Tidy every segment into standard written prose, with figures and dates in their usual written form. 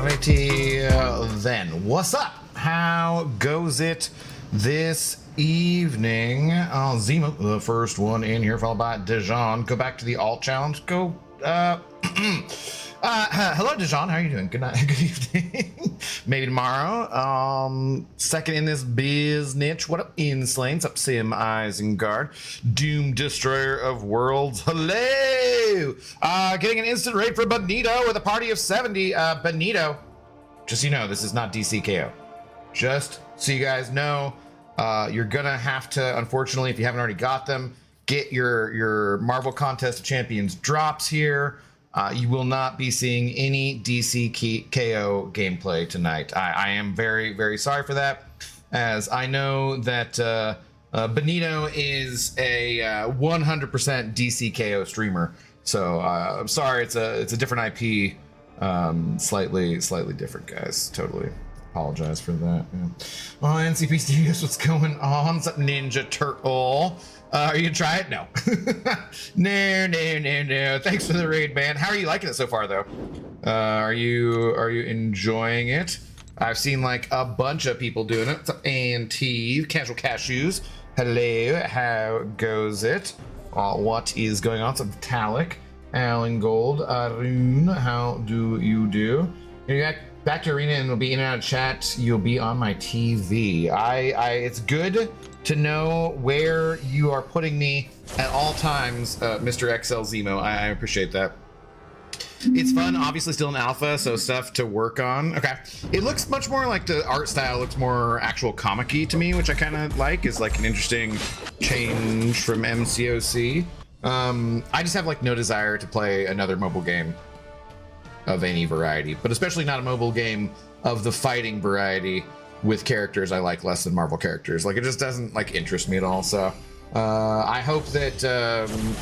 Alrighty then, what's up? How goes it this evening? Zemo, the first one in here, followed by Dijon. Go back to the alt challenge. Go. Hello, Dijon. How are you doing? Good night. Good evening. Maybe tomorrow. Second in this biz niche. What up, Inslanes? Up, Sim Isengard. Doom Destroyer of Worlds. Hello. Getting an instant raid for Benito with a party of 70. Benito, just so you know, this is not DCKO. Just so you guys know, you're gonna have to, unfortunately, if you haven't already got them, get your Marvel Contest of Champions drops here. You will not be seeing any DCKO gameplay tonight. I am very, very sorry for that, as I know that Benito is a 100% DCKO streamer. So I'm sorry, it's a different IP, slightly different, guys. Totally apologize for that. Yeah. Oh, NCP Studios, what's going on? What's up, Ninja Turtle? Are you gonna try it? No. No. Thanks for the raid, man. How are you liking it so far, though? Are you enjoying it? I've seen like a bunch of people doing it. What's up, Anti Casual Cashews? Hello. How goes it? What is going on? What's up, Vitalik? Alan Gold, Arun, how do you do? You're back to Arena and we'll be in and out of chat. You'll be on my TV. It's good to know where you are putting me at all times, Mr. XL Zemo. I appreciate that. It's fun, obviously still in alpha, so stuff to work on. Okay, it looks much more like the art style looks more actual comic-y to me, which I kind of like. Is like an interesting change from MCOC. I just have like no desire to play another mobile game of any variety, but especially not a mobile game of the fighting variety with characters I like less than Marvel characters. Like, it just doesn't like interest me at all. So I hope that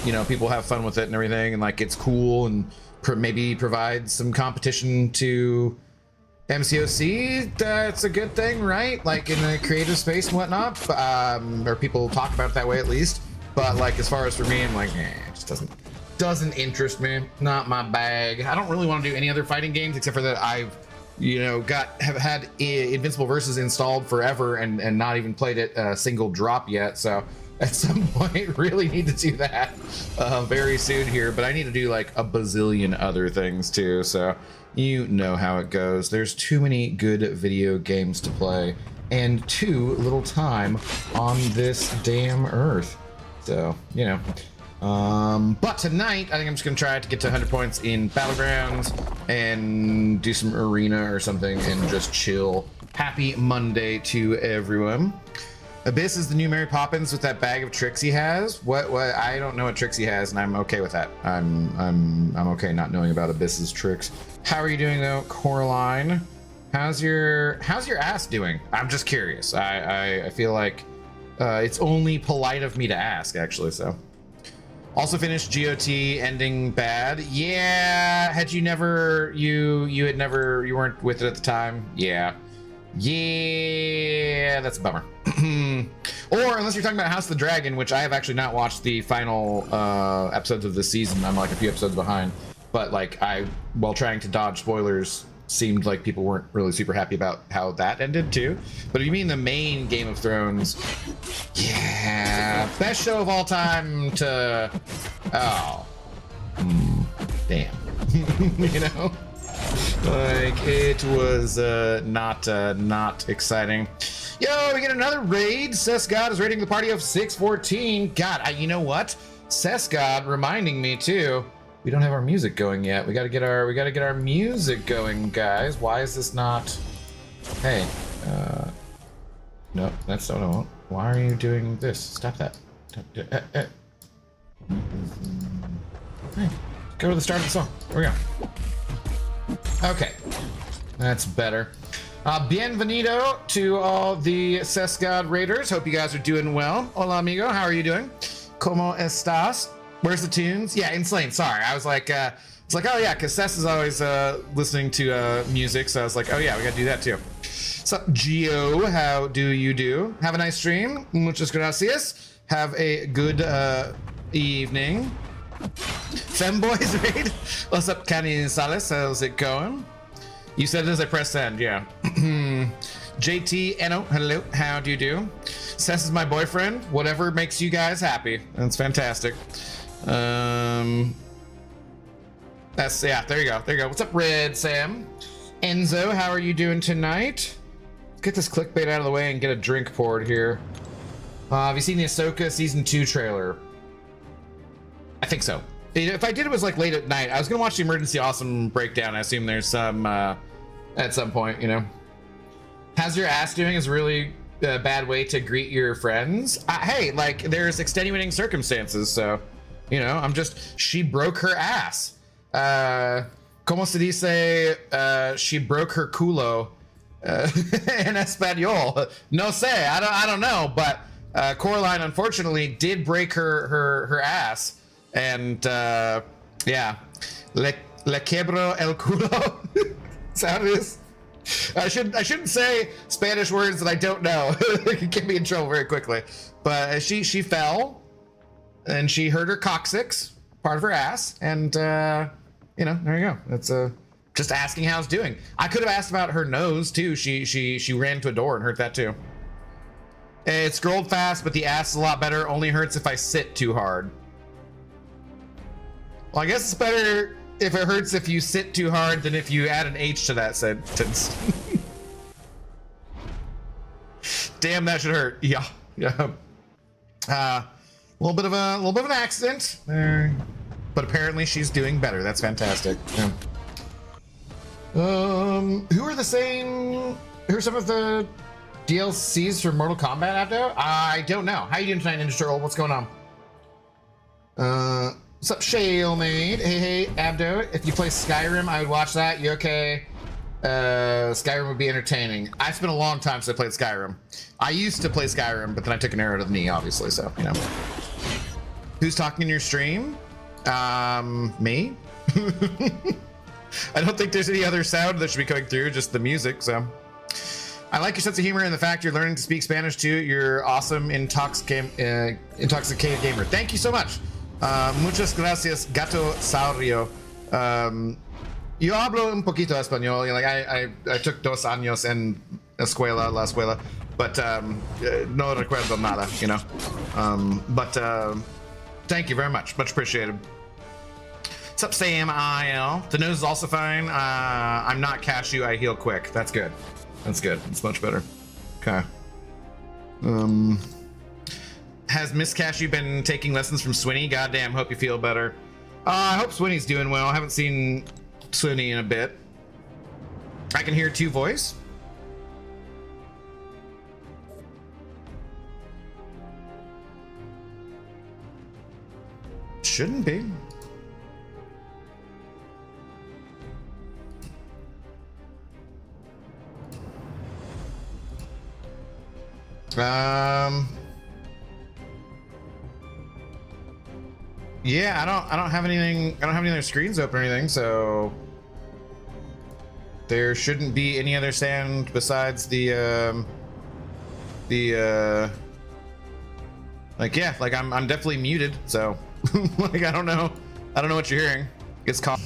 you know, people have fun with it and everything, and like it's cool, and maybe provide some competition to MCOC. That's a good thing, right? Like in the creative space and whatnot, or people talk about it that way at least. But like, as far as for me, I'm like, it just doesn't interest me. Not my bag. I don't really want to do any other fighting games except for that I've, you know, have had Invincible Versus installed forever and not even played it a single drop yet. So at some point, really need to do that very soon here. But I need to do like a bazillion other things too. So you know how it goes. There's too many good video games to play and too little time on this damn earth. So, you know. But tonight, I think I'm just gonna try to get to 100 points in Battlegrounds and do some arena or something and just chill. Happy Monday to everyone. Abyss is the new Mary Poppins with that bag of tricks he has. What? I don't know what tricks he has, and I'm okay with that. I'm okay not knowing about Abyss's tricks. How are you doing though, Coraline? How's your ass doing? I'm just curious. I feel like it's only polite of me to ask, actually. So. Also finished GOT ending bad. Yeah, had you never, you weren't with it at the time. Yeah, that's a bummer. Or unless you're talking about House of the Dragon, which I have actually not watched the final episodes of this season. I'm like a few episodes behind, but like while trying to dodge spoilers, seemed like people weren't really super happy about how that ended too. But if you mean the main Game of Thrones, yeah, best show of all time to, oh, damn. You know? Like, it was not exciting. Yo, we get another raid. Sesgod is raiding the party of 614. God, you know what? Sesgod reminding me too. We don't have our music going yet. We gotta get our music going, guys. Why is this not? Hey, no, that's not what I want. Why are you doing this? Stop that. Hey, go to the start of the song. There we go. Okay, that's better. Bienvenido to all the Sesgod Raiders. Hope you guys are doing well. Hola, amigo. How are you doing? ¿Cómo estás? Where's the tunes? Yeah, Insane. Sorry. I was like, it's like, oh yeah, because Cess is always listening to music. So I was like, oh yeah, we got to do that too. So, Gio, how do you do? Have a nice stream. Muchas gracias. Have a good evening. Femboys raid. What's up, Kenny Salas? How's it going? You said it as I pressed send, yeah. JT Eno, hello, how do you do? Sess is my boyfriend. Whatever makes you guys happy. That's fantastic. That's, yeah, there you go. There you go. What's up, Red Sam? Enzo, how are you doing tonight? Let's get this clickbait out of the way and get a drink poured here. Have you seen the Ahsoka Season 2 trailer? I think so. If I did, it was like late at night. I was gonna watch the Emergency Awesome breakdown. I assume there's some at some point, you know. How's your ass doing is a really bad way to greet your friends. Hey, like there's extenuating circumstances, so you know. She broke her ass. Como se dice? She broke her culo in Espanol. No sé. I don't know, but Coraline unfortunately did break her ass. And yeah, le quebro el culo. That's how it is. I shouldn't say Spanish words that I don't know. It can get me in trouble very quickly. But she fell, and she hurt her coccyx, part of her ass, and you know, there you go. That's just asking how it's doing. I could have asked about her nose too. She ran to a door and hurt that too. It scrolled fast, but the ass is a lot better. Only hurts if I sit too hard. Well, I guess it's better if it hurts if you sit too hard than if you add an H to that sentence. Damn, that should hurt. Yeah. A little bit of an accident, but apparently she's doing better. That's fantastic. Yeah. Who are some of the DLCs for Mortal Kombat Abdo? I don't know. How you doing tonight, Ninja Turtle? What's going on? What's up, Shalemade? Hey, Abdo. If you play Skyrim, I would watch that. You okay? Skyrim would be entertaining. I spent a long time since I played Skyrim. I used to play Skyrim, but then I took an arrow to the knee, obviously, so, you know. Who's talking in your stream? Me? I don't think there's any other sound that should be coming through, just the music, so. I like your sense of humor and the fact you're learning to speak Spanish too. You're awesome, intoxicated gamer. Thank you so much. Muchas gracias, Gato Saurio. Yo hablo un poquito español. Like I took 2 años en la escuela, but no recuerdo nada, you know. But thank you very much appreciated. What's up, Sam IL? The nose is also fine. I'm not cashew. I heal quick. That's good. That's good. It's much better. Okay. Has Miss Cashew been taking lessons from Swinny? Goddamn, hope you feel better. I hope Swinny's doing well. I haven't seen Swinny in a bit. I can hear 2 voice. Shouldn't be. Yeah, I don't have anything. I don't have any other screens open or anything, so there shouldn't be any other sound besides the like, yeah, like I'm definitely muted, so like I don't know what you're hearing. It's called.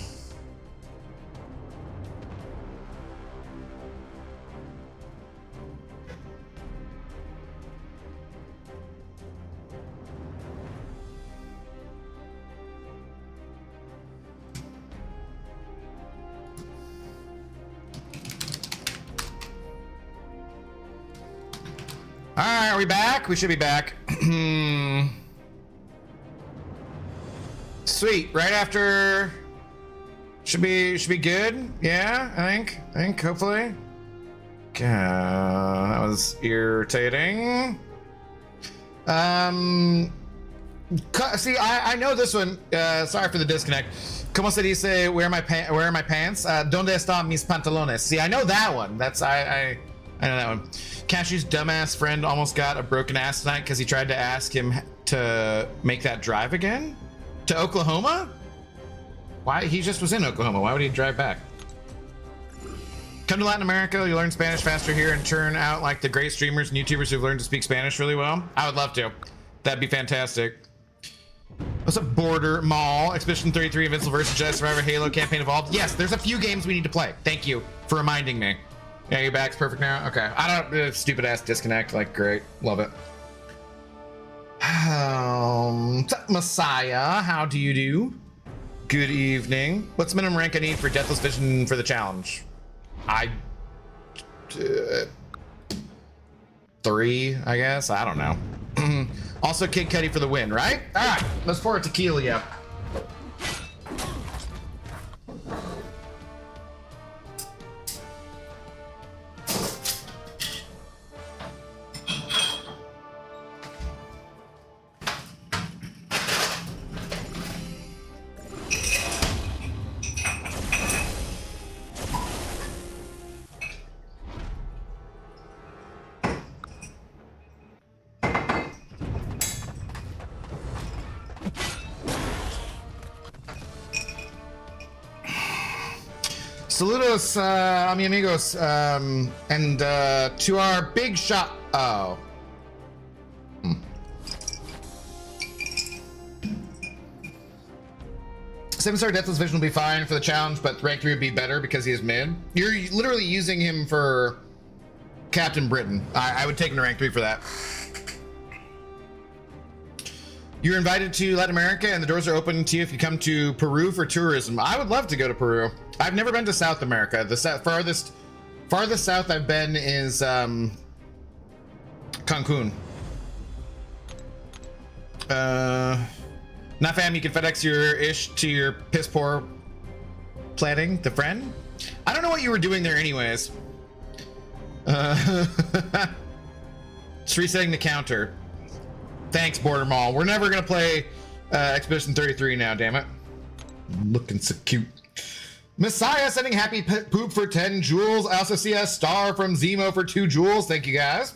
right, are we back? We should be back. Sweet. Right after. Should be good. Yeah, I think. Hopefully. That was irritating. See, I know this one. Sorry for the disconnect. Como se dice? Where are my pants? Donde están mis pantalones? See, I know that one. That's I know that one. Cashew's dumbass friend almost got a broken ass tonight because he tried to ask him to make that drive again to Oklahoma. Why? He just was in Oklahoma. Why would he drive back? Come to Latin America, you learn Spanish faster here and turn out like the great streamers and YouTubers who've learned to speak Spanish really well. I would love to. That'd be fantastic. What's up, Border Mall? Expedition 33, Invincible vs. Jedi Survivor, Halo campaign evolved. Yes, there's a few games we need to play. Thank you for reminding me. Yeah, your back's perfect now? Okay. I don't, stupid ass disconnect. Like, great. Love it. Messiah, how do you do? Good evening. What's the minimum rank I need for Deathless Vision for the challenge? 3, I guess. I don't know. Also, Kid Cudi for the win, right? All right, let's pour a tequila up. Saludos, a mi amigos, and to our big shot. Oh. 7-star Deathless Vision will be fine for the challenge, but rank 3 would be better because he is mid. You're literally using him for Captain Britain. I would take him to rank 3 for that. You're invited to Latin America, and the doors are open to you if you come to Peru for tourism. I would love to go to Peru. I've never been to South America. The farthest south I've been is Cancun. Not fam, you can FedEx your ish to your piss poor planning, the friend. I don't know what you were doing there anyways. Just resetting the counter. Thanks, Border Mall. We're never gonna play Expedition 33 now, damn it. Looking so cute. Messiah sending happy poop for 10 jewels. I also see a star from Zemo for 2 jewels. Thank you guys.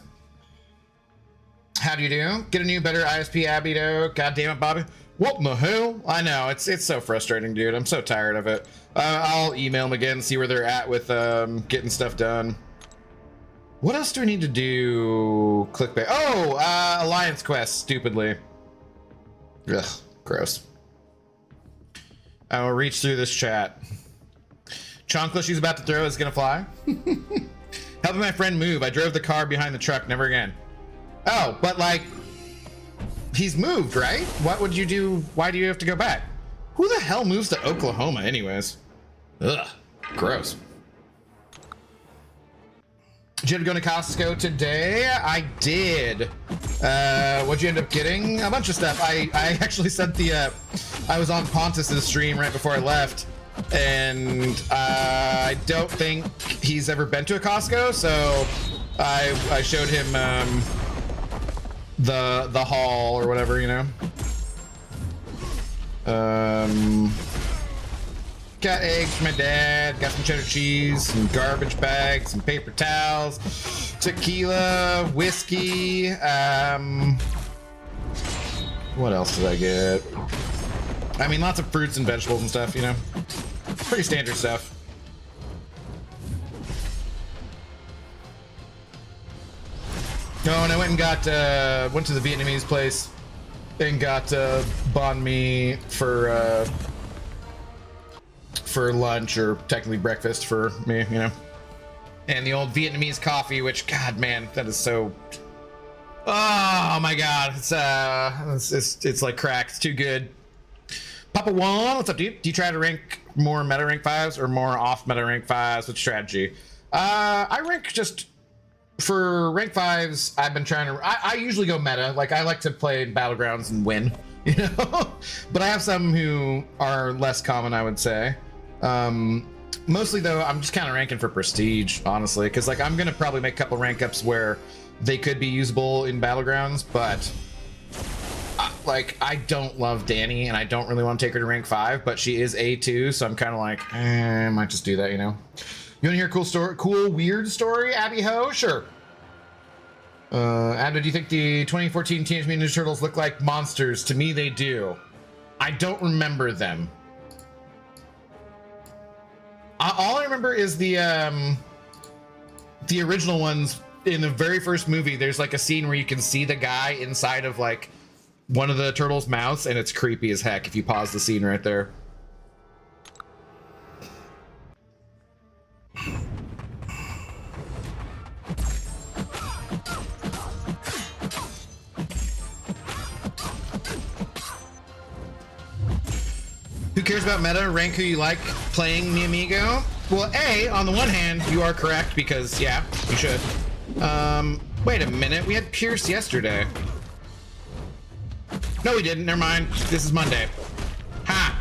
How do you do? Get a new, better ISP, Abito. God damn it, Bobby. What in the hell? I know, it's so frustrating, dude. I'm so tired of it. I'll email them again, see where they're at with getting stuff done. What else do we need to do? Clickbait. Oh, Alliance Quest, stupidly. Ugh, gross. I will reach through this chat. Chonkla she's about to throw is gonna fly. Helping my friend move. I drove the car behind the truck, never again. Oh, but like, he's moved, right? What would you do? Why do you have to go back? Who the hell moves to Oklahoma anyways? Ugh, gross. Did you end up going to Costco today? I did. What'd you end up getting? A bunch of stuff. I actually sent the, I was on Pontus's stream right before I left, and I don't think he's ever been to a Costco, so I showed him the haul or whatever, you know. Got eggs from my dad, got some cheddar cheese, some garbage bags, some paper towels, tequila, whiskey, what else did I get? I mean, lots of fruits and vegetables and stuff, you know. Pretty standard stuff. Oh, and I went and got, went to the Vietnamese place and got banh mi for lunch, or technically breakfast for me, you know. And the old Vietnamese coffee, which, God, man, that is so, oh my God, it's like crack. It's too good. Papa Juan, what's up, dude? Do you try to rank more meta rank 5s or more off meta rank 5s? What's strategy? I rank just for rank 5s, I've been trying to. I usually go meta. Like I like to play battlegrounds and win, you know. But I have some who are less common, I would say. Mostly though, I'm just kind of ranking for prestige, honestly, because like I'm gonna probably make a couple rank ups where they could be usable in battlegrounds, but like I don't love Danny, and I don't really want to take her to rank 5, but she is A2, so I'm kind of like, I might just do that, you know. You want to hear a cool story, cool weird story, Abby Ho? Sure. Abby, do you think the 2014 Teenage Mutant Ninja Turtles look like monsters? To me, they do. I don't remember them. All I remember is the original ones. In the very first movie, there's like a scene where you can see the guy inside of like one of the turtles' mouths, and it's creepy as heck if you pause the scene right there. Who cares about meta? Rank who you like playing, mi amigo. Well, A, on the one hand, you are correct because, yeah, you should. Wait a minute. We had Pierce yesterday. No, we didn't. Never mind. This is Monday. Ha!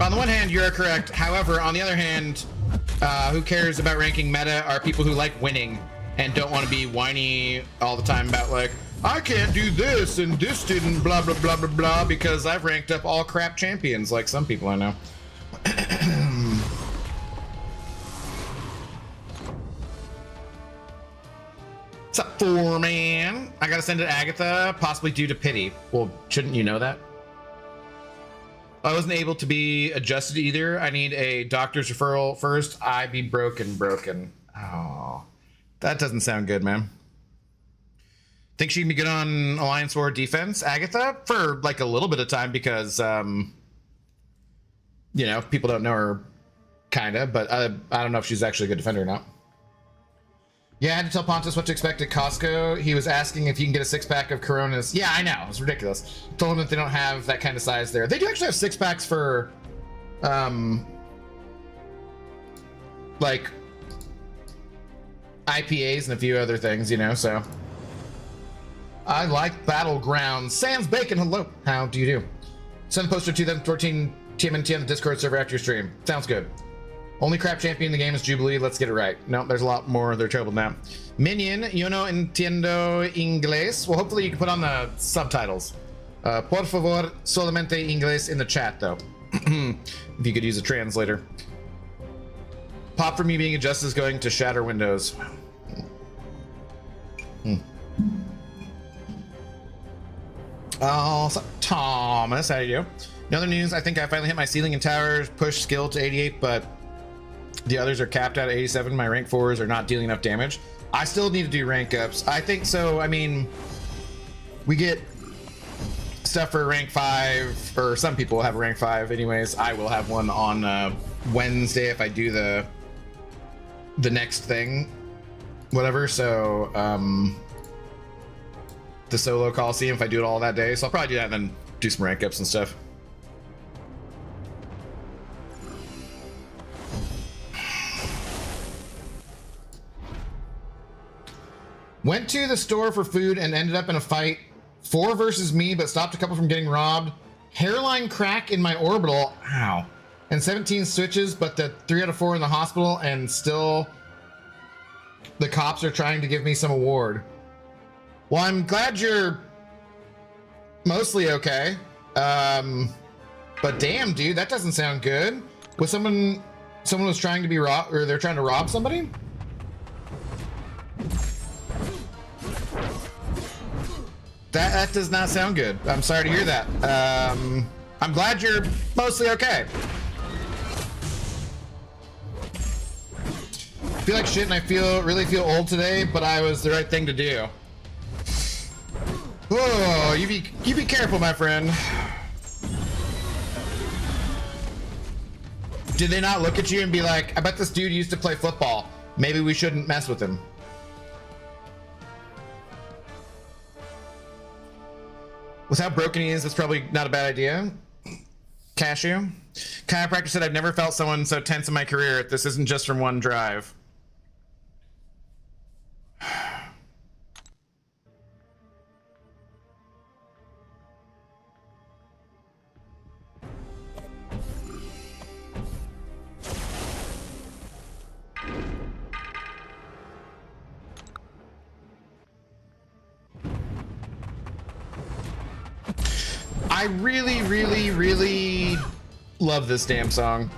On the one hand, you're correct. However, on the other hand, who cares about ranking meta are people who like winning and don't want to be whiny all the time about like, I can't do this and this didn't blah blah blah blah blah because I've ranked up all crap champions like some people I know. What's up, 4-man? I gotta send it to Agatha, possibly due to pity. Well, shouldn't you know that? I wasn't able to be adjusted either. I need a doctor's referral first. I be broken. Oh, that doesn't sound good, man. Think she can be good on Alliance War defense, Agatha, for like a little bit of time because, you know, people don't know her, kinda, but I don't know if she's actually a good defender or not. Yeah, I had to tell Pontus what to expect at Costco. He was asking if you can get a 6-pack of Coronas. Yeah, I know, it's ridiculous. Told him that they don't have that kind of size there. They do actually have 6-packs for, like IPAs and a few other things, you know, so. I like Battlegrounds. Sans Bacon, hello. How do you do? Send the poster 2014 TMNT on the Discord server after your stream. Sounds good. Only crap champion in the game is Jubilee. Let's get it right. No, there's a lot more. They're terrible now. Minion, yo no entiendo inglés. Well, hopefully you can put on the subtitles. Por favor, solamente inglés in the chat, though. If you could use a translator. Pop for me being adjusted is going to shatter windows. Oh, Thomas, how do you do? In other news, I think I finally hit my ceiling in towers, push skill to 88, but the others are capped out at 87. My rank 4s are not dealing enough damage. I still need to do rank ups. I think so. I mean, we get stuff for rank 5, or some people have rank 5 anyways. I will have one on Wednesday if I do the next thing, whatever. So, the solo Coliseum if I do it all that day. So I'll probably do that and then do some rank ups and stuff. Went to the store for food and ended up in a fight. 4 versus me, but stopped a couple from getting robbed. Hairline crack in my orbital. Ow. And 17 switches, but the 3 out of 4 in the hospital, and still the cops are trying to give me some award. Well, I'm glad you're mostly okay. But damn, dude, that doesn't sound good. Was someone was trying to be robbed, or they're trying to rob somebody? That does not sound good. I'm sorry to hear that. I'm glad you're mostly okay. I feel like shit and I really feel old today, but I was the right thing to do. Oh, you be careful, my friend. Did they not look at you and be like, I bet this dude used to play football. Maybe we shouldn't mess with him. With how broken he is, that's probably not a bad idea. Cashew. Chiropractor said, I've never felt someone so tense in my career. This isn't just from one drive. I really, really, really love this damn song.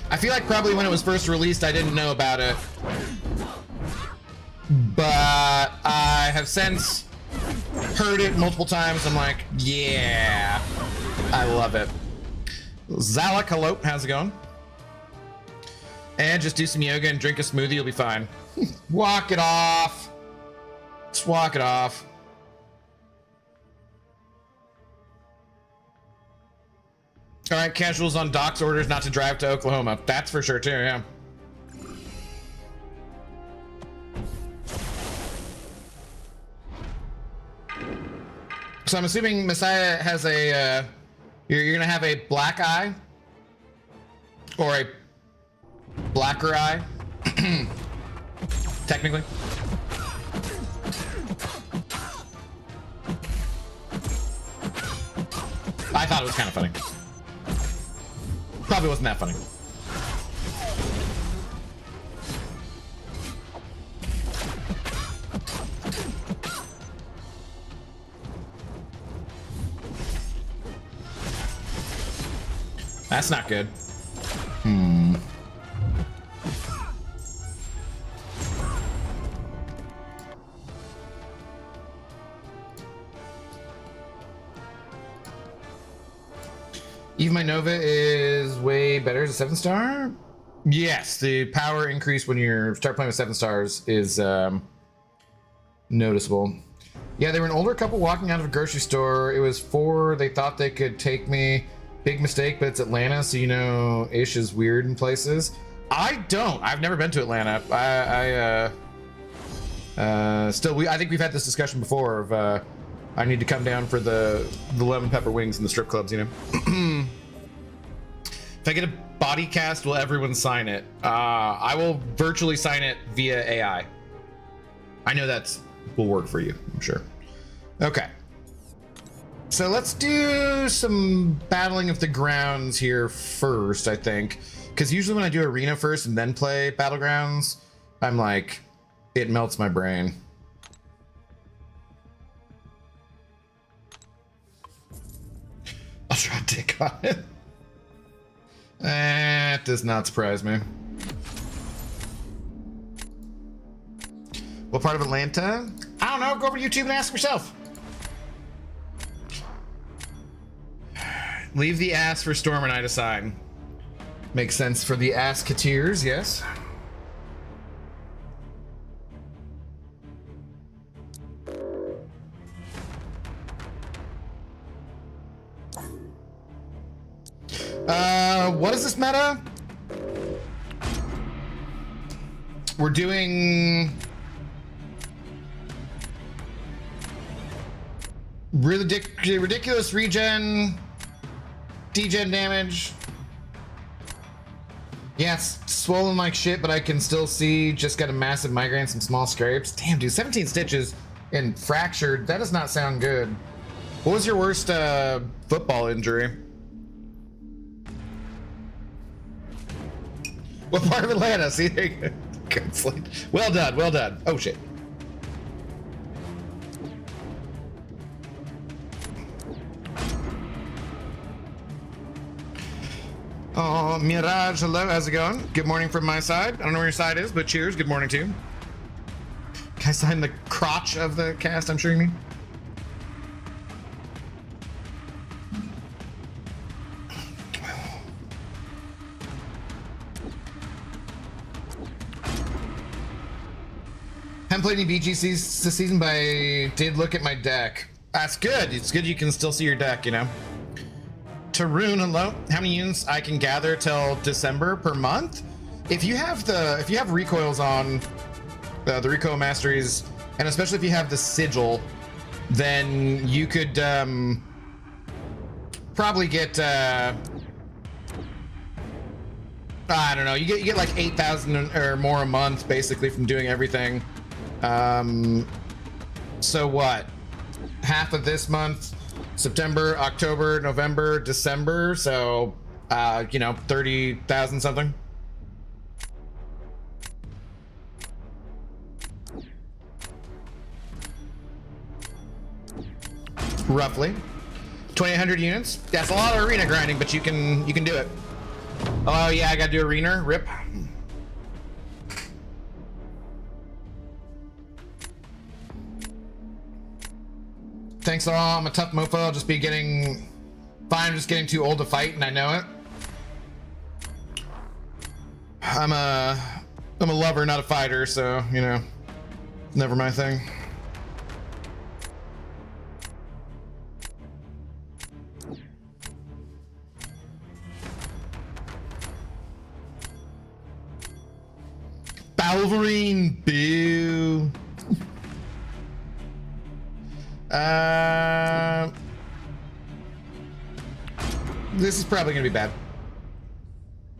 I feel like probably when it was first released, I didn't know about it. But I have since heard it multiple times. I'm like, yeah, I love it. Zalak, hello, how's it going? And just do some yoga and drink a smoothie, you'll be fine. Walk it off. Just walk it off. All right, casuals on Doc's orders not to drive to Oklahoma. That's for sure too, yeah. So I'm assuming Messiah has a, you're gonna have a black eye? Or a blacker eye? Technically. I thought it was kind of funny. Probably wasn't that funny. That's not good. Even my Nova is way better as a 7-star? Yes, the power increase when you start playing with 7 stars is noticeable. Yeah, they were an older couple walking out of a grocery store. It was 4. They thought they could take me. Big mistake, but it's Atlanta, so you know Ish is weird in places. I don't. I've never been to Atlanta. I think we've had this discussion before of I need to come down for the lemon pepper wings in the strip clubs, you know. If I get a body cast, will everyone sign it? I will virtually sign it via AI. I know that's will work for you, I'm sure. Okay. So let's do some battling of the grounds here first, I think. Because usually when I do arena first and then play battlegrounds, I'm like, it melts my brain. I'll try to take on it. That does not surprise me. What part of Atlanta? I don't know. Go over to YouTube and ask yourself. Leave the ass for Storm and I to sign. Makes sense for the ass-keteers, yes. What is this meta? We're doing ridiculous regen, degen damage. Yes, swollen like shit, but I can still see. Just got a massive migraine, some small scrapes. Damn, dude, 17 stitches and fractured. That does not sound good. What was your worst football injury? What part of Atlanta? See, there you go. Well done, well done. Oh shit. Oh, Mirage, hello, how's it going? Good morning from my side. I don't know where your side is, but cheers, good morning to you. Can I sign the crotch of the cast, I'm sure you mean? Haven't played any BGs this season, but I did look at my deck. That's good. It's good you can still see your deck, you know. Tarun, hello. How many units I can gather till December per month? If you have recoils on the recoil masteries, and especially if you have the sigil, then you could probably get I don't know. You get like 8,000 or more a month basically from doing everything. So what? Half of this month, September, October, November, December. So, you know, 30,000 something. roughly. 2,800 units. That's a lot of arena grinding, but you can do it. Oh yeah, I gotta do arena. Rip. Thanks all. I'm a tough mofo. I'll just be getting fine. I'm just getting too old to fight, and I know it. I'm a lover, not a fighter, so you know, never my thing. Wolverine, boo. This is probably gonna be bad.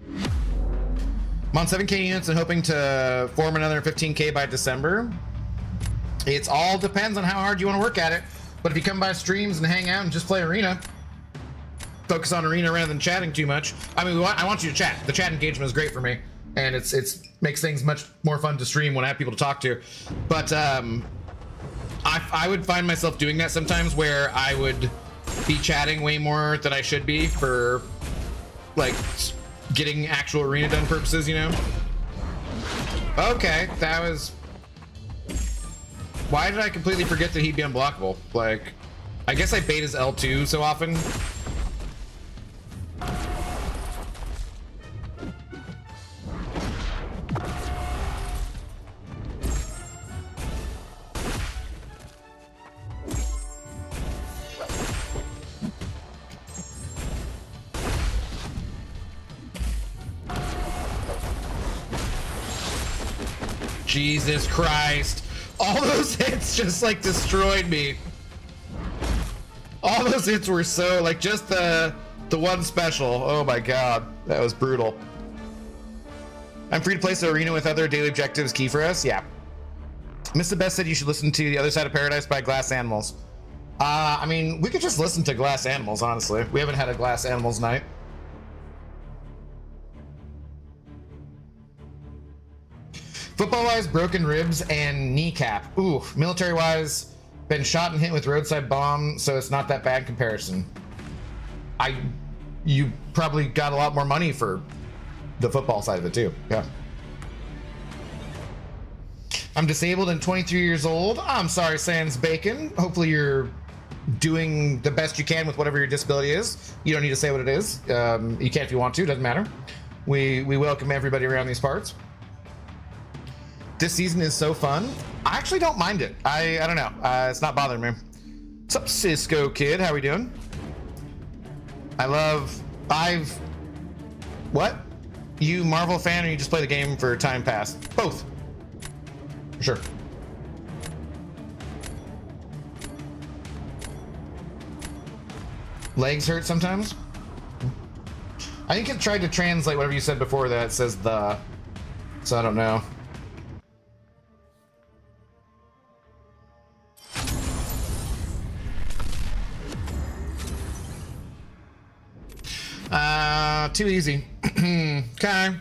I'm on 7K units and hoping to form another 15K by December. It's all depends on how hard you want to work at it. But if you come by streams and hang out and just play arena, focus on arena rather than chatting too much. I mean, I want you to chat. The chat engagement is great for me, and it's makes things much more fun to stream when I have people to talk to. But I would find myself doing that sometimes, where I would be chatting way more than I should be for like getting actual arena done purposes, you know? Okay, that was... Why did I completely forget that he'd be unblockable? Like, I guess I bait his L2 so often. Jesus Christ. All those hits just like destroyed me. All those hits were so like just the one special. Oh my god, that was brutal. I'm free to place the arena with other daily objectives key for us. Yeah. Mr. Best said you should listen to The Other Side of Paradise by Glass Animals. I mean, we could just listen to Glass Animals, honestly. We haven't had a Glass Animals night. Football-wise, broken ribs and kneecap. Ooh, military-wise, been shot and hit with roadside bomb, so it's not that bad comparison. You probably got a lot more money for the football side of it too. Yeah. I'm disabled and 23 years old. I'm sorry, Sans Bacon. Hopefully you're doing the best you can with whatever your disability is. You don't need to say what it is. You can if you want to, doesn't matter. We welcome everybody around these parts. This season is so fun. I actually don't mind it. I don't know. It's not bothering me. What's up, Cisco Kid? How we doing? What? You Marvel fan or you just play the game for time pass? Both. For sure. Legs hurt sometimes? I think it tried to translate whatever you said before that. It says the. So I don't know. Too easy. Okay.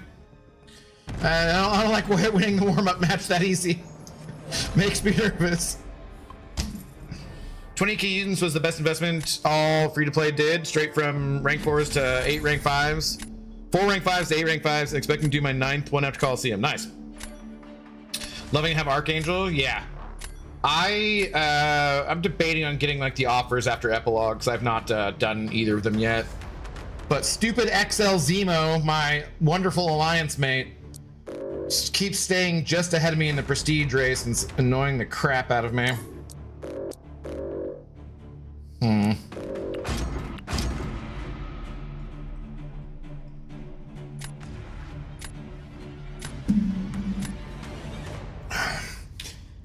I don't like winning the warm-up match that easy. Makes me nervous. 20 key units was the best investment all free-to-play did. Straight from rank 4s to 8 rank 5s. 4 rank 5s to 8 rank 5s. Expecting to do my 9th one after Coliseum. Nice. Loving to have Archangel. Yeah. I'm debating on getting like the offers after epilogues. I've not done either of them yet. But stupid XL Zemo, my wonderful alliance mate, keeps staying just ahead of me in the prestige race and it's annoying the crap out of me.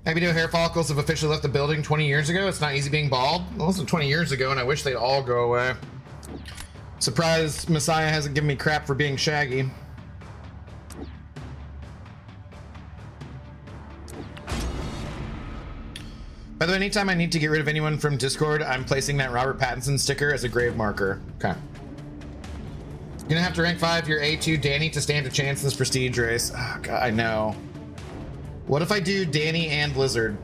Maybe no hair follicles have officially left the building 20 years ago. It's not easy being bald. Well, it wasn't 20 years ago, and I wish they'd all go away. Surprised Messiah hasn't given me crap for being shaggy. By the way, anytime I need to get rid of anyone from Discord, I'm placing that Robert Pattinson sticker as a grave marker. Okay. You're gonna have to rank 5 your A2 Danny to stand a chance in this prestige race. Oh, God, I know. What if I do Danny and Blizzard?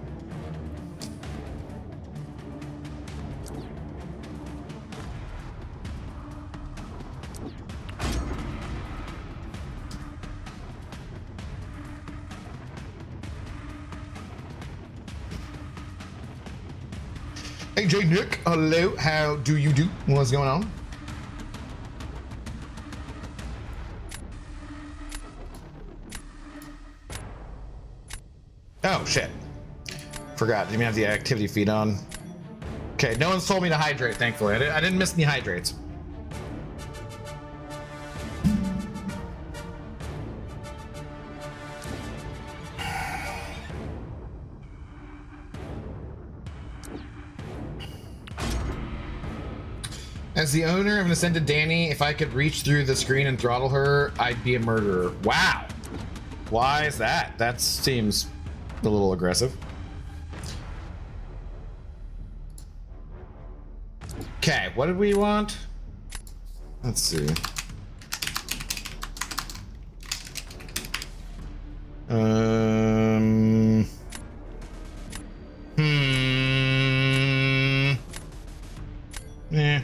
AJ Nick, hello. How do you do? What's going on? Oh shit. Forgot. Didn't even have the activity feed on. Okay, no one's told me to hydrate, thankfully. I didn't miss any hydrates. As the owner of an Ascended Danny, if I could reach through the screen and throttle her, I'd be a murderer. Wow. Why is that? That seems a little aggressive. Okay, what did we want? Let's see. Yeah.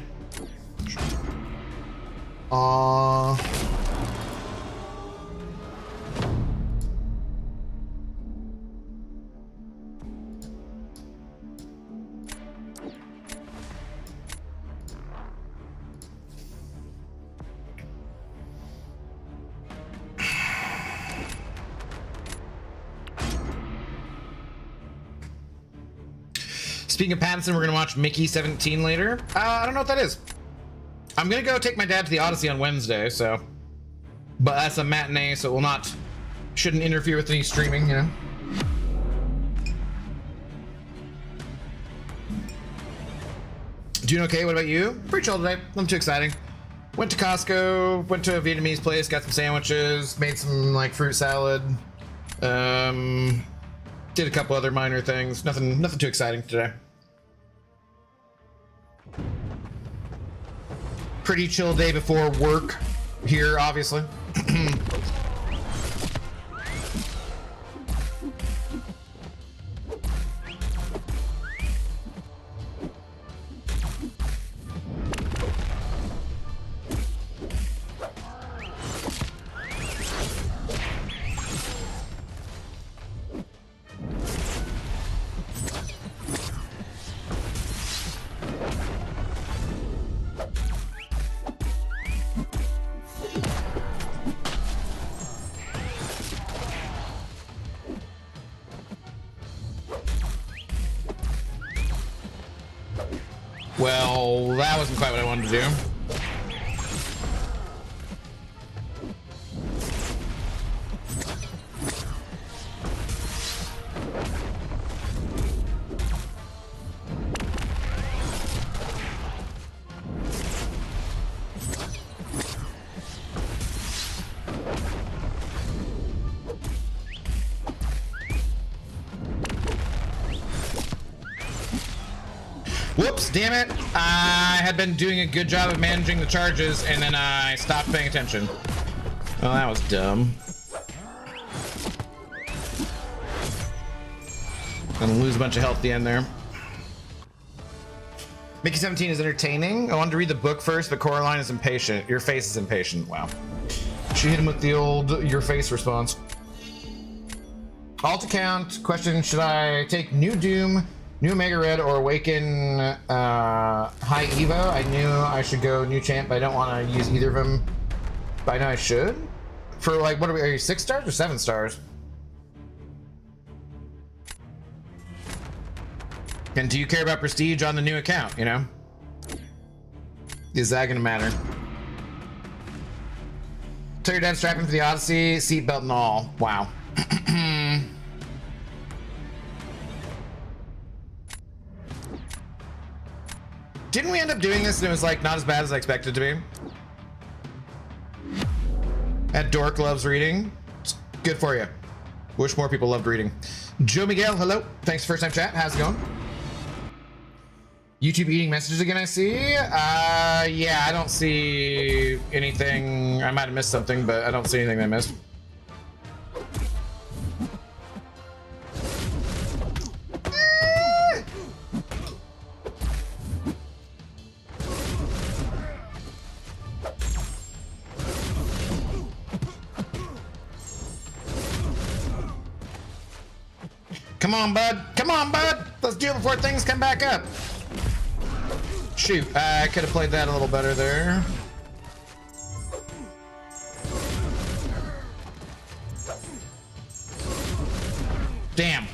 Speaking of Pattinson, we're gonna watch Mickey 17 later. I don't know what that is. I'm gonna go take my dad to the Odyssey on Wednesday, so. But that's a matinee, so it will not, shouldn't interfere with any streaming, you know. Doing okay, what about you? Pretty chill today, nothing too exciting. Went to Costco, went to a Vietnamese place, got some sandwiches, made some like fruit salad. Did a couple other minor things, nothing too exciting today. Pretty chill day before work here, obviously. Well, that wasn't quite what I wanted to do. Whoops, damn it. I had been doing a good job of managing the charges, and then I stopped paying attention. Oh, that was dumb. Gonna lose a bunch of health at the end there. Mickey 17 is entertaining. I wanted to read the book first, but Coraline is impatient. Your face is impatient. Wow. She hit him with the old your face response. Alt account question, should I take New Doom, New Omega Red, or Awaken High Evo? I knew I should go New Champ, but I don't want to use either of them. But I know I should. For like, what are you, 6 stars or 7 stars? And do you care about prestige on the new account, you know? Is that gonna matter? Tell your dad strapping for the Odyssey, seatbelt and all. Wow. Didn't we end up doing this and it was like not as bad as I expected it to be? That dork loves reading. It's good for you. Wish more people loved reading. Joe Miguel, hello. Thanks for first time chat. How's it going? YouTube eating messages again, I see. Yeah, I don't see anything. I might have missed something, but I don't see anything I missed. Come on, bud. Come on, bud. Let's do it before things come back up. Shoot, I could have played that a little better there. Damn.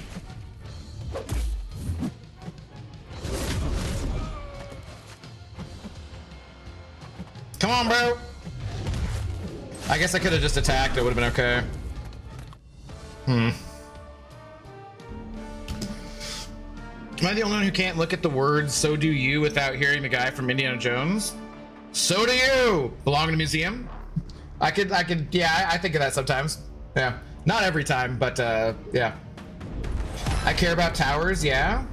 Come on, bro. I guess I could have just attacked. It would have been okay. Am I the only one who can't look at the words "so do you" without hearing the guy from Indiana Jones? So do you. Belong in a museum? I could, yeah, I think of that sometimes. Yeah. Not every time, but, yeah. I care about towers, yeah.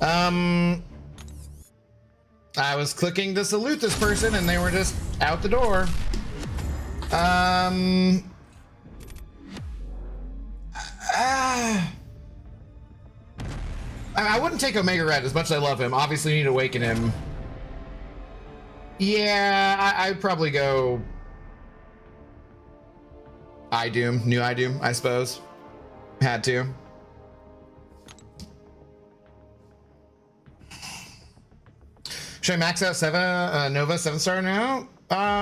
I was clicking to salute this person and they were just out the door. I wouldn't take Omega Red as much as I love him. Obviously, you need to awaken him. Yeah, I'd probably go iDoom, new iDoom, I suppose. Had to. Should I max out Nova 7-star now?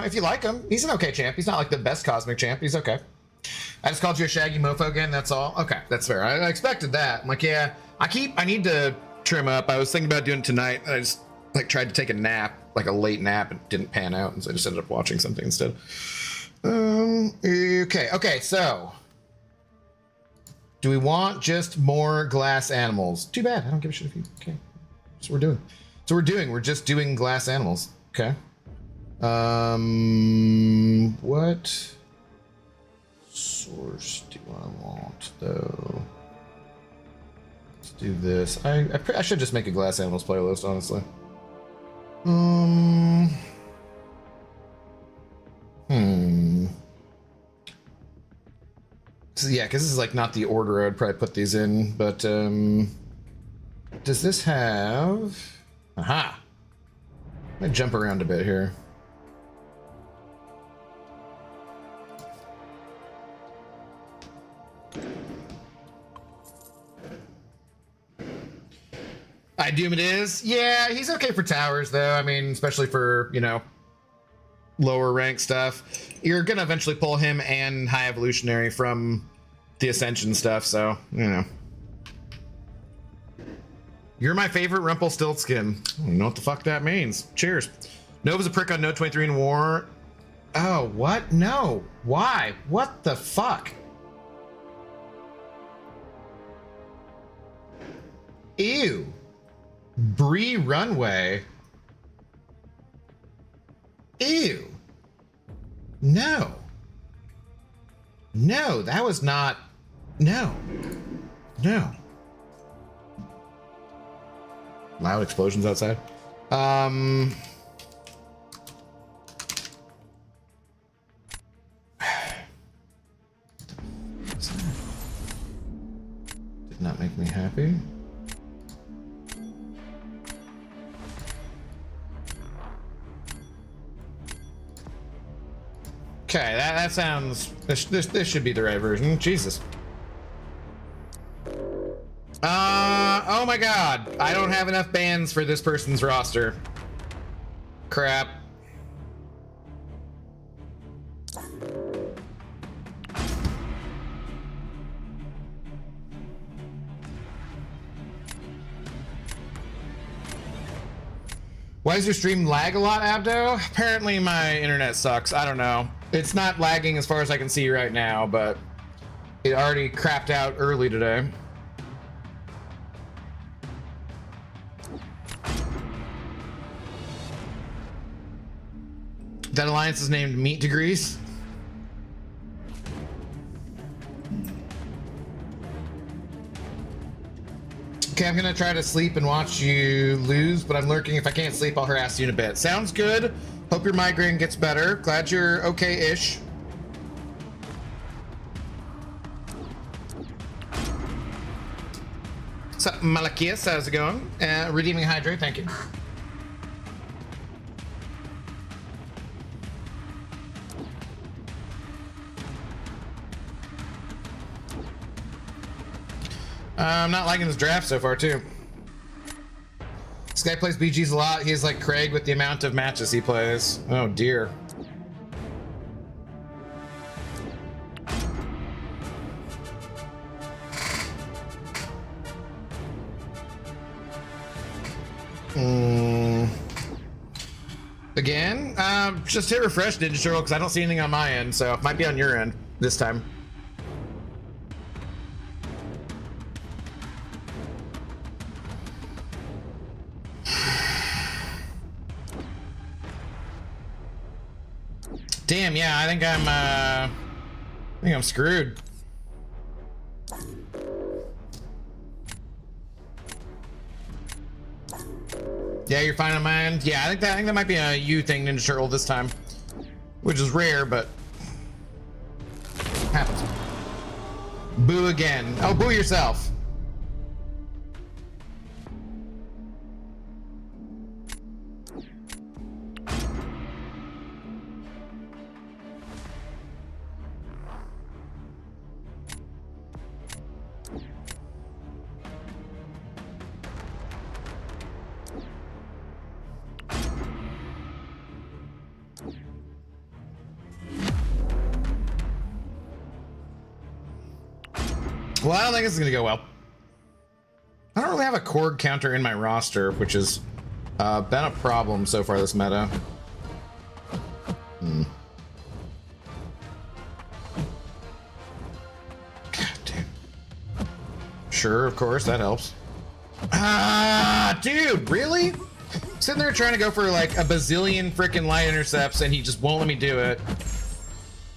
If you like him. He's an okay champ. He's not like the best cosmic champ. He's okay. I just called you a shaggy mofo again, that's all. Okay, that's fair. I expected that. I'm like, yeah, I need to trim up. I was thinking about doing it tonight, and I just like tried to take a nap, like a late nap, and didn't pan out, and so I just ended up watching something instead. Okay, so do we want just more glass animals? Too bad, I don't give a shit if you, okay. So we're just doing glass animals, okay. What source do I want though? Let's do this. I should just make a glass animals playlist, honestly. So, yeah, because this is like not the order I would probably put these in, but does this have? Aha! I'm gonna jump around a bit here. iDoom it is. Yeah, he's okay for towers though. I mean, especially for, you know, lower rank stuff. You're gonna eventually pull him and High Evolutionary from the Ascension stuff, so, you know. You're my favorite Rumpelstiltskin. I don't know what the fuck that means. Cheers. Nova's a prick on Note 23 in War. Oh, what? No. Why? What the fuck? Ew. Bree Runway. Ew. No. No, that was not. No. No. Loud explosions outside. Did not make me happy. Okay, that sounds. This should be the right version. Jesus. Oh my god. I don't have enough bands for this person's roster. Crap. Why does your stream lag a lot, Abdo? Apparently my internet sucks. I don't know. It's not lagging as far as I can see right now, but it already crapped out early today. That alliance is named Meat to Grease. Okay, I'm gonna try to sleep and watch you lose, but I'm lurking. If I can't sleep, I'll harass you in a bit. Sounds good. Hope your migraine gets better. Glad you're okay-ish. What's up, Malakias? How's it going? Redeeming Hydra, thank you. I'm not liking this draft so far, too. This guy plays BGs a lot. He's like Craig with the amount of matches he plays. Oh dear. Again, just hit refresh, Ninja Turtle, because I don't see anything on my end, so it might be on your end this time. Damn, yeah, I think I'm screwed. Yeah, you're fine on my end. Yeah, I think that might be a you thing, Ninja Turtle, this time, which is rare, but happens. Boo again. Oh, boo yourself. Well, I don't think this is gonna go well. I don't really have a Korg counter in my roster, which has been a problem so far this meta. God damn. Sure, of course, that helps. Ah, dude, really? Sitting there trying to go for like a bazillion freaking light intercepts and he just won't let me do it.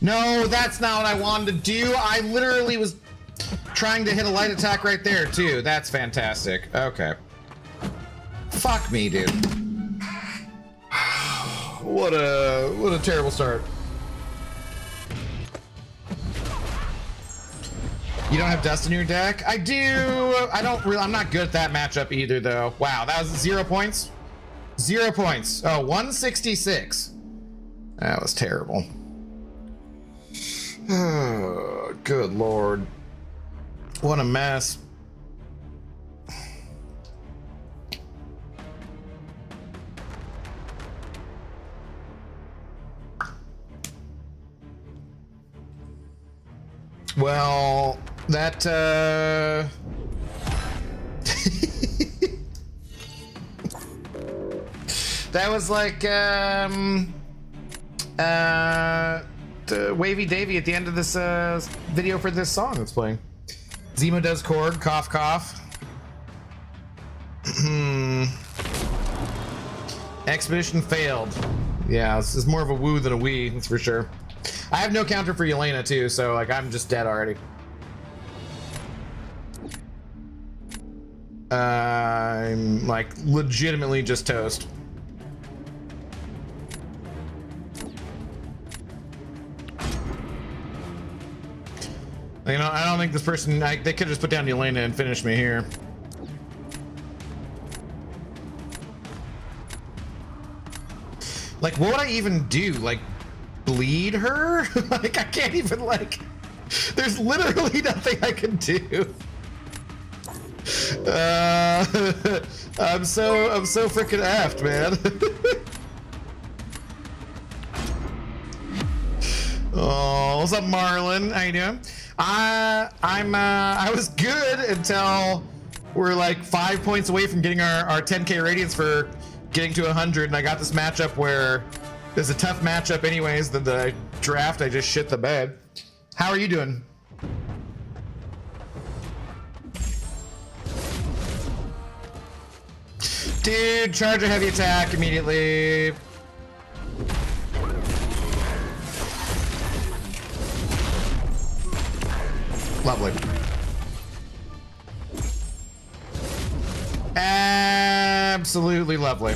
No, that's not what I wanted to do. I literally was trying to hit a light attack right there too. That's fantastic. Okay. Fuck me, dude. What a terrible start. You don't have dust in your deck? I do. I'm not good at that matchup either though. Wow, that was 0 points. 0 points. Oh, 166. That was terrible. Oh, good lord. What a mess. Well, that that was like Wavy Davy at the end of this video for this song that's playing. Zemo does Korg, cough cough. Expedition failed. Yeah, this is more of a woo than a wee, that's for sure. I have no counter for Yelena too, so like I'm just dead already. I'm like legitimately just toast. You know, I don't think this person, they could just put down Yelena and finish me here. Like, what would I even do? Like, bleed her? Like, I can't even, like, there's literally nothing I can do. I'm so freaking effed, man. Oh, what's up, Marlon? How you doing? I was good until we're like 5 points away from getting our 10k radiance for getting to 100, and I got this matchup where there's a tough matchup anyways. The draft, I just shit the bed. How are you doing? Dude, charge a heavy attack immediately. Lovely. Absolutely lovely.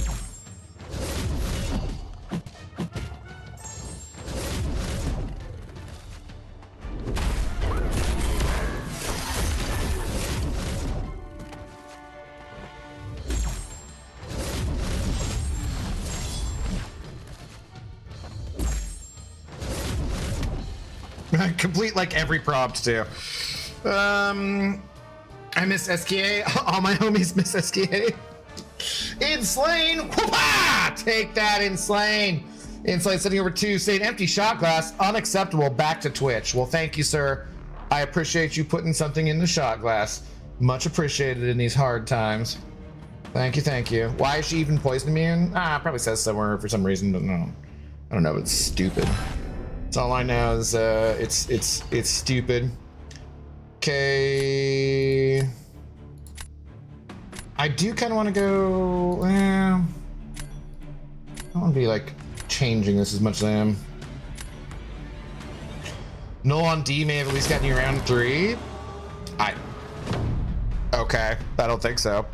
Complete like every prompt too. I miss SKA. All my homies miss SKA. It Insane. Whoop-ah! Take that, Insane. Insane sitting over 2 saying empty shot glass, unacceptable, back to Twitch. Well, thank you, sir. I appreciate you putting something in the shot glass. Much appreciated in these hard times. Thank you, thank you. Why is she even poisoning me? Probably says somewhere for some reason, but no. I don't know, it's stupid. That's all I know is it's stupid. Okay. I do kind of want to go. I don't want to be like changing this as much as I am. Null on D may have at least gotten you around 3. Okay, I don't think so.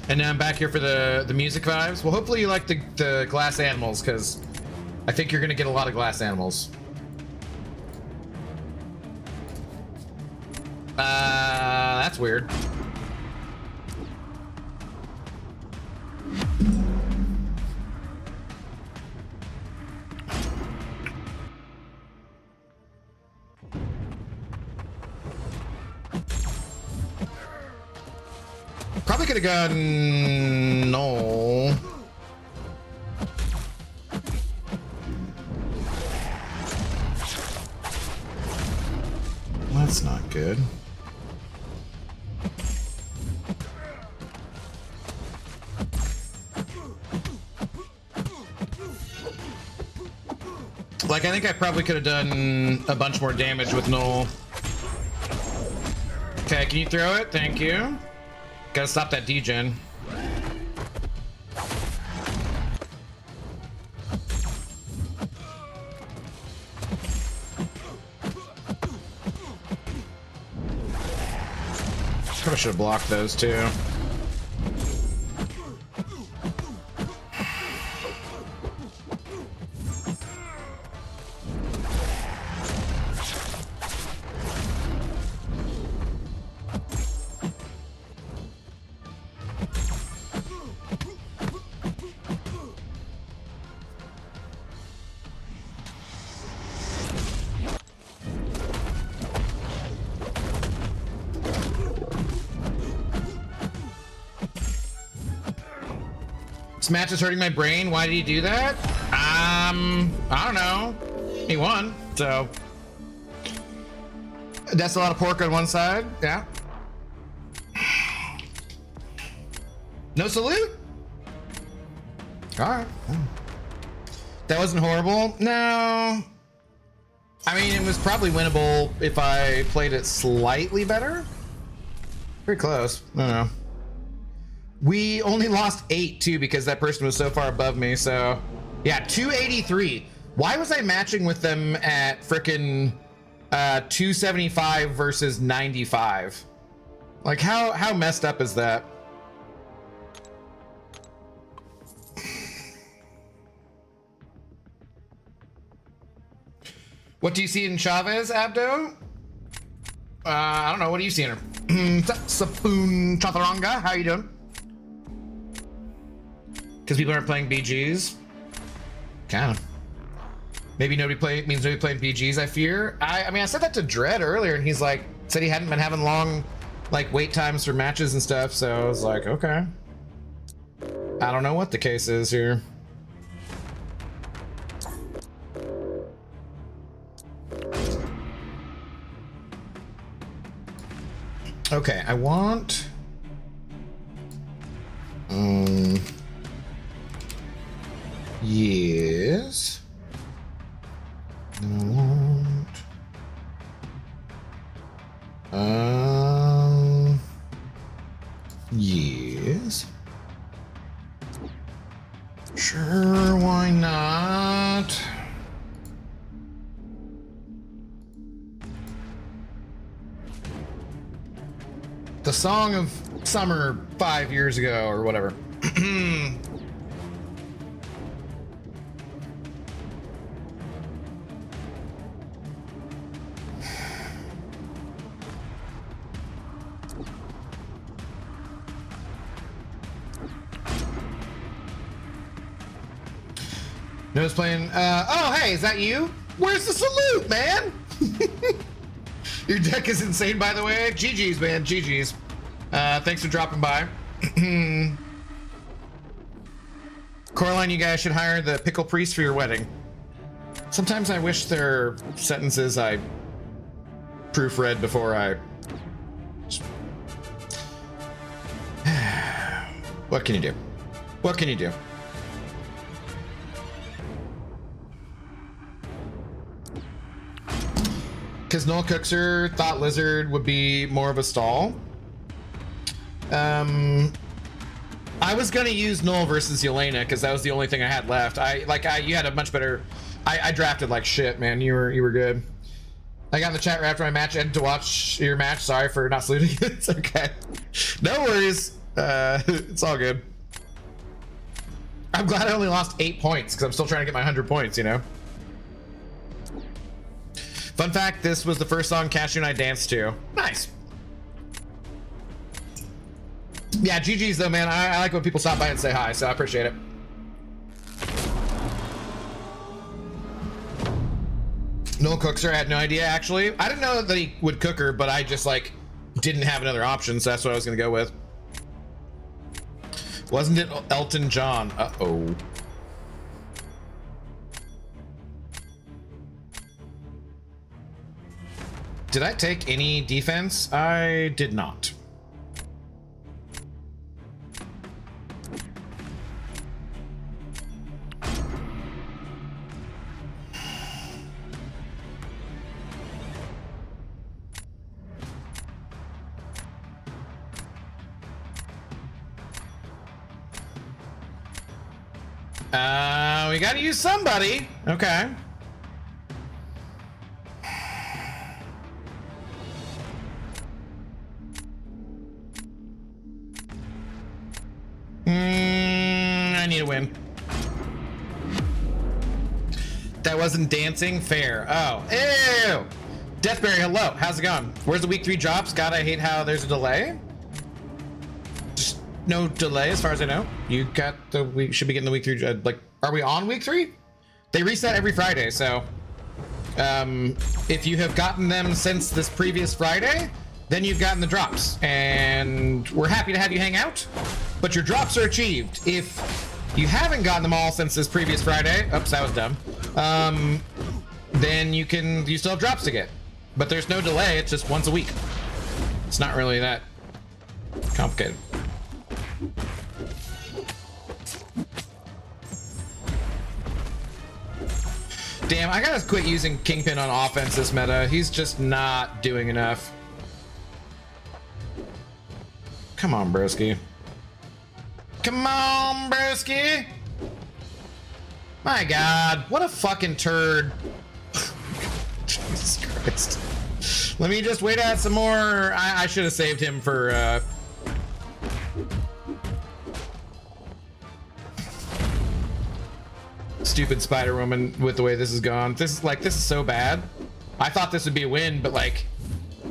And now I'm back here for the music vibes. Well, hopefully you like the glass animals, because I think you're gonna get a lot of glass animals. That's weird. Probably could have gone no. That's not good. Like, I think I probably could have done a bunch more damage with Null. Okay, can you throw it? Thank you. Gotta stop that degen. Probably should have blocked those too. This match is hurting my brain. Why did he do that? I don't know. He won, so. That's a lot of pork on one side. Yeah. No salute? All right. That wasn't horrible. No. I mean, it was probably winnable if I played it slightly better. Pretty close. I don't know. We only lost 8 too because that person was so far above me. So yeah, 283. Why was I matching with them at frickin' 275 versus 95? Like how messed up is that? What do you see in Chavez, Abdo? I don't know. What do you see in her? Sapoon Chaturanga, how you doing? Because people aren't playing BGs? Kind of. Maybe means nobody playing BGs, I fear. I mean, I said that to Dread earlier, and he's like, said he hadn't been having long, like, wait times for matches and stuff, so I was like, okay. I don't know what the case is here. Okay, I want... Yes. I want... Yes. Sure, why not? The song of summer 5 years ago or whatever. No's playing. Oh, hey, is that you? Where's the salute, man? Your deck is insane, by the way. GG's, man. GG's. Thanks for dropping by. Coraline, you guys should hire the pickle priest for your wedding. Sometimes I wish there are sentences I proofread before I... What can you do? What can you do? Because Noel Cookser thought Lizard would be more of a stall. I was gonna use Noel versus Yelena because that was the only thing I had left. You had a much better. I drafted like shit, man. You were good. I got in the chat right after my match. I had to watch your match. Sorry for not saluting. It's okay. No worries. It's all good. I'm glad I only lost 8 points because I'm still trying to get my 100 points. You know. Fun fact: this was the first song Cashew and I danced to. Nice. Yeah, GG's though, man. I like when people stop by and say hi, so I appreciate it. Noel Cookser, I had no idea actually. I didn't know that he would cook her, but I just like didn't have another option, so that's what I was gonna go with. Wasn't it Elton John? Uh-oh. Did I take any defense? I did not. We gotta use somebody. Okay. I need a win. That wasn't dancing fair. Oh, ew. Deathberry, hello. How's it going? Where's the week 3 drops? God, I hate how there's a delay. Just no delay as far as I know. You got the week, should be getting the week 3. Like, are we on week 3? They reset every Friday, so if you have gotten them since this previous Friday, then you've gotten the drops, and we're happy to have you hang out, but your drops are achieved. If you haven't gotten them all since this previous Friday, oops, that was dumb, then you still have drops to get, but there's no delay. It's just once a week. It's not really that complicated. Damn, I gotta quit using Kingpin on offense this meta. He's just not doing enough. Come on, broski. Come on, broski. My God, what a fucking turd. Jesus Christ. Let me just wait out some more. I should have saved him for, stupid Spider-Woman with the way this has gone. This is so bad. I thought this would be a win, but like,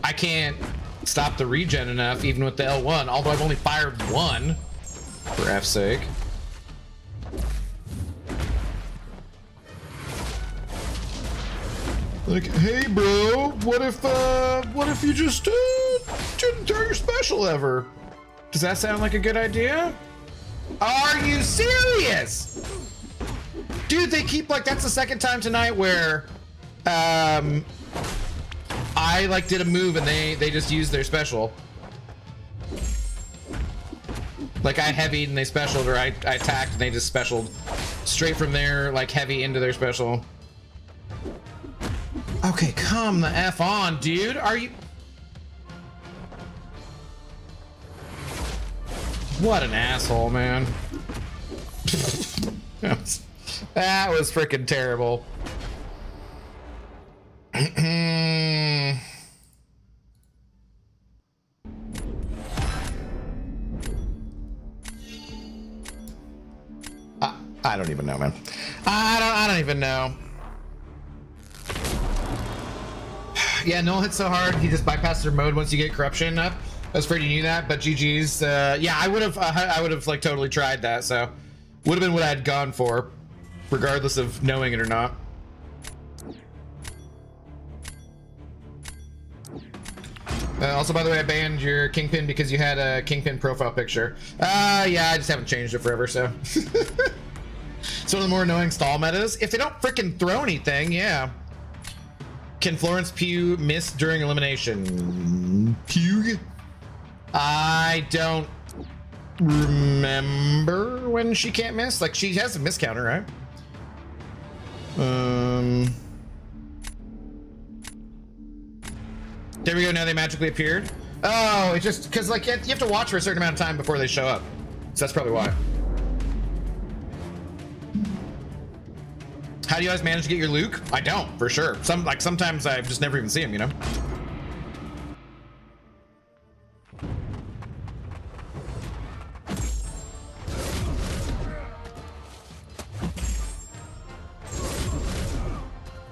I can't stop the regen enough, even with the L1, although I've only fired one, for F's sake. Like, hey bro, what if you just didn't throw your special ever? Does that sound like a good idea? Are you serious? Dude, they keep like, that's the second time tonight where I like did a move and they just used their special. Like I heavied and they specialed, or I attacked and they just specialed straight from their like heavy into their special. Okay, come the F on, dude. Are you? What an asshole, man. That was freaking terrible. I don't even know, man. I don't even know. Yeah, Noel hit so hard he just bypassed their mode once you get corruption up. I was afraid you knew that, but GG's. Yeah, I would have like totally tried that. So would have been what I had gone for. regardless of knowing it or not. Also, by the way, I banned your Kingpin because you had a Kingpin profile picture. Yeah, I just haven't changed it forever, so. It's one of the more annoying stall metas. If they don't frickin' throw anything, yeah. Can Florence Pugh miss during elimination? Pugh? I don't remember when she can't miss. Like, she has a miss counter, right? There we go, now they magically appeared. Oh, it's just because, like, you have to watch for a certain amount of time before they show up. So that's probably why. How do you guys manage to get your Luke? I don't, for sure. Sometimes I just never even see him, you know?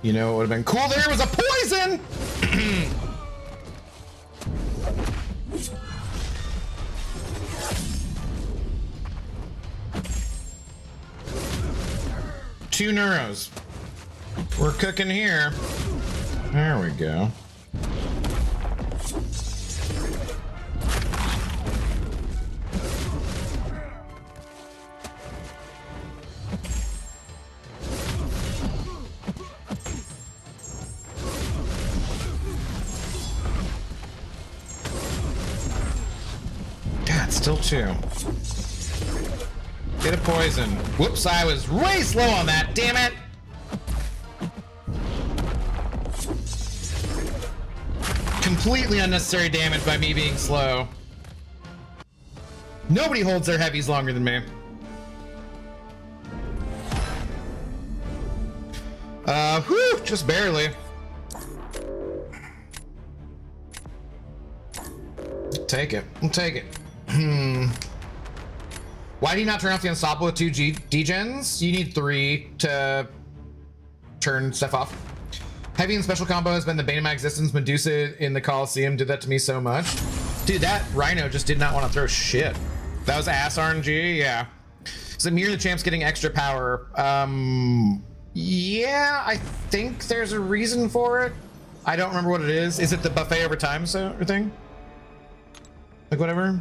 You know what would have been cool there was a poison! Two neuros. We're cooking here. There we go. God, still two. Get a poison. Whoops, I was way slow on that, damn it! Completely unnecessary damage by me being slow. Nobody holds their heavies longer than me. Whew, just barely. Take it, I'll take it. Why do you not turn off the Unstoppable with 2 degens? You need 3 to turn stuff off. Heavy and special combo has been the bane of my existence. Medusa in the Coliseum did that to me so much. Dude, that Rhino just did not want to throw shit. That was ass RNG, yeah. So Mir the Champ's getting extra power. Yeah, I think there's a reason for it. I don't remember what it is. Is it the buffet over time thing? Like whatever?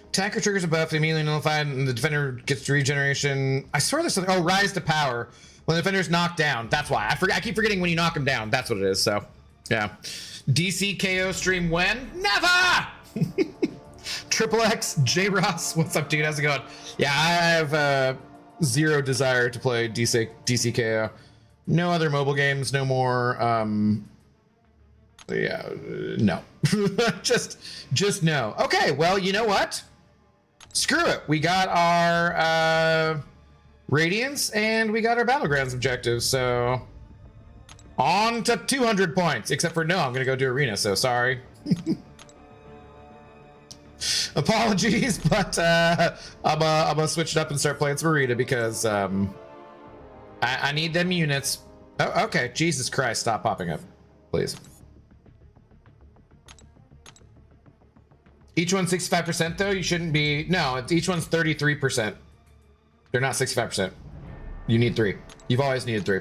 Attacker triggers a buff, immediately nullified, and the defender gets regeneration. I swear there's something. Oh, rise to power. When the defender's knocked down. That's why. I keep forgetting when you knock him down. That's what it is, so. Yeah. DC KO stream when? Never! Triple X, J Ross. What's up, dude? How's it going? Yeah, I have zero desire to play DC KO. No other mobile games, no more. Yeah, no. just no. Okay, well, you know what? Screw it. We got our Radiance and we got our Battlegrounds objectives, so on to 200 points. Except for no, I'm gonna go do Arena, so sorry. Apologies, but I'm gonna switch it up and start playing some Arena because I need them units. Oh, okay, Jesus Christ, stop popping up, please. Each one's 65% though? You shouldn't be, no, each one's 33%. They're not 65%. You need 3. You've always needed 3.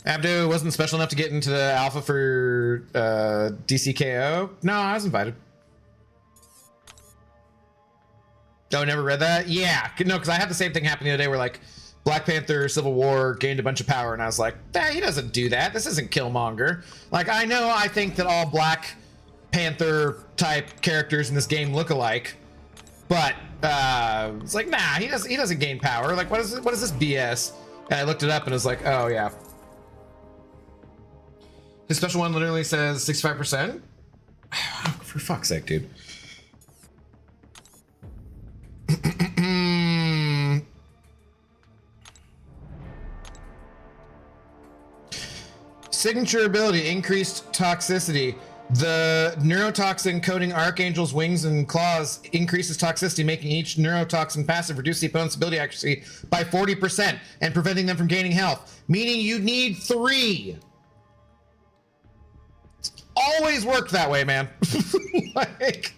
Abdo wasn't special enough to get into the alpha for DCKO. No, I was invited. Oh, never read that? Yeah, no, because I had the same thing happen the other day where like Black Panther Civil War gained a bunch of power and I was like, he doesn't do that. This isn't Killmonger. Like, I think that all Black Panther type characters in this game look alike, but it's like, nah, he doesn't gain power. Like, what is this BS? And I looked it up and it was like, oh yeah. His special one literally says 65%. For fuck's sake, dude. Signature ability, increased toxicity. The neurotoxin coating Archangel's wings and claws increases toxicity, making each neurotoxin passive reduce the opponent's ability accuracy by 40% and preventing them from gaining health. Meaning you need 3. It's always worked that way, man. Like,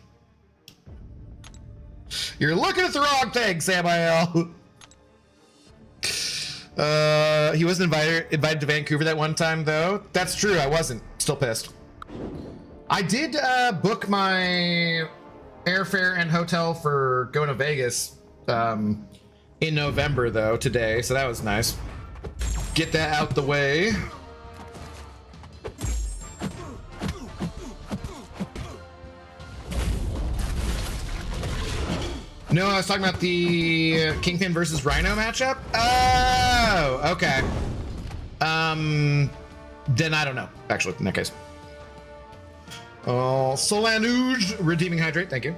you're looking at the wrong thing, Samael. He wasn't invited to Vancouver that one time, though. That's true, I wasn't. Still pissed. I did book my airfare and hotel for going to Vegas in November, though, today, so that was nice. Get that out the way. No, I was talking about the Kingpin versus Rhino matchup. Oh, okay. Then I don't know, actually, in that case. Oh, Solanouge, redeeming hydrate, thank you.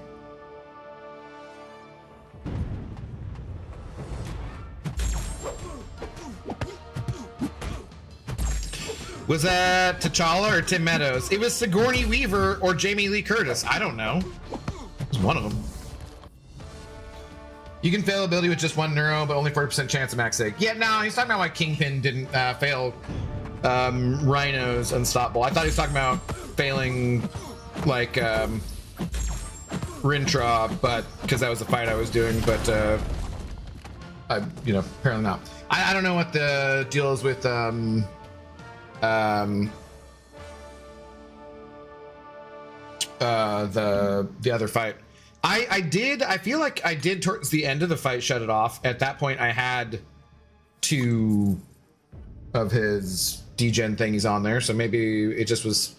Was that T'Challa or Tim Meadows? It was Sigourney Weaver or Jamie Lee Curtis. I don't know. It was one of them. You can fail ability with just 1 neuro, but only 40% chance of max sig. Yeah, no, he's talking about why Kingpin didn't fail Rhino's unstoppable. I thought he was talking about failing like Rintra, but because that was the fight I was doing, but apparently not. I don't know what the deal is with the other fight. I feel like I did towards the end of the fight shut it off. At that point I had 2 of his degen thingies on there, so maybe it just was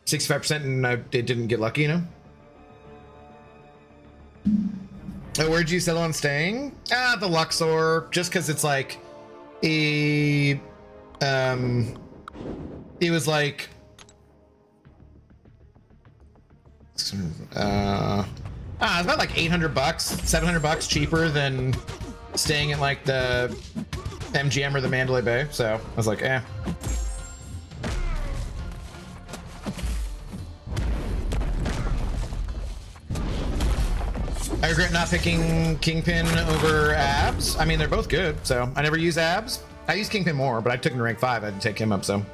65% and it didn't get lucky, you know? Oh, where'd you settle on staying? The Luxor, just because it's like a it was like it's about like $800, $700 cheaper than staying at like the MGM or the Mandalay Bay, so I was like, eh. I regret not picking Kingpin over Abs. I mean, they're both good, so I never use Abs. I use Kingpin more, but I took him to rank 5. I didn't take him up, so.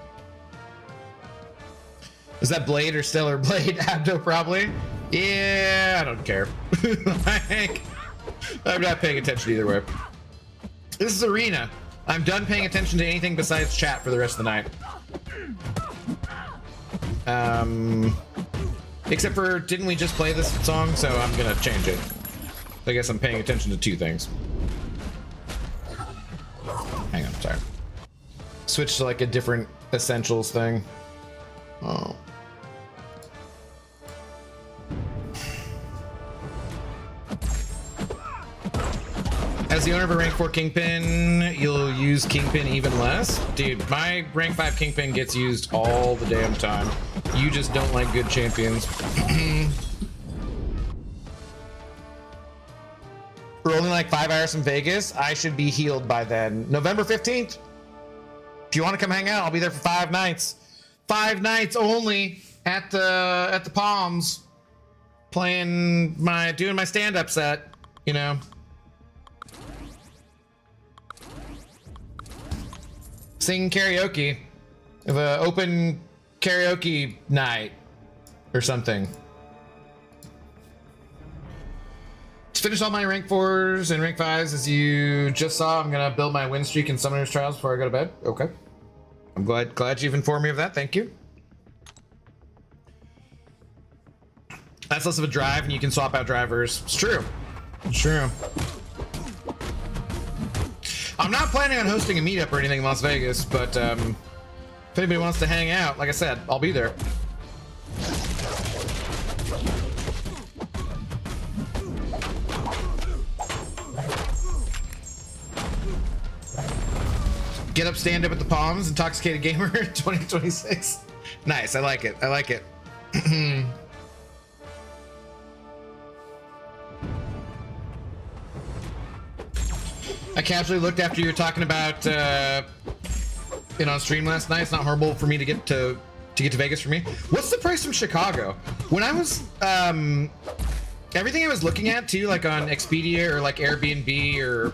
Is that Blade or Stellar Blade? Abdo, probably. Yeah, I don't care. Like, I'm not paying attention either way. This is Arena. I'm done paying attention to anything besides chat for the rest of the night. Except for, didn't we just play this song? So I'm gonna change it. I guess I'm paying attention to 2 things. Hang on, sorry. Switch to like a different Essentials thing. Oh. As the owner of a rank 4 Kingpin, you'll use Kingpin even less? Dude, my rank 5 Kingpin gets used all the damn time. You just don't like good champions. We're only like 5 hours from Vegas. I should be healed by then. November 15th. If you want to come hang out, I'll be there for 5 nights. 5 nights only at the Palms, doing my stand-up set, you know. Sing karaoke. Have an open karaoke night or something. To finish all my rank 4s and rank 5s, as you just saw, I'm gonna build my win streak in Summoner's Trials before I go to bed. Okay. I'm glad you've informed me of that. Thank you. That's less of a drive, and you can swap out drivers. It's true. It's true. I'm not planning on hosting a meetup or anything in Las Vegas, but if anybody wants to hang out, like I said, I'll be there. Get up, stand up at the Palms, Intoxicated Gamer 2026. Nice, I like it. I like it. I casually looked after you were talking about it on stream last night. It's not horrible for me to get to to get to Vegas for me. What's the price from Chicago? When I was, everything I was looking at too, like on Expedia or like Airbnb or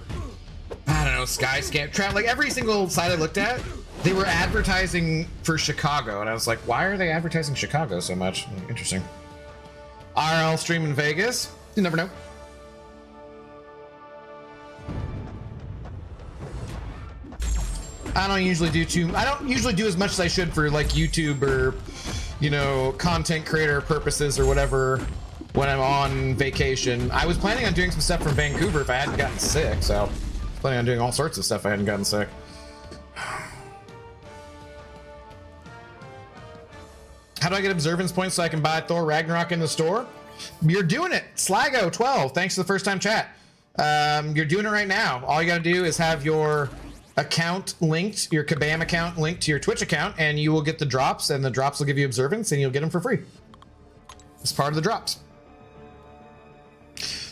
I don't know, Skyscanner, like every single site I looked at, they were advertising for Chicago, and I was like, why are they advertising Chicago so much? Interesting. RL stream in Vegas. You never know. I don't usually do as much as I should for like YouTube or, you know, content creator purposes or whatever when I'm on vacation. I was planning on doing some stuff from Vancouver if I hadn't gotten sick, so I was planning on doing all sorts of stuff if I hadn't gotten sick. How do I get observance points so I can buy Thor Ragnarok in the store? You're doing it. Slago12, thanks for the first time chat. You're doing it right now. All you gotta do is have your account linked, your Kabam account linked to your Twitch account, and you will get the drops, and the drops will give you observance, and you'll get them for free. It's part of the drops.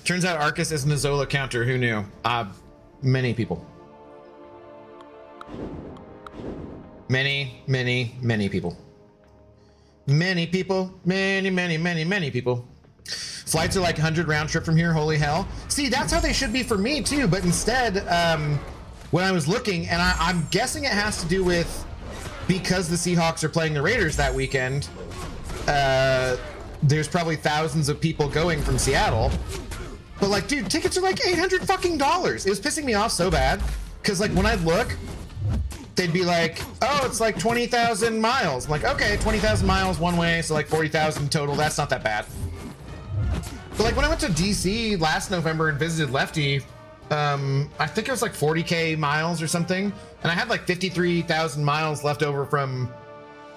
Turns out Arcus isn't a Zola counter. Who knew? Many people. Many people. Many people. Many people. Flights are like 100 round trip from here. Holy hell. See, that's how they should be for me too, but instead, when I was looking, and I'm guessing it has to do with because the Seahawks are playing the Raiders that weekend, there's probably thousands of people going from Seattle. But like, dude, tickets are like $800 fucking dollars. It was pissing me off so bad because like when I'd look, they'd be like, oh, it's like 20,000 miles. I'm like, okay, 20,000 miles one way, so like 40,000 total. That's not that bad. But like when I went to DC last November and visited Lefty, I think it was like 40K miles or something, and I had like 53,000 miles left over from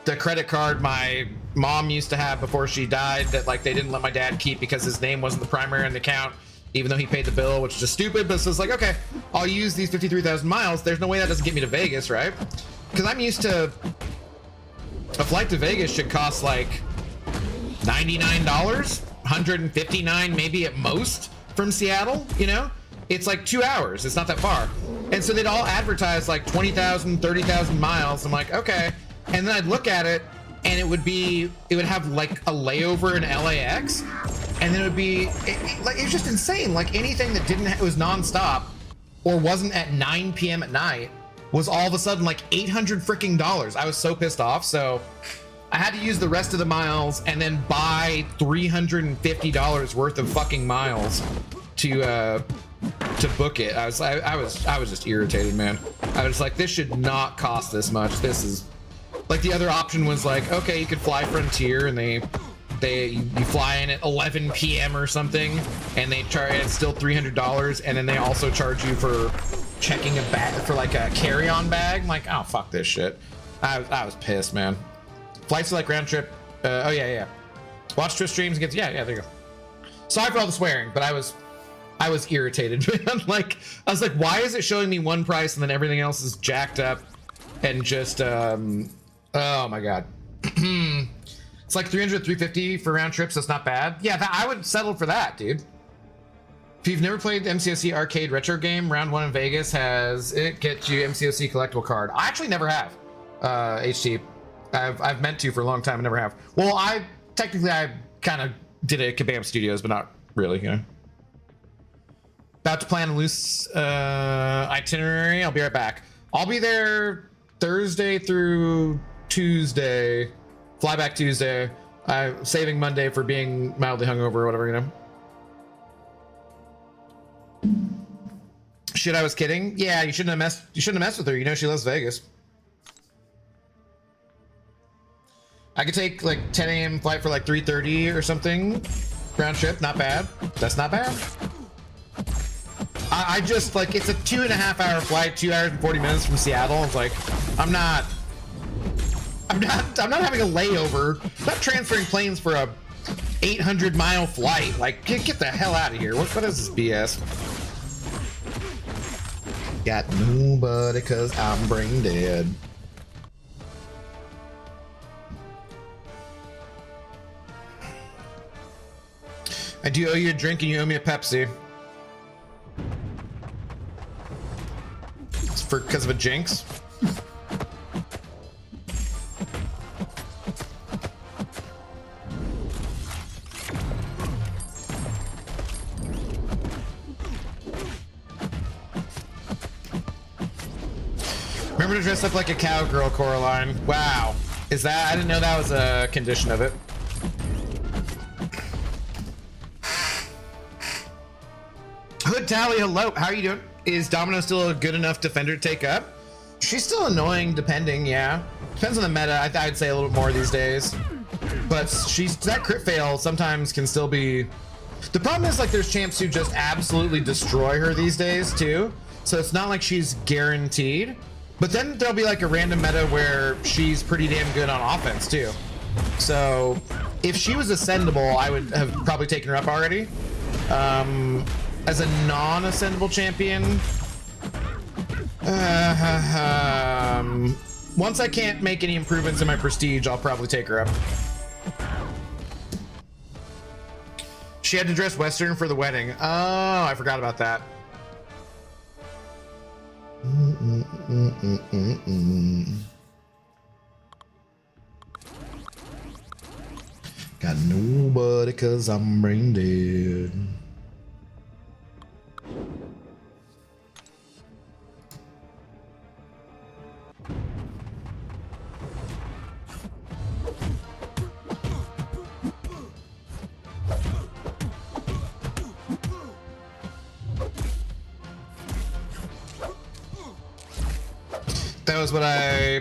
the credit card my mom used to have before she died that like they didn't let my dad keep because his name wasn't the primary on the account, even though he paid the bill, which is just stupid. But so it's like, okay, I'll use these 53,000 miles. There's no way that doesn't get me to Vegas, right? Because I'm used to a flight to Vegas should cost like $99, $159 maybe at most from Seattle, you know? It's like 2 hours. It's not that far. And so they'd all advertise like 20,000, 30,000 miles. I'm like, okay. And then I'd look at it and it would have like a layover in LAX. And then it would be, it was just insane. Like anything that was nonstop or wasn't at 9 p.m. at night was all of a sudden like $800 freaking dollars. I was so pissed off. So I had to use the rest of the miles and then buy $350 worth of fucking miles to book it. I was just irritated, man. I was like, this should not cost this much. This is like, the other option was like, okay, you could fly Frontier and you fly in at 11 p.m. or something, and they charge, it's still $300, and then they also charge you for checking a bag, for like a carry-on bag. I'm like, oh, fuck this shit. I was pissed, man. Flights are like round trip. Oh yeah. Watch Twitch streams and yeah, there you go. Sorry for all the swearing, but I was irritated, man. Like, I was like, why is it showing me one price and then everything else is jacked up and just, oh my God. It's like 300, 350 for round trips. That's not bad. Yeah, I would settle for that, dude. If you've never played the MCOC arcade retro game, round one in Vegas has it gets you MCOC collectible card. I actually never have, HT. I've meant to for a long time. I never have. Well, I kind of did it at Kabam Studios, but not really, you know. About to plan a loose itinerary. I'll be right back. I'll be there Thursday through Tuesday. Fly back Tuesday. I'm saving Monday for being mildly hungover or whatever, you know. Shit, I was kidding. Yeah, you shouldn't have messed with her. You know she loves Vegas. I could take like 10 a.m. flight for like 3:30 or something. Round trip, not bad. That's not bad. I just like, it's a 2.5 hour flight, 2 hours and 40 minutes from Seattle. It's like, I'm not having a layover. I'm not transferring planes for a 800-mile flight. Like, get the hell out of here. What is this BS? Got nobody cause I'm brain dead. I do owe you a drink and you owe me a Pepsi. It's because of a jinx. Remember to dress up like a cowgirl, Coraline. Wow. Is that? I didn't know that was a condition of it. Hood Tally, hello. How are you doing? Is Domino still a good enough defender to take up? She's still annoying, depending, yeah. Depends on the meta. I'd say a little more these days. But that crit fail sometimes can still be... The problem is, like, there's champs who just absolutely destroy her these days, too. So it's not like she's guaranteed. But then there'll be, like, a random meta where she's pretty damn good on offense, too. So if she was ascendable, I would have probably taken her up already. As a non-ascendable champion, once I can't make any improvements in my prestige, I'll probably take her up. She had to dress Western for the wedding. Oh, I forgot about that. Got nobody 'cause I'm brain dead. That was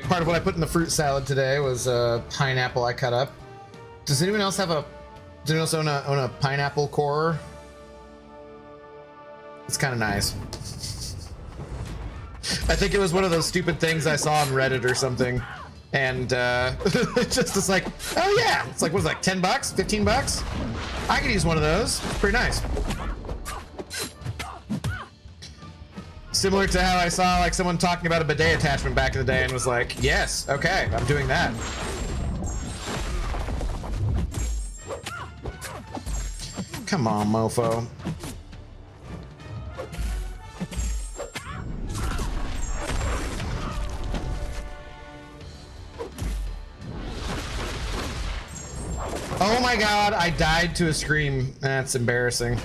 part of what I put in the fruit salad today was a pineapple I cut up. Does anyone else own a pineapple core? It's kind of nice. I think it was one of those stupid things I saw on Reddit or something. And it's like, oh yeah. It's like, what is it, like 10 bucks, 15 bucks? I could use one of those. It's pretty nice. Similar to how I saw like someone talking about a bidet attachment back in the day and was like, yes, okay, I'm doing that. Come on, mofo. Oh my god, I died to a scream. That's embarrassing.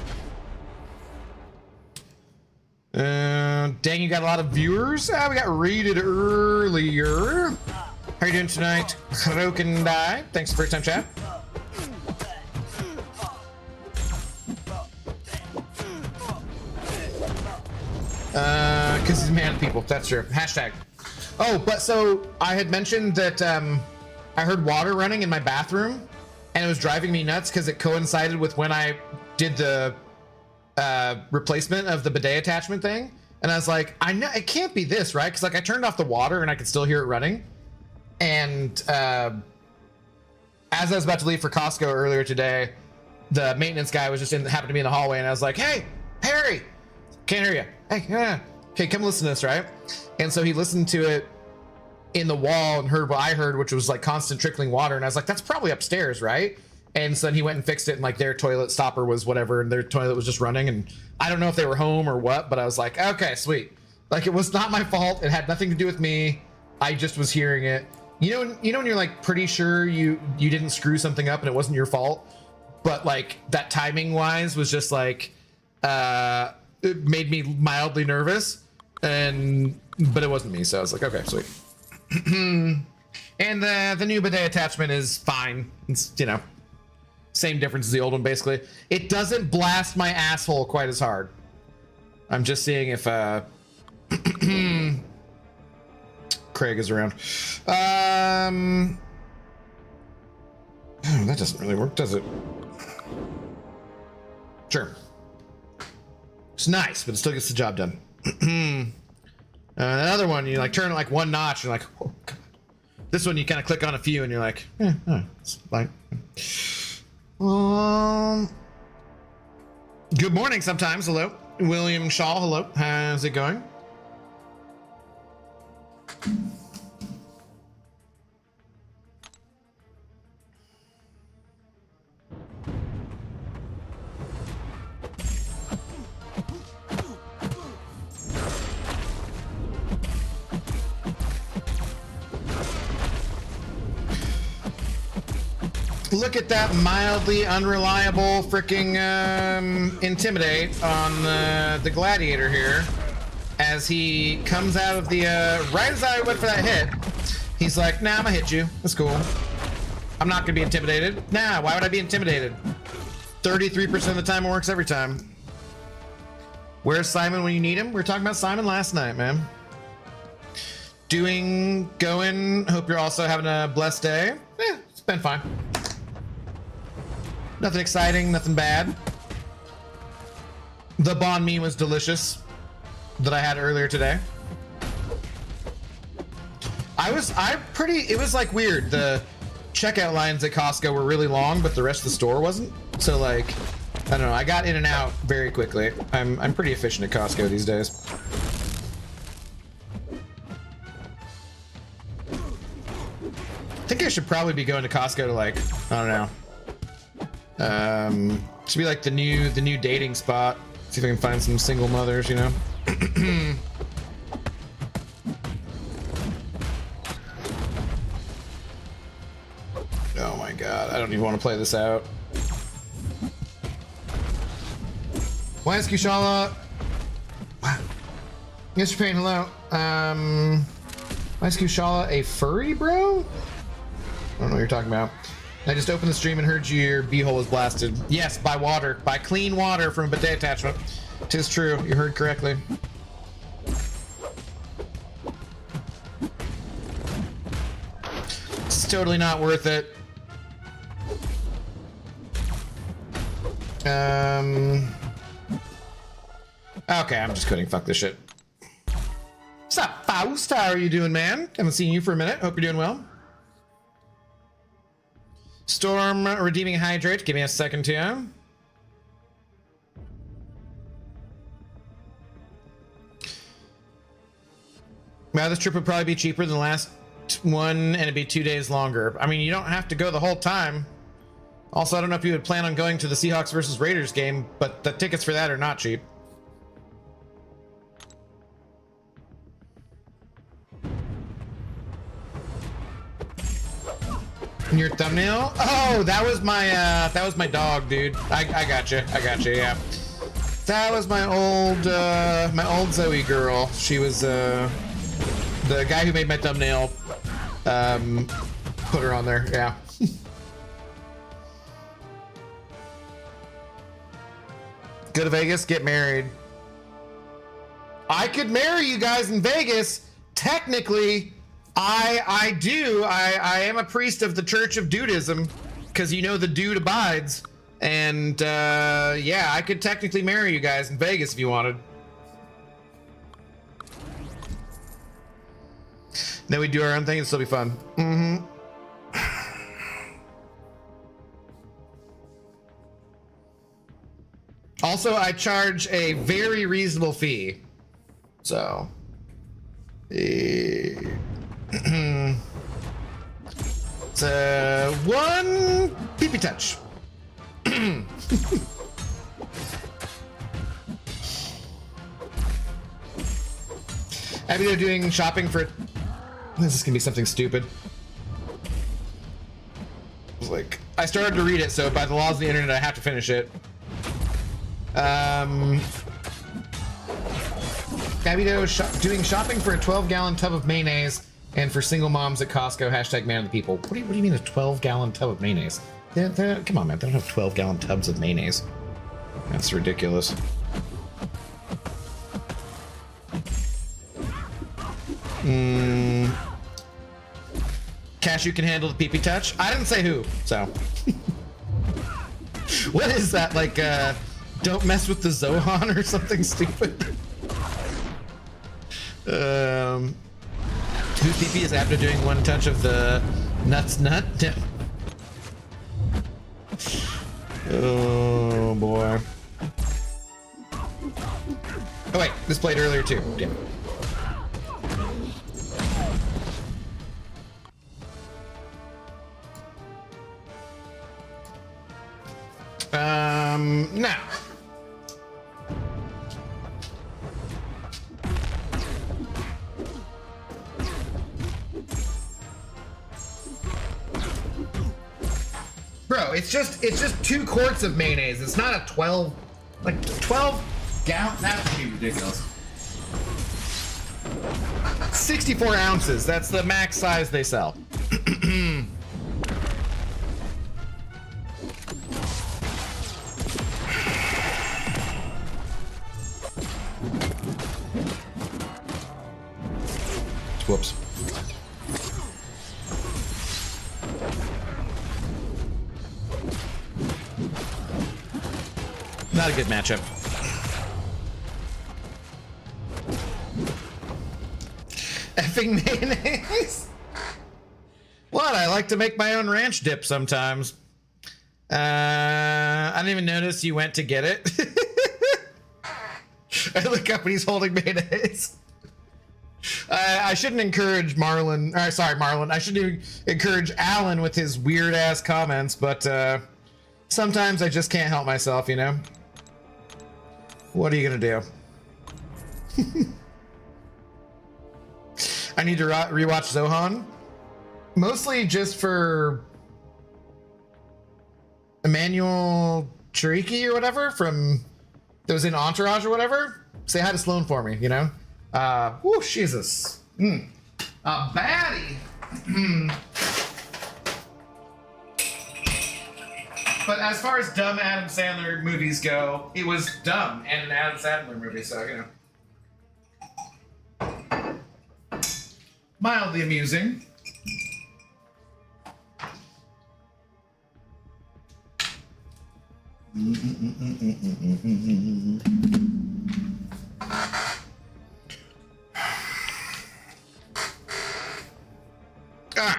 Dang, you got a lot of viewers? We got rated earlier. How are you doing tonight? Kroken Die. Thanks for first time chat. Because he's a man of people. That's true. Hashtag. Oh, but so I had mentioned that I heard water running in my bathroom and it was driving me nuts because it coincided with when I did the replacement of the bidet attachment thing. And I was like, I know it can't be this, right? Because like I turned off the water and I could still hear it running. And as I was about to leave for Costco earlier today, the maintenance guy was just happened to be in the hallway, and I was like, "Hey, Harry, can't hear you. Hey, yeah, okay, come listen to this, right?" And so he listened to it in the wall and heard what I heard, which was like constant trickling water. And I was like, "That's probably upstairs, right?" And so then he went and fixed it, and like their toilet stopper was whatever, and their toilet was just running. And I don't know if they were home or what, but I was like, okay, sweet. Like it was not my fault. It had nothing to do with me. I just was hearing it. You know when you're like pretty sure you didn't screw something up and it wasn't your fault, but like that timing wise was just like it made me mildly nervous, but it wasn't me. So I was like, okay, sweet. And the new bidet attachment is fine. It's, you know, same difference as the old one, basically. It doesn't blast my asshole quite as hard. I'm just seeing if Craig is around. Oh, that doesn't really work, does it? Sure. It's nice, but it still gets the job done. Another one, you like turn it like one notch, and you're like, oh, God. This one you kind of click on a few, and you're like, it's fine. Good morning. Sometimes, hello, William Shaw. Hello, how's it going? Look at that mildly unreliable freaking intimidate on the gladiator here. as he comes out of the, right as I went for that hit, he's like, nah, I'm gonna hit you. That's cool. I'm not gonna be intimidated. Nah, why would I be intimidated? 33% of the time it works every time. Where's Simon when you need him? We were talking about Simon last night, man. Going. Hope you're also having a blessed day. It's been fine. Nothing exciting, nothing bad. The banh mi was delicious that I had earlier today. It was like weird. The checkout lines at Costco were really long, but the rest of the store wasn't. So like, I don't know, I got in and out very quickly. I'm pretty efficient at Costco these days. I think I should probably be going to Costco to like, I don't know. Should be like the new dating spot. See if I can find some single mothers, you know. Oh my god, I don't even want to play this out. Why is Kushala? Wow. Mr. Payne, hello. Why is Kushala a furry, bro? I don't know what you're talking about. I just opened the stream and heard your beehole was blasted. Yes, by water. By clean water from a bidet attachment. 'Tis true. You heard correctly. It's totally not worth it. Okay, I'm just quitting. Fuck this shit. What's up, Faust? How are you doing, man? Haven't seen you for a minute. Hope you're doing well. Storm redeeming hydrate. Give me a second here. Well, this trip would probably be cheaper than the last one, and it'd be 2 days longer. I mean, you don't have to go the whole time. Also, I don't know if you would plan on going to the Seahawks versus Raiders game, but the tickets for that are not cheap. Your thumbnail? Oh, that was my dog, dude. I gotcha. Yeah. That was my old Zoe girl. She was the guy who made my thumbnail. Put her on there. Yeah. Go to Vegas, get married. I could marry you guys in Vegas. Technically, I do. I am a priest of the Church of Dudism, because you know the dude abides. And yeah, I could technically marry you guys in Vegas if you wanted. Then we do our own thing, it'd still be fun. Mm-hmm. Also, I charge a very reasonable fee. So. It's one pee-pee touch. Maybe they're doing shopping for. This is gonna be something stupid. Like, I started to read it, so by the laws of the internet, I have to finish it. Gabito doing shopping for a 12-gallon tub of mayonnaise, and for single moms at Costco. Hashtag man of the people. What do you mean a 12-gallon tub of mayonnaise? Come on, man. They don't have 12-gallon tubs of mayonnaise. That's ridiculous. Cashew can handle the pee-pee touch. I didn't say who, so. What is that? Like, don't mess with the Zohan or something stupid? Whose pee-pee is after doing one touch of the nuts nut? Oh boy. Oh wait, this played earlier too. Damn it. Now. Bro, it's just 2 quarts of mayonnaise. It's not a 12 gallon. That would be ridiculous. 64 ounces. That's the max size they sell. Whoops. Not a good matchup. Effing mayonnaise. What? I like to make my own ranch dip sometimes. I didn't even notice you went to get it. I look up and he's holding mayonnaise. I shouldn't encourage Marlon. Sorry, Marlon. I shouldn't encourage Alan with his weird ass comments, but sometimes I just can't help myself, you know? What are you gonna do? I need to rewatch Zohan. Mostly just for Emmanuel Chariki or whatever from that was in Entourage or whatever. Say hi to Sloan for me, you know? Whoo, Jesus. A baddie. But as far as dumb Adam Sandler movies go, it was dumb and an Adam Sandler movie, so, you know. Mildly amusing. All right.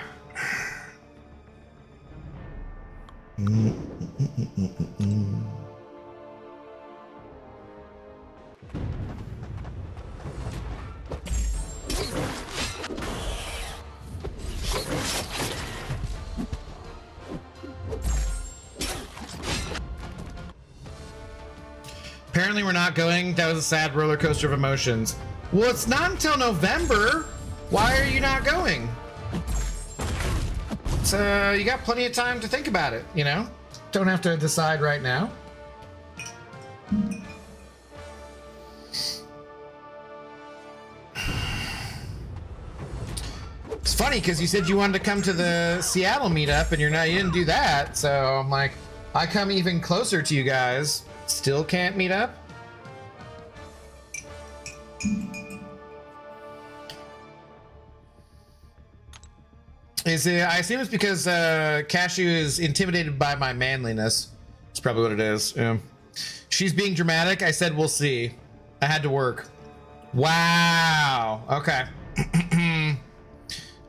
Apparently we're not going. That was a sad roller coaster of emotions. Well, it's not until November. Why are you not going? So you got plenty of time to think about it, you know? Don't have to decide right now. It's funny because you said you wanted to come to the Seattle meetup and you didn't do that. So I'm like, I come even closer to you guys. Still can't meet up? Is it? I assume it's because Cashew is intimidated by my manliness. That's probably what it is. Yeah. She's being dramatic. I said we'll see. I had to work. Wow. Okay.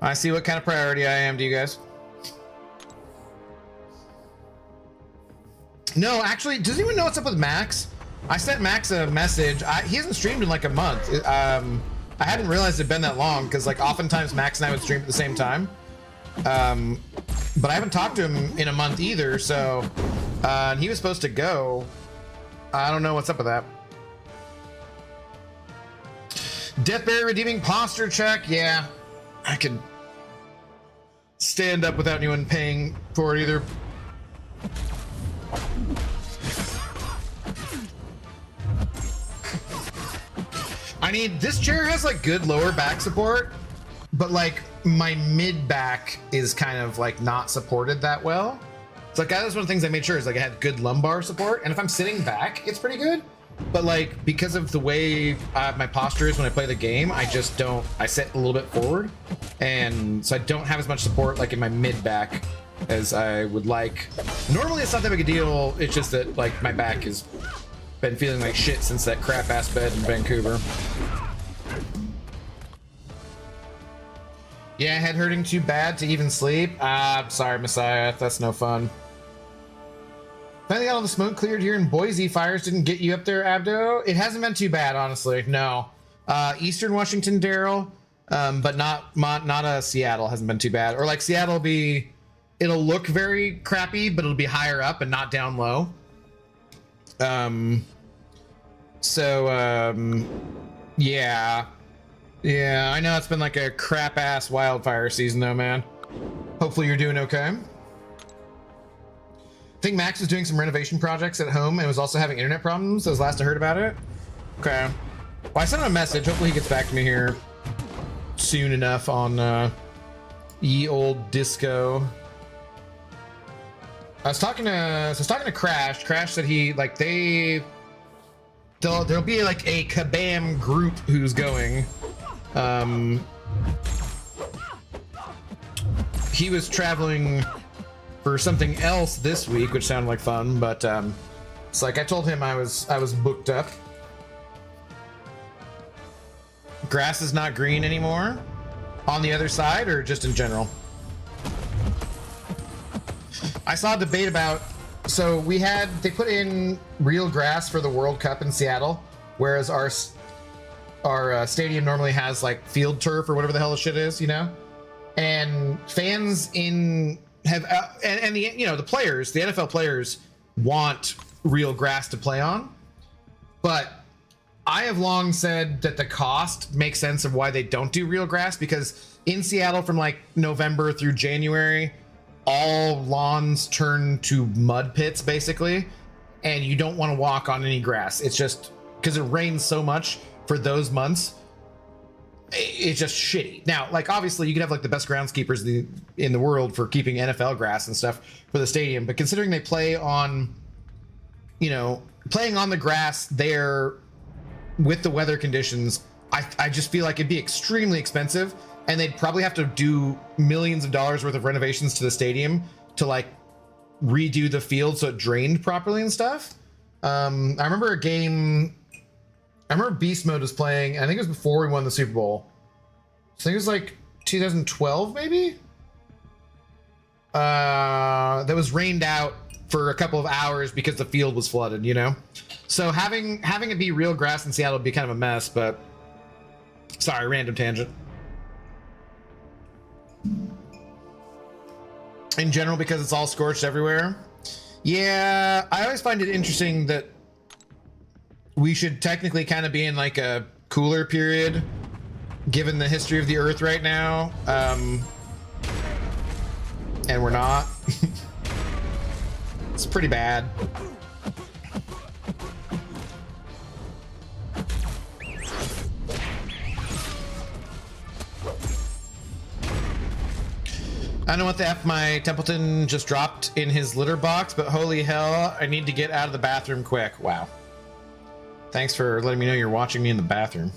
I see what kind of priority I am to you guys. No, actually, does anyone know what's up with Max? I sent Max a message. He hasn't streamed in like a month. I hadn't realized it'd been that long because like oftentimes Max and I would stream at the same time. But I haven't talked to him in a month either, so and he was supposed to go. I don't know what's up with that. Deathberry redeeming posture check. Yeah, I could stand up without anyone paying for it either. I need, this chair has like good lower back support, but like my mid back is kind of like not supported that well. It's like that was one of the things I made sure is like I had good lumbar support, and if I'm sitting back, it's pretty good. But like because of the way my posture is when I play the game, I just don't. I sit a little bit forward, and so I don't have as much support like in my mid back as I would like. Normally, it's not that big a deal. It's just that like my back has been feeling like shit since that crap ass bed in Vancouver. Yeah, head hurting too bad to even sleep. Sorry, Messiah. That's no fun. Finally got all the smoke cleared here in Boise. Fires didn't get you up there, Abdo. It hasn't been too bad, honestly. No. Eastern Washington, Daryl, but not Seattle hasn't been too bad. Or like Seattle will be, it'll look very crappy, but it'll be higher up and not down low. Yeah. Yeah, I know it's been like a crap ass wildfire season though, man. Hopefully you're doing okay. I think Max was doing some renovation projects at home and was also having internet problems. That was last I heard about it. Okay. Well, I sent him a message. Hopefully he gets back to me here soon enough on ye old disco. I was talking to Crash. Crash said there'll be like a Kabam group who's going. He was traveling for something else this week, which sounded like fun, but it's like I told him I was booked up. Grass is not green anymore on the other side, or just in general? I saw a debate about, so they put in real grass for the World Cup in Seattle, whereas our stadium normally has like field turf or whatever the hell the shit is, you know? And fans the players, the NFL players want real grass to play on, but I have long said that the cost makes sense of why they don't do real grass, because in Seattle from like November through January, all lawns turn to mud pits basically, and you don't want to walk on any grass. It's just because it rains so much for those months. It's just shitty. Now, like obviously you can have like the best groundskeepers in the world for keeping NFL grass and stuff for the stadium, but considering they play on, playing on the grass there with the weather conditions, I just feel like it'd be extremely expensive, and they'd probably have to do millions of dollars worth of renovations to the stadium to like redo the field so it drained properly and stuff. I remember Beast Mode was playing, I think it was before we won the Super Bowl. I think it was like 2012 maybe? That was rained out for a couple of hours because the field was flooded, So having it be real grass in Seattle would be kind of a mess, but sorry, random tangent. In general, because it's all scorched everywhere. Yeah, I always find it interesting that we should technically kind of be in like a cooler period, given the history of the Earth right now. And we're not. It's pretty bad. I don't know what the F my Templeton just dropped in his litter box, but holy hell, I need to get out of the bathroom quick. Wow. Thanks for letting me know you're watching me in the bathroom.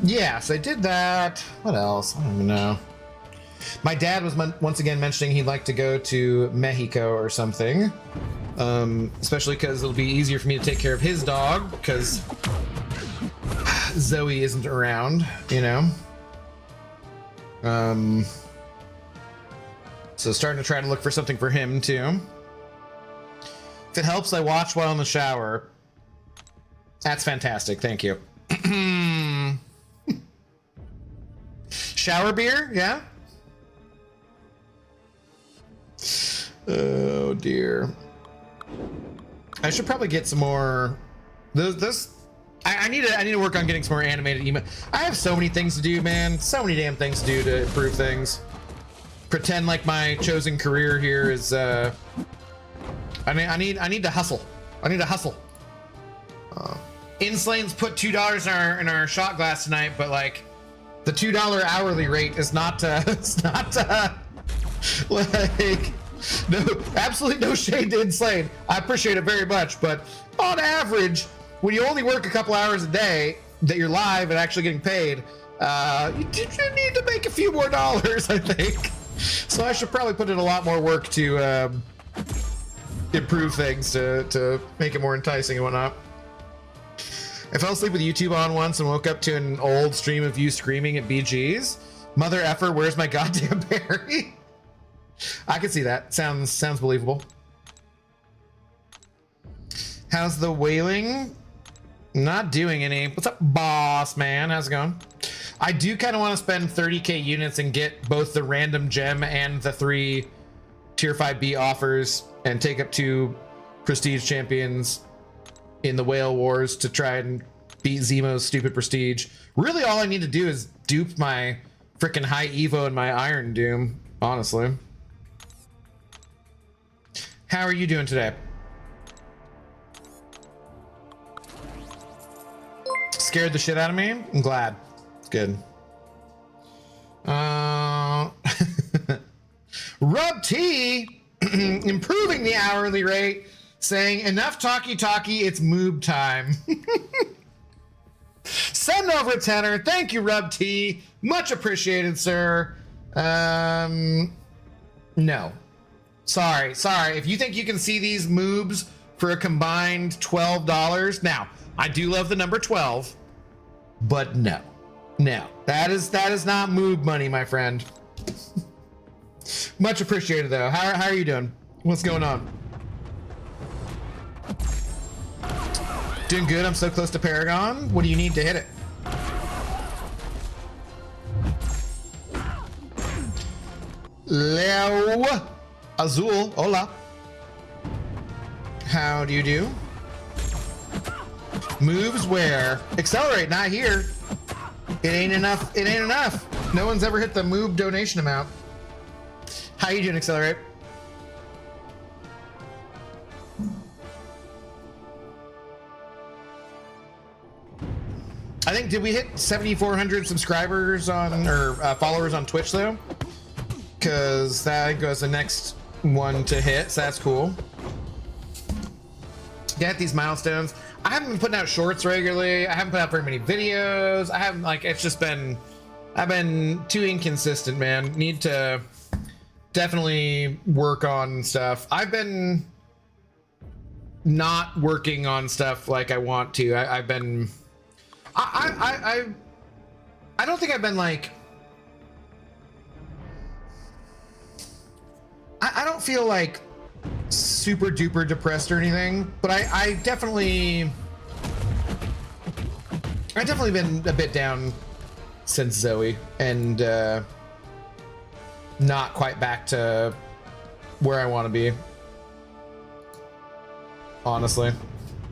Yeah, so I did that. What else? I don't even know. My dad was once again mentioning he'd like to go to Mexico or something. Especially because it'll be easier for me to take care of his dog, because Zoe isn't around, So starting to try to look for something for him too. If it helps, I watch while in the shower. That's fantastic, thank you. Shower beer, yeah? Oh dear. I should probably get some more. I need to work on getting some more animated email. I have so many things to do, man. So many damn things to do to improve things. Pretend like my chosen career here is. I need to hustle. I need to hustle. Inslane's put $2 in our shot glass tonight, but like the $2 hourly rate is not. It's not like. No, absolutely no shade to Inslane. I appreciate it very much, but on average, when you only work a couple hours a day that you're live and actually getting paid, you need to make a few more dollars, I think. So I should probably put in a lot more work to improve things to make it more enticing and whatnot. I fell asleep with YouTube on once and woke up to an old stream of you screaming at BGs. Mother effer, where's my goddamn berry? I can see that. Sounds believable. How's the whaling? Not doing any. What's up, boss man? How's it going? I do kind of want to spend 30k units and get both the random gem and the 3 tier 5B offers and take up 2 prestige champions in the whale wars to try and beat Zemo's stupid prestige. Really all I need to do is dupe my freaking high Evo and my Iron Doom. honestly. How are you doing today? Scared the shit out of me? I'm glad. It's good. Rub T improving the hourly rate, saying enough talkie, it's moob time. Send over a tenner. Thank you, Rub T. Much appreciated, sir. No. Sorry. If you think you can see these moobs for a combined $12, now, I do love the number 12, but no. That is not moob money, my friend. Much appreciated, though. How are you doing? What's going on? Doing good. I'm so close to Paragon. What do you need to hit it? Leo Azul. Hola. How do you do? Moves where? Accelerate, not here. It ain't enough. No one's ever hit the move donation amount. How you doing, Accelerate? I think, did we hit 7,400 subscribers on, or followers on Twitch though? Because that goes the next one to hit, so that's cool. Get these milestones. I haven't been putting out shorts regularly. I haven't put out very many videos. I haven't, like, it's just been, I've been too inconsistent, man. Need to definitely work on stuff. I've been not working on stuff like I want to. I've been, I don't think I've been like, I don't feel like super duper depressed or anything, but I definitely been a bit down since Zoe, and not quite back to where I want to be, honestly.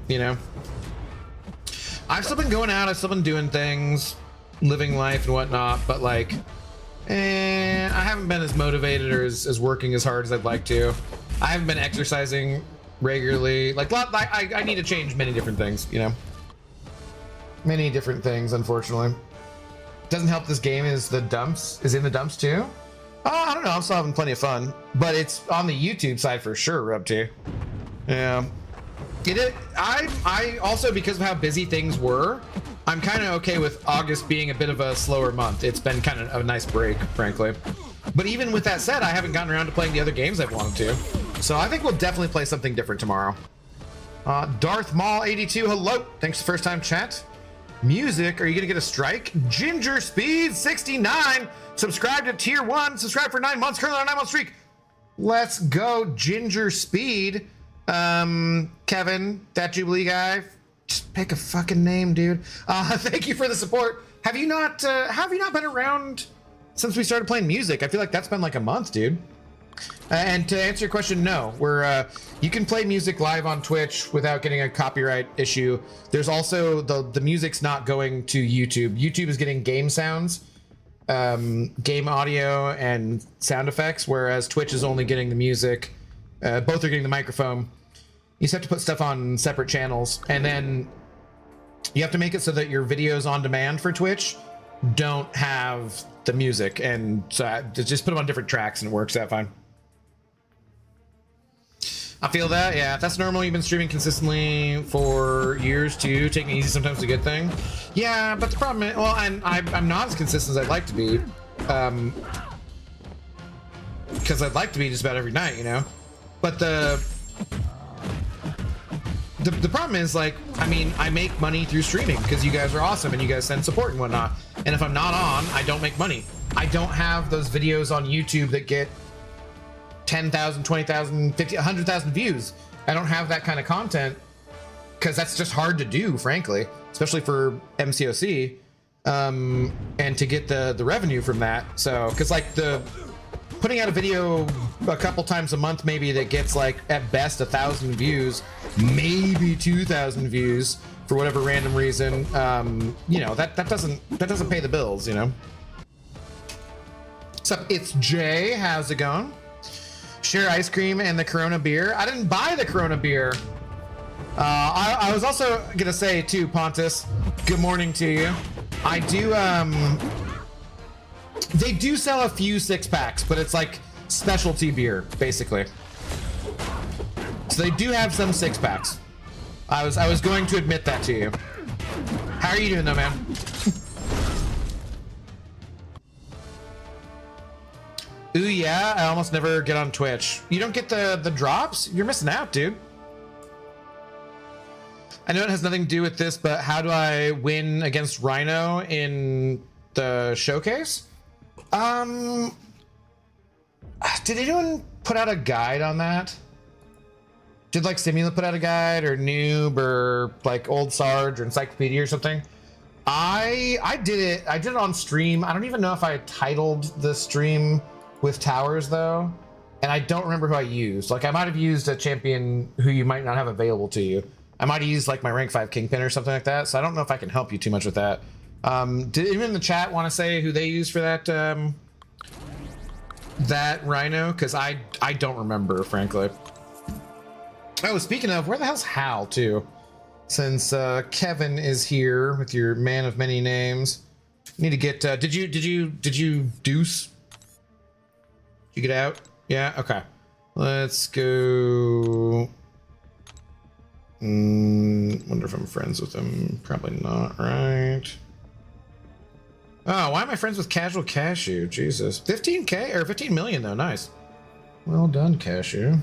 You know, I've still been going out, I've still been doing things, living life and whatnot, but like, I haven't been as motivated or as working as hard as I'd like to. I haven't been exercising regularly. Like I need to change many different things, you know? Many different things, unfortunately. Doesn't help this game is in the dumps too? Oh, I don't know, I'm still having plenty of fun. But it's on the YouTube side for sure, Rub T. Yeah. I also, because of how busy things were, I'm kind of okay with August being a bit of a slower month. It's been kind of a nice break, frankly. But even with that said, I haven't gotten around to playing the other games I've wanted to. So I think we'll definitely play something different tomorrow. Darth Maul 82, hello. Thanks for the first time chat. Music, are you gonna get a strike? Ginger Speed 69, subscribe to tier 1, subscribe for 9 months, currently on a 9-month streak. Let's go, Ginger Speed. Kevin, that Jubilee guy, just pick a fucking name, dude. Thank you for the support. Have you not been around since we started playing music? I feel like that's been like a month, dude. And to answer your question, no. You can play music live on Twitch without getting a copyright issue. There's also the music's not going to YouTube. YouTube is getting game sounds, game audio and sound effects, whereas Twitch is only getting the music. Both are getting the microphone. You just have to put stuff on separate channels, and then you have to make it so that your videos on demand for Twitch don't have the music, and so just put them on different tracks and it works out fine. I feel that, yeah. If that's normal, you've been streaming consistently for years too. Taking it easy sometimes is a good thing. Yeah, but the problem is, well, I'm not as consistent as I'd like to be, because I'd like to be just about every night, you know. But the problem is, like, I mean, I make money through streaming because you guys are awesome and you guys send support and whatnot. And if I'm not on, I don't make money. I don't have those videos on YouTube that get 10,000, 20,000, 50, 100,000 views. I don't have that kind of content because that's just hard to do, frankly, especially for MCOC, and to get the revenue from that. So, because like putting out a video a couple times a month, maybe, that gets like at best 1,000 views, maybe 2,000 views for whatever random reason, you know, that doesn't pay the bills, you know. What's up? It's Jay. How's it going? Share ice cream and the Corona beer. I didn't buy the Corona beer. I was also gonna say too, Pontus, good morning to you. I do, they do sell a few 6-packs, but it's like specialty beer, basically. So they do have some 6-packs. I was going to admit that to you. How are you doing though, man? Ooh, yeah, I almost never get on Twitch. You don't get the drops? You're missing out, dude. I know it has nothing to do with this, but how do I win against Rhino in the showcase? Did anyone put out a guide on that? Did like Simula put out a guide, or Noob, or like Old Sarge or Encyclopedia or something? I did it. I did it on stream. I don't even know if I titled the stream with towers though, and I don't remember who I used. Like I might have used a champion who you might not have available to you. I might have used like my rank 5 Kingpin or something like that. So I don't know if I can help you too much with that. Did anyone in the chat want to say who they used for that that Rhino? Because I don't remember, frankly. Oh, speaking of, where the hell's Hal too? Since Kevin is here with your man of many names, need to get. Did you deuce? Did you get out? Yeah. Okay. Let's go. Wonder if I'm friends with him. Probably not, right? Oh, why am I friends with Casual Cashew? Jesus. 15K or 15 million though. Nice. Well done, Cashew.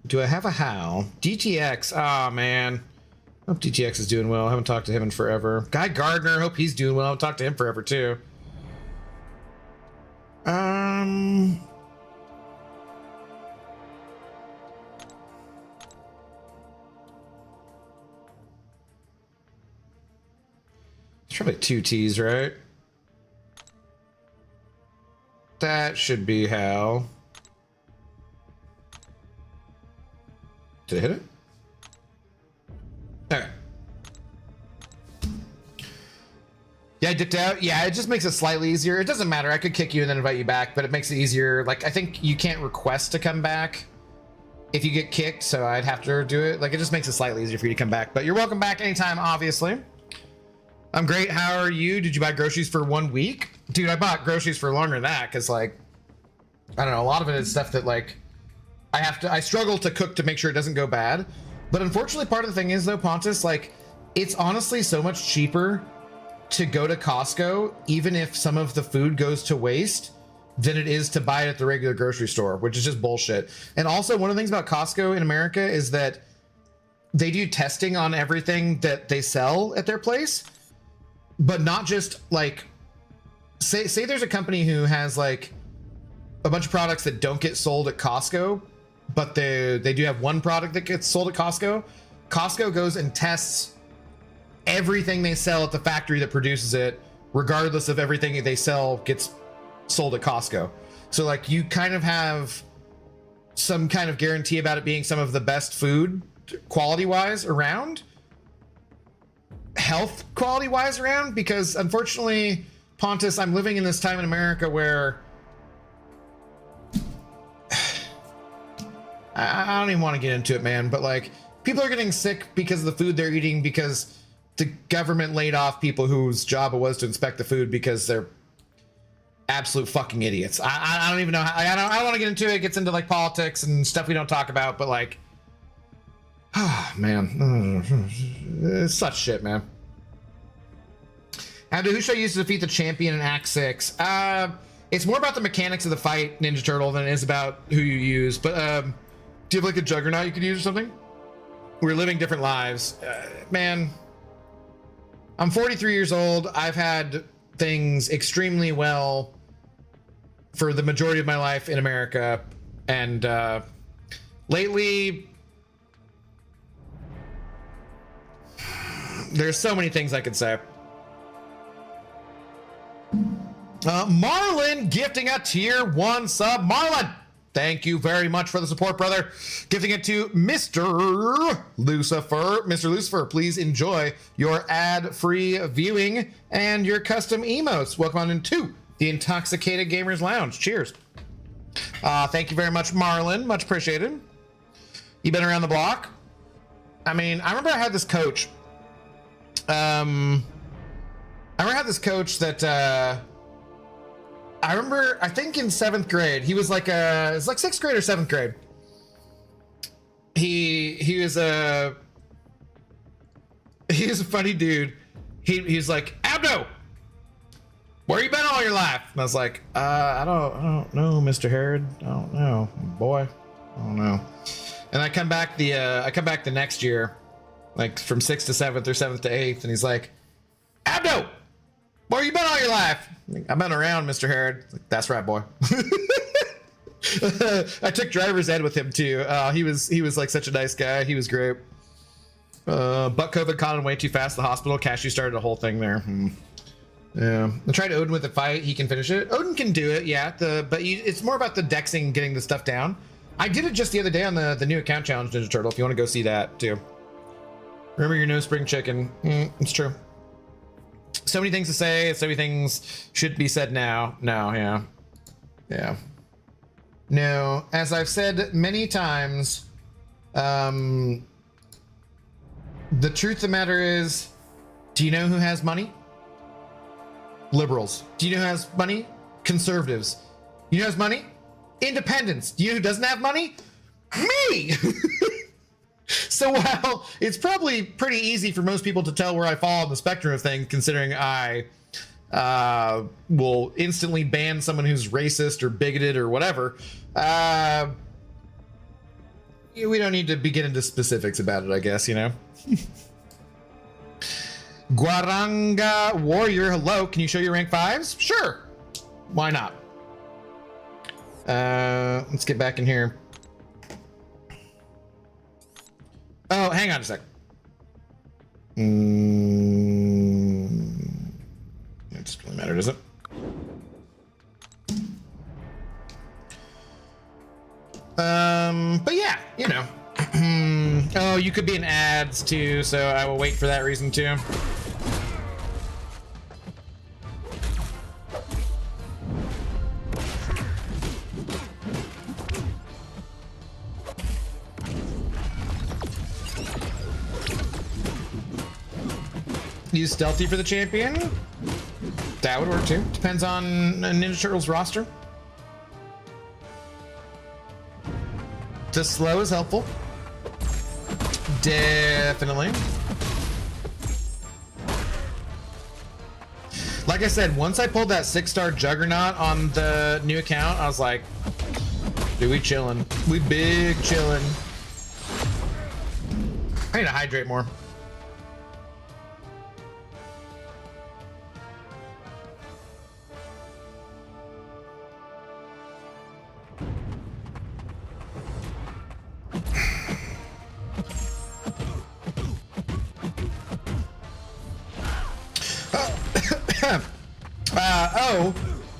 Do I have a how? DTX. Oh man. Hope DTX is doing well. I haven't talked to him in forever. Guy Gardner, hope he's doing well. I haven't talked to him forever too. It's probably 2 T's, right? That should be Hal. Did I hit it? Okay. Yeah, I dipped out. Yeah, it just makes it slightly easier. It doesn't matter. I could kick you and then invite you back, but it makes it easier. Like, I think you can't request to come back if you get kicked, so I'd have to do it. Like, it just makes it slightly easier for you to come back. But you're welcome back anytime, obviously. I'm great. How are you? Did you buy groceries for 1 week? Dude, I bought groceries for longer than that, because, like, I don't know, a lot of it is stuff that, like, I struggle to cook to make sure it doesn't go bad. But unfortunately, part of the thing is, though, Pontus, like, it's honestly so much cheaper to go to Costco, even if some of the food goes to waste, than it is to buy it at the regular grocery store, which is just bullshit. And also, one of the things about Costco in America is that they do testing on everything that they sell at their place, but not just, like, say there's a company who has, like, a bunch of products that don't get sold at Costco, but they do have one product that gets sold at Costco. Costco goes and tests everything they sell at the factory that produces it, regardless of everything they sell gets sold at Costco. So, like, you kind of have some kind of guarantee about it being some of the best food quality-wise around, health quality-wise around, because unfortunately, Pontus, I'm living in this time in America where I don't even want to get into it, man, but, like, people are getting sick because of the food they're eating because the government laid off people whose job it was to inspect the food because they're absolute fucking idiots. I don't even know how, I don't want to get into it. It gets into, like, politics and stuff we don't talk about, but, like, man, it's such shit, man. And who should I use to defeat the champion in Act 6? It's more about the mechanics of the fight, Ninja Turtle, than it is about who you use. But do you have, like, a Juggernaut you could use or something? We're living different lives. Man, I'm 43 years old. I've had things extremely well for the majority of my life in America. And lately, there's so many things I could say. Marlon gifting a tier 1 sub. Marlon, Thank you very much for the support, brother. Gifting it to Mr. Lucifer. Mr. Lucifer, please enjoy your ad-free viewing and your custom emotes. Welcome on into the Intoxicated Gamers Lounge. Cheers. Thank you very much, Marlon. Much appreciated. You been around the block? I mean, I remember I had this coach. I remember I had this coach that I think in 7th grade, he was like it's like 6th grade or 7th grade. He was a funny dude. He was like, Abdo, where you been all your life? And I was like, I don't know, Mr. Herod. I don't know, boy. I don't know. And I come back the next year, like from 6th to 7th or 7th to 8th, and he's like, Abdo, where you been all your life? I've been around, Mr. Herod. Like, that's right, boy. I took driver's ed with him too. He was like such a nice guy. He was great. But COVID caught him way too fast at the hospital. Cashew started a whole thing there. Yeah. I tried Odin with the fight. He can finish it. Odin can do it, yeah. It's more about the dexing, getting the stuff down. I did it just the other day on the new account challenge, Ninja Turtle. If you want to go see that too. Remember your no spring chicken. It's true. So many things to say. So many things should be said now. No, yeah. No, as I've said many times, the truth of the matter is, do you know who has money? Liberals. Do you know who has money? Conservatives. You know who has money? Independents. Do you know who doesn't have money? Me! So while it's probably pretty easy for most people to tell where I fall on the spectrum of things, considering I will instantly ban someone who's racist or bigoted or whatever, we don't need to get into specifics about it, I guess, you know? Guaranga Warrior, hello. Can you show your rank 5s? Sure. Why not? Let's get back in here. Oh, hang on a sec. It doesn't really matter, does it? But yeah, you know. Oh, you could be in ads too, so I will wait for that reason too. Use stealthy for the champion. That would work too. Depends on Ninja Turtles roster. The slow is helpful. Definitely. Like I said, once I pulled that 6-star Juggernaut on the new account, I was like, dude, we chillin'. We big chillin'. I need to hydrate more.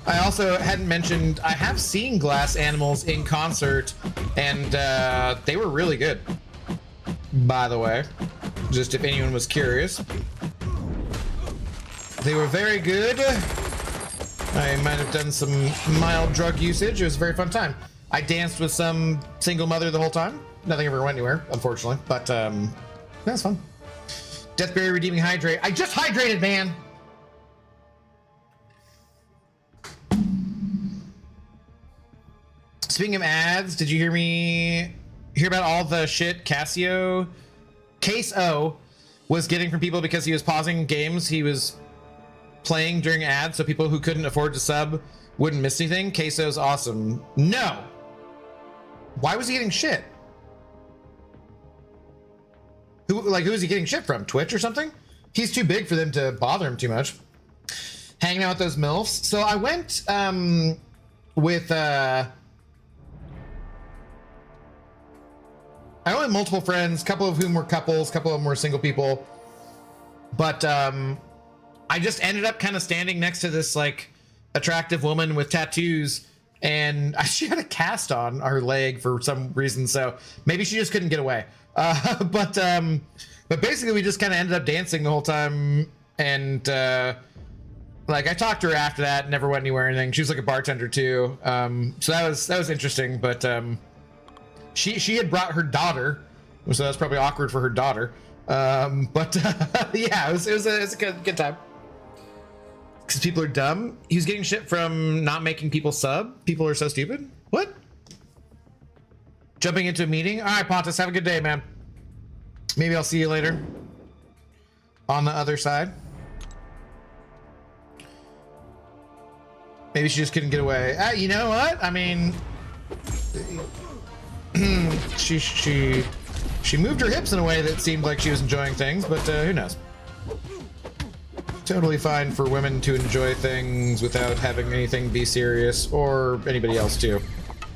I also hadn't mentioned, I have seen Glass Animals in concert, and they were really good, by the way, just if anyone was curious. They were very good. I might have done some mild drug usage. It was a very fun time. I danced with some single mother the whole time. Nothing ever went anywhere, unfortunately, but that's fun. Deathberry redeeming hydrate. I just hydrated, man! Speaking of ads, did you hear about all the shit Casio was getting from people because he was pausing games he was playing during ads, so people who couldn't afford to sub wouldn't miss anything? Queso's awesome. No! Why was he getting shit? Who was he getting shit from? Twitch or something? He's too big for them to bother him too much. Hanging out with those MILFs. So I went with I only had multiple friends, a couple of whom were couples, a couple of them were single people. But I just ended up kind of standing next to this like attractive woman with tattoos, and she had a cast on her leg for some reason, so maybe she just couldn't get away. But basically we just kind of ended up dancing the whole time, and like I talked to her after that, never went anywhere or anything. She was like a bartender too, so that was interesting. But she had brought her daughter, so that's probably awkward for her daughter. But yeah, it was a good time. Because people are dumb. He was getting shit from not making people sub. People are so stupid. What? Jumping into a meeting? All right, Pontus, have a good day, man. Maybe I'll see you later. On the other side. Maybe she just couldn't get away. You know what? I mean, she moved her hips in a way that seemed like she was enjoying things, but who knows? Totally fine for women to enjoy things without having anything be serious, or anybody else too.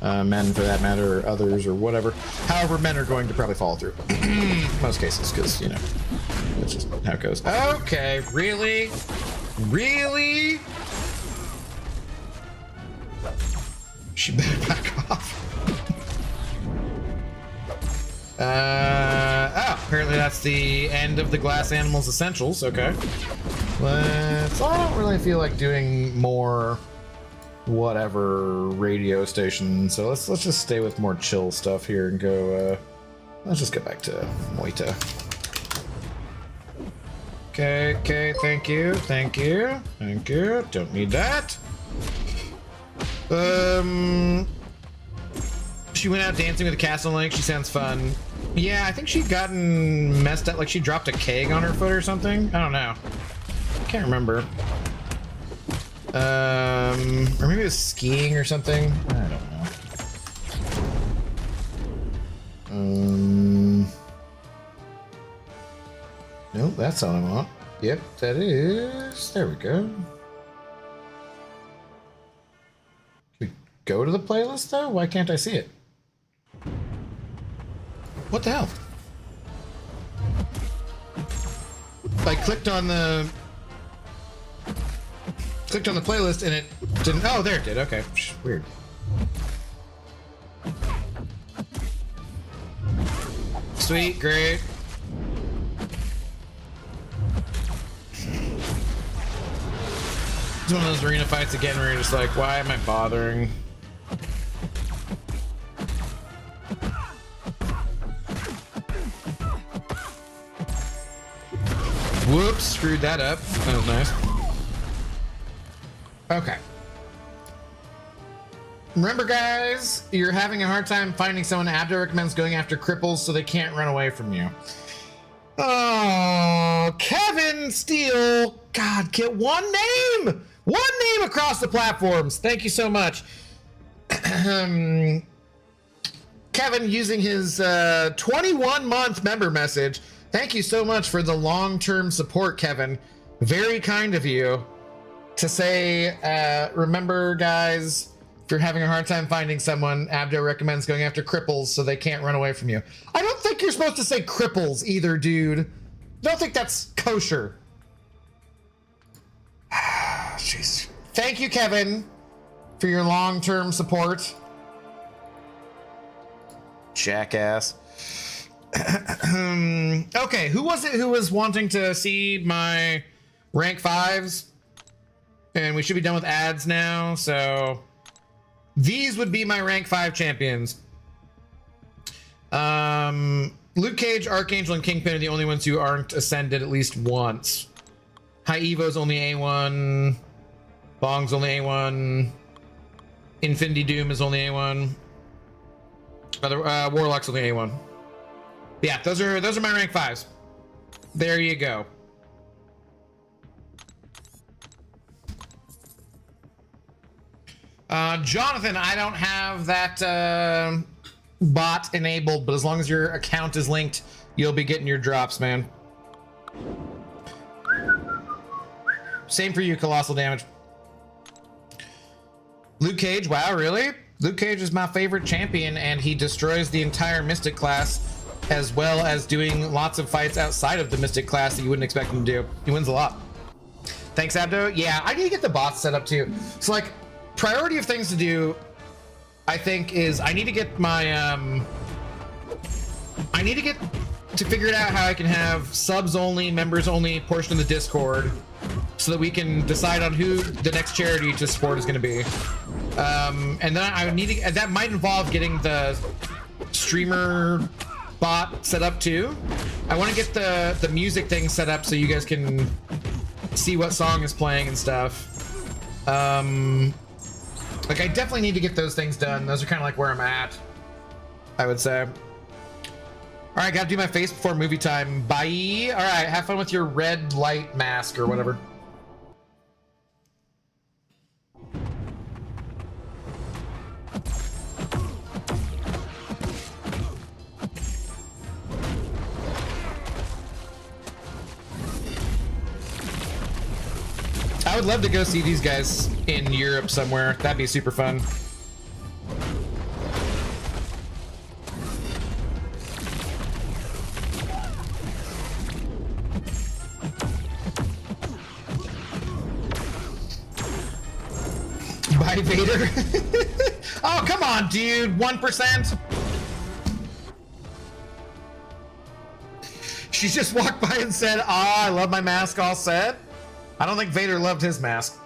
Men for that matter, or others, or whatever. However, men are going to probably follow through. Most cases, because, you know, that's just how it goes. Okay, really? Really? She better back off. Oh, apparently that's the end of the Glass Animals Essentials. Okay. I don't really feel like doing more whatever radio station, so let's just stay with more chill stuff here and go, let's just get back to Moita. Okay, thank you. Don't need that. She went out dancing with a castle link. She sounds fun. Yeah, I think she'd gotten messed up, like she dropped a keg on her foot or something. I don't know. Can't remember. Or maybe it was skiing or something. I don't know. Nope, that's all I want. Yep, that is. There we go. Can we go to the playlist though? Why can't I see it? What the hell? I clicked on the playlist and it didn't. Oh, there it did. Okay, weird. Sweet, great. It's one of those arena fights again where you're just like, why am I bothering? Whoops, screwed that up. That was nice. Okay. Remember, guys, you're having a hard time finding someone. Abdo recommends going after cripples so they can't run away from you. Oh, Kevin Steele. God, get one name! One name across the platforms. Thank you so much. Kevin using his 21-month member message. Thank you so much for the long-term support, Kevin. Very kind of you to say, remember, guys, if you're having a hard time finding someone, Abdo recommends going after cripples so they can't run away from you. I don't think you're supposed to say cripples either, dude. Don't think that's kosher. Jeez. Thank you, Kevin, for your long-term support. Jackass. Okay, who was it who was wanting to see my rank 5s? And we should be done with ads now, so these would be my rank 5 champions. Luke Cage, Archangel, and Kingpin are the only ones who aren't ascended at least once. High Evo's only A1. Bong's only A1. Infinity Doom is only A1. Other Warlock's only A1. Yeah, those are my rank 5s. There you go. Jonathan, I don't have that bot enabled, but as long as your account is linked, you'll be getting your drops, man. Same for you, Colossal Damage. Luke Cage, wow, really? Luke Cage is my favorite champion, and he destroys the entire Mystic class, as well as doing lots of fights outside of the Mystic class that you wouldn't expect him to do. He wins a lot. Thanks, Abdo. Yeah, I need to get the bots set up too. So, like, priority of things to do I think is I need to get my I need to get to figure it out how I can have subs only, members only portion of the Discord, so that we can decide on who the next charity to support is going to be. And then I need to, that might involve getting the streamer bot set up too. I want to get the music thing set up so you guys can see what song is playing and stuff. Like I definitely need to get those things done. Those are kind of like where I'm at, I would say. All right, gotta do my face before movie time. Bye. All right, have fun with your red light mask or whatever. I would love to go see these guys in Europe somewhere. That'd be super fun. Bye, Vader. Oh, come on, dude. 1%. She just walked by and said, "Ah, I love my mask all set." I don't think Vader loved his mask.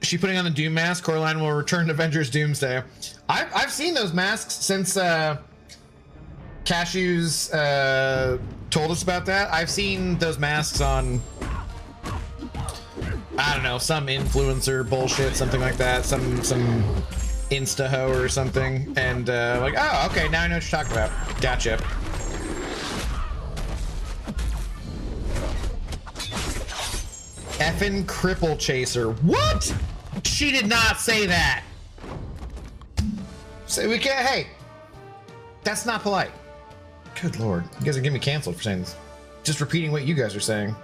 She putting on the Doom mask. Coraline will return to Avengers Doomsday. I've seen those masks since Cashews told us about that. I've seen those masks on, I don't know, some influencer bullshit, something like that, some Insta-ho or something, and like, oh, okay, now I know what you're talking about. Gotcha. Effing cripple chaser. What? She did not say that. So we can't. Hey, that's not polite. Good lord, you guys are getting me canceled for saying this. Just repeating what you guys are saying.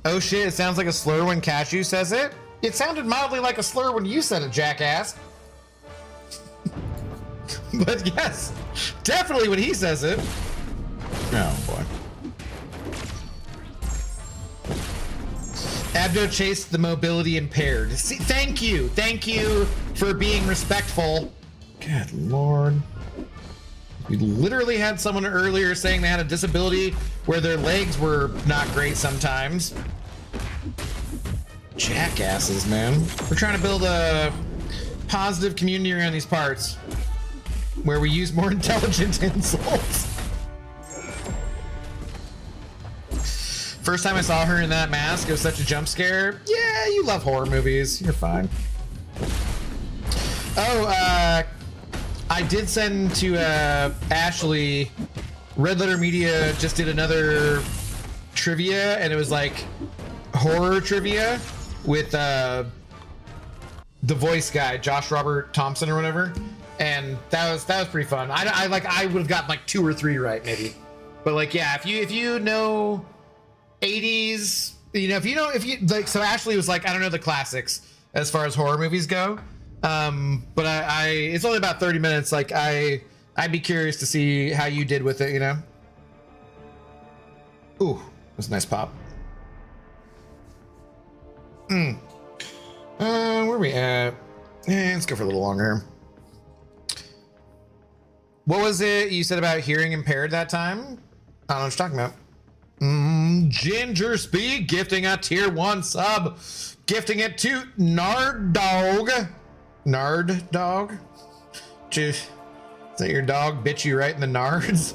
Oh shit, it sounds like a slur when Cashew says it. It sounded mildly like a slur when you said it, jackass. But yes, definitely when he says it. Oh boy. Abdo chased the mobility impaired. See, thank you for being respectful. Good lord. We literally had someone earlier saying they had a disability where their legs were not great sometimes. Jackasses, man. We're trying to build a positive community around these parts where we use more intelligent insults. First time I saw her in that mask, it was such a jump scare. Yeah, you love horror movies. You're fine. Oh, I did send to Ashley. Red Letter Media just did another trivia, and it was like horror trivia with the voice guy, Josh Robert Thompson or whatever, and that was pretty fun. I would have gotten like 2 or 3 right maybe, but like yeah, if you know 80s, you know, if you like, so Ashley was like, I don't know the classics as far as horror movies go. But I it's only about 30 minutes. Like I'd be curious to see how you did with it, you know? Ooh, that's a nice pop. Where are we at? Let's go for a little longer. What was it you said about hearing impaired that time? I don't know what you're talking about. Ginger Speed gifting a tier 1 sub. Gifting it to Nard Dog. Nard Dog? Is that your dog bit you right in the nards?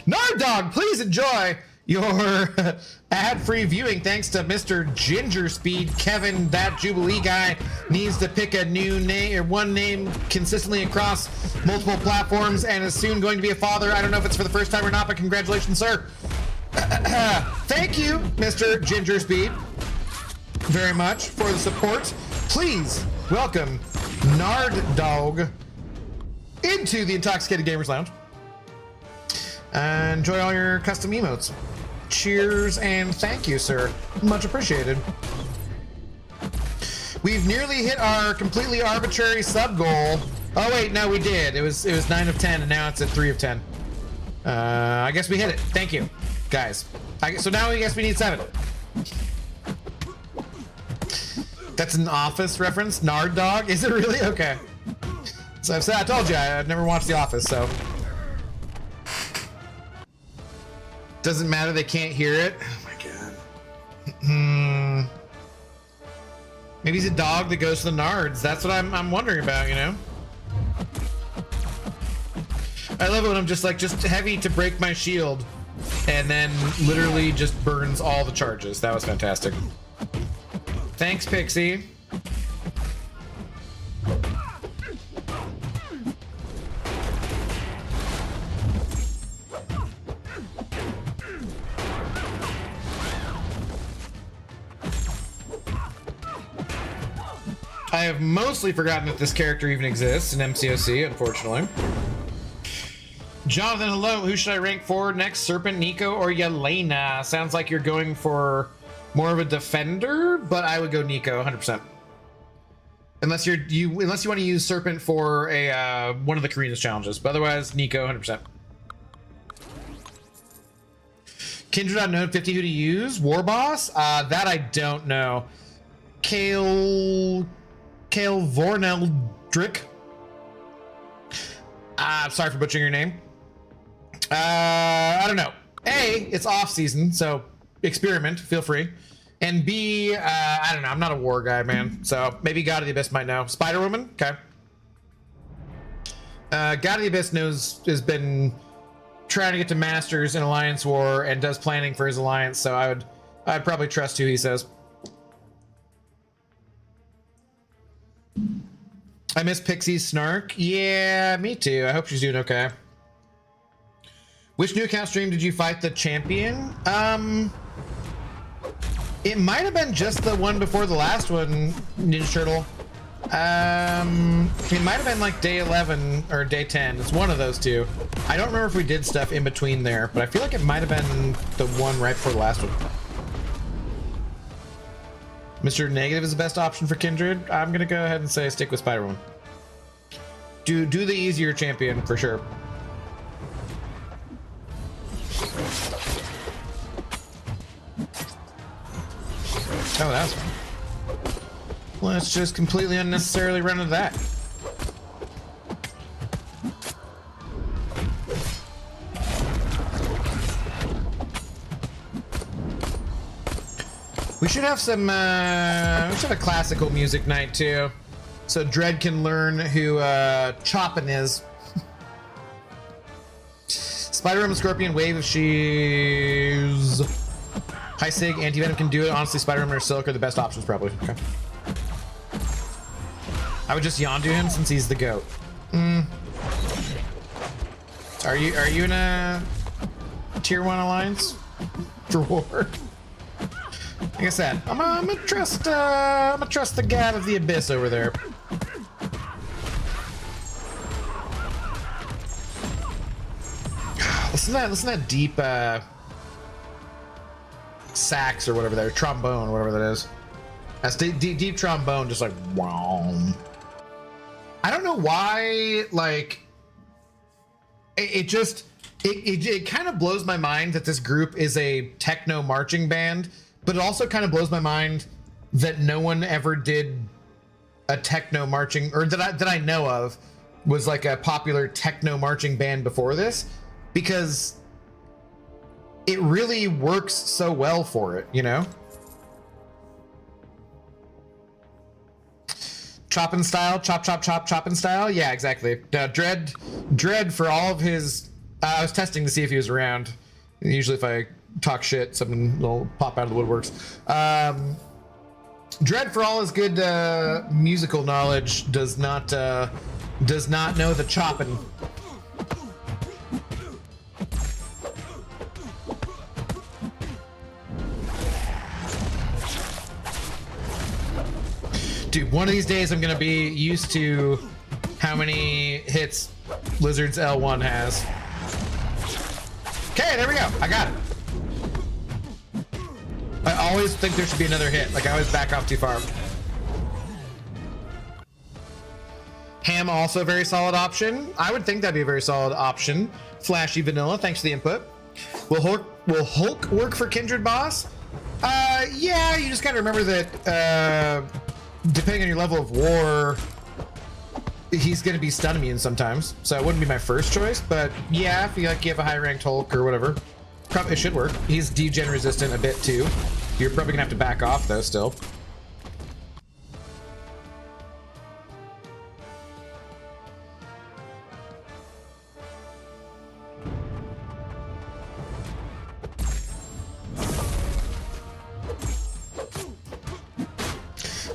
Nard Dog, please enjoy your ad-free viewing thanks to Mr. Ginger Speed. Kevin, that Jubilee guy, needs to pick a new name or one name consistently across multiple platforms and is soon going to be a father. I don't know if it's for the first time or not, but congratulations, sir. Thank you, Mr. Ginger Speed, very much for the support. Please welcome Nard Dog into the Intoxicated Gamers Lounge. Enjoy all your custom emotes. Cheers and thank you, sir. Much appreciated. We've nearly hit our completely arbitrary sub goal. Oh wait, no, we did. It was 9 of 10, and now it's at 3 of 10. I guess we hit it. Thank you, guys. So now I guess we need 7. That's an Office reference. Nard Dog. Is it really? Okay. So I've said, I told you I've never watched The Office, so. Doesn't matter, they can't hear it. Oh my god. Maybe he's a dog that goes to the Nards. That's what I'm wondering about, you know? I love it when I'm just heavy to break my shield and then literally just burns all the charges. That was fantastic. Thanks, Pixie. I have mostly forgotten that this character even exists in MCOC, unfortunately. Jonathan, hello. Who should I rank for next? Serpent, Nico, or Yelena? Sounds like you're going for more of a defender, but I would go Nico, 100%. Unless you want to use Serpent for a one of the Karina's challenges, but otherwise Nico, 100%. Kindred.node 50 who to use? Warboss? That I don't know. Kale Vorneldrick. I'm sorry for butchering your name. I don't know. A, it's off season, so experiment, feel free. And B, I don't know. I'm not a war guy, man. So maybe God of the Abyss might know. Spider Woman? Okay. God of the Abyss has been trying to get to Masters in Alliance War and does planning for his alliance, so I'd probably trust who he says. I miss Pixie's snark. Yeah, me too. I hope she's doing okay. Which new account stream did you fight the champion? It might have been just the one before the last one, Ninja Turtle. It might have been like day 11 or day 10. It's one of those two. I don't remember if we did stuff in between there, but I feel like it might have been the one right before the last one. Mr. Negative is the best option for Kindred. I'm gonna go ahead and say stick with Spider-Woman. Do the easier champion for sure. Oh, that was fun. Let's just completely unnecessarily run into that. We should have some, we should have a classical music night too. So Dread can learn who Chopin is. Spider-Woman, Scorpion, Wave if she's... High Sig, Anti-Venom can do it. Honestly, Spider-Woman or Silk are the best options probably. Okay. I would just Yondu him since he's the GOAT. Are you in a tier 1 alliance for war? Like I said, I'm gonna trust the God of the Abyss over there. Listen to that deep sax or whatever that, trombone, whatever that is. That's deep trombone, just like wow. I don't know why, like it kind of blows my mind that this group is a techno marching band, but it also kind of blows my mind that no one ever did a techno marching, or that I know of was like a popular techno marching band before this, because it really works so well for it, you know? Choppin' style, choppin' style. Yeah, exactly. Dread for all of his. I was testing to see if he was around. Usually, if I talk shit, something will pop out of the woodworks. Dread, for all his good musical knowledge, does not know the choppin'. Dude, one of these days I'm gonna be used to how many hits Lizard's L1 has. Okay, there we go. I got it. I always think there should be another hit. Like, I always back off too far. Ham, also a very solid option. I would think that'd be a very solid option. Flashy Vanilla, thanks for the input. Will Hulk work for Kindred Boss? Yeah, you just gotta remember that, depending on your level of war, he's gonna be stun immune sometimes. So it wouldn't be my first choice, but yeah, if you have a high ranked Hulk or whatever, probably it should work. He's degen resistant a bit too. You're probably gonna have to back off though still.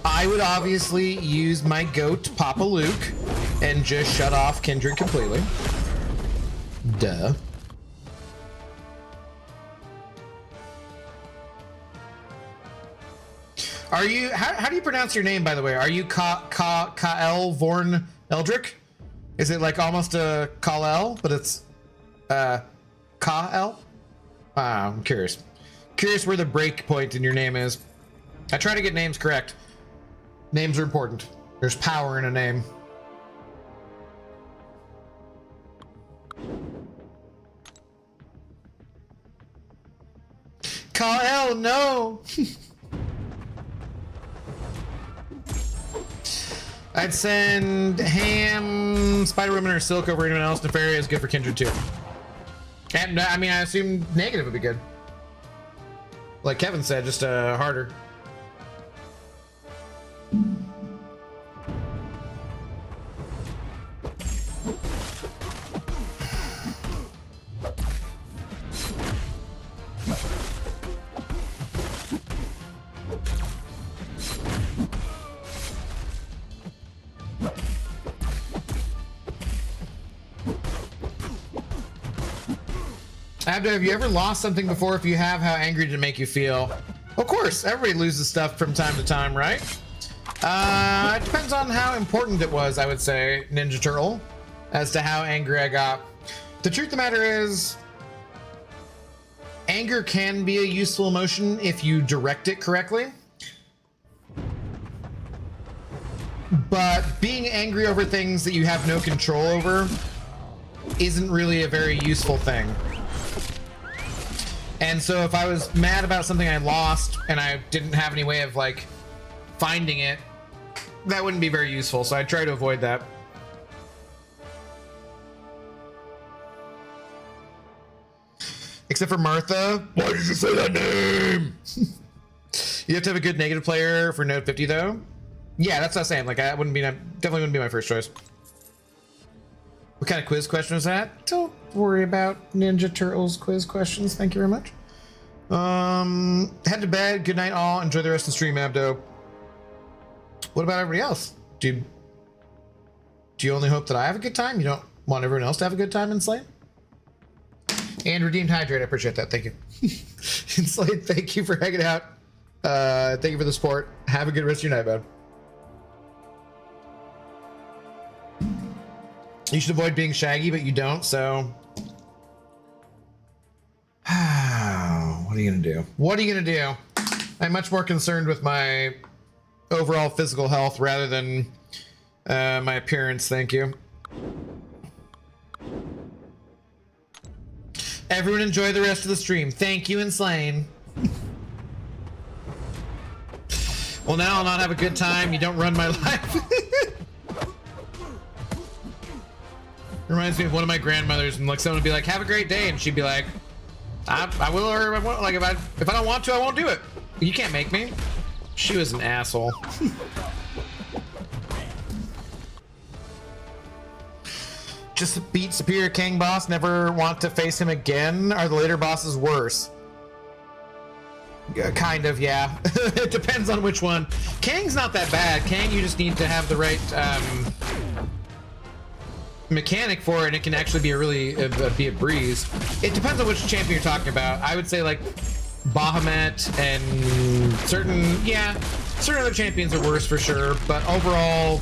I would obviously use my goat Papa Luke and just shut off Kindred completely. Duh. Are you, how do you pronounce your name, by the way? Are you Kael Vorn Eldrick? Is it like almost a Kal-El, but it's Kael? I'm curious. Curious where the break point in your name is. I try to get names correct. Names are important. There's power in a name. Kal-El, no! I'd send Ham, Spider-Woman, or Silk over anyone else. Nefaria is good for Kindred too. And I mean, I assume negative would be good. Like Kevin said, just harder. Abdo, have you ever lost something before? If you have, how angry did it make you feel? Of course, everybody loses stuff from time to time, right? It depends on how important it was, I would say, Ninja Turtle, as to how angry I got. The truth of the matter is, anger can be a useful emotion if you direct it correctly. But being angry over things that you have no control over isn't really a very useful thing. And so if I was mad about something I lost and I didn't have any way of like finding it, that wouldn't be very useful. So I try to avoid that. Except for Martha. Why did you say that name? You have to have a good negative player for Node 50 though. Yeah, that's what I was saying. Like, I wouldn't be, definitely wouldn't be my first choice. What kind of quiz question was that? Don't worry about Ninja Turtles quiz questions. Thank you very much. Head to bed. Good night, all. Enjoy the rest of the stream, Abdo. What about everybody else? Do you only hope that I have a good time? You don't want everyone else to have a good time in Slade? And Redeemed Hydrate. I appreciate that. Thank you. In Slade, thank you for hanging out. Thank you for the support. Have a good rest of your night, bud. You should avoid being shaggy, but you don't, so... What are you gonna do? What are you gonna do? I'm much more concerned with my overall physical health rather than my appearance, thank you. Everyone enjoy the rest of the stream. Thank you, Insane. Well, now I'll not have a good time. You don't run my life. Reminds me of one of my grandmothers, and like someone would be like, "Have a great day," and she'd be like, "I will," or I won't. Like if I don't want to, I won't do it. You can't make me. She was an asshole. Just beat Superior King boss. Never want to face him again. Are the later bosses worse? Kind of, yeah. It depends on which one. Kang's not that bad. Kang, you just need to have the right mechanic for it, and it can actually be a really be a breeze. It depends on which champion you're talking about. I would say like Bahamut and certain other champions are worse for sure, but overall,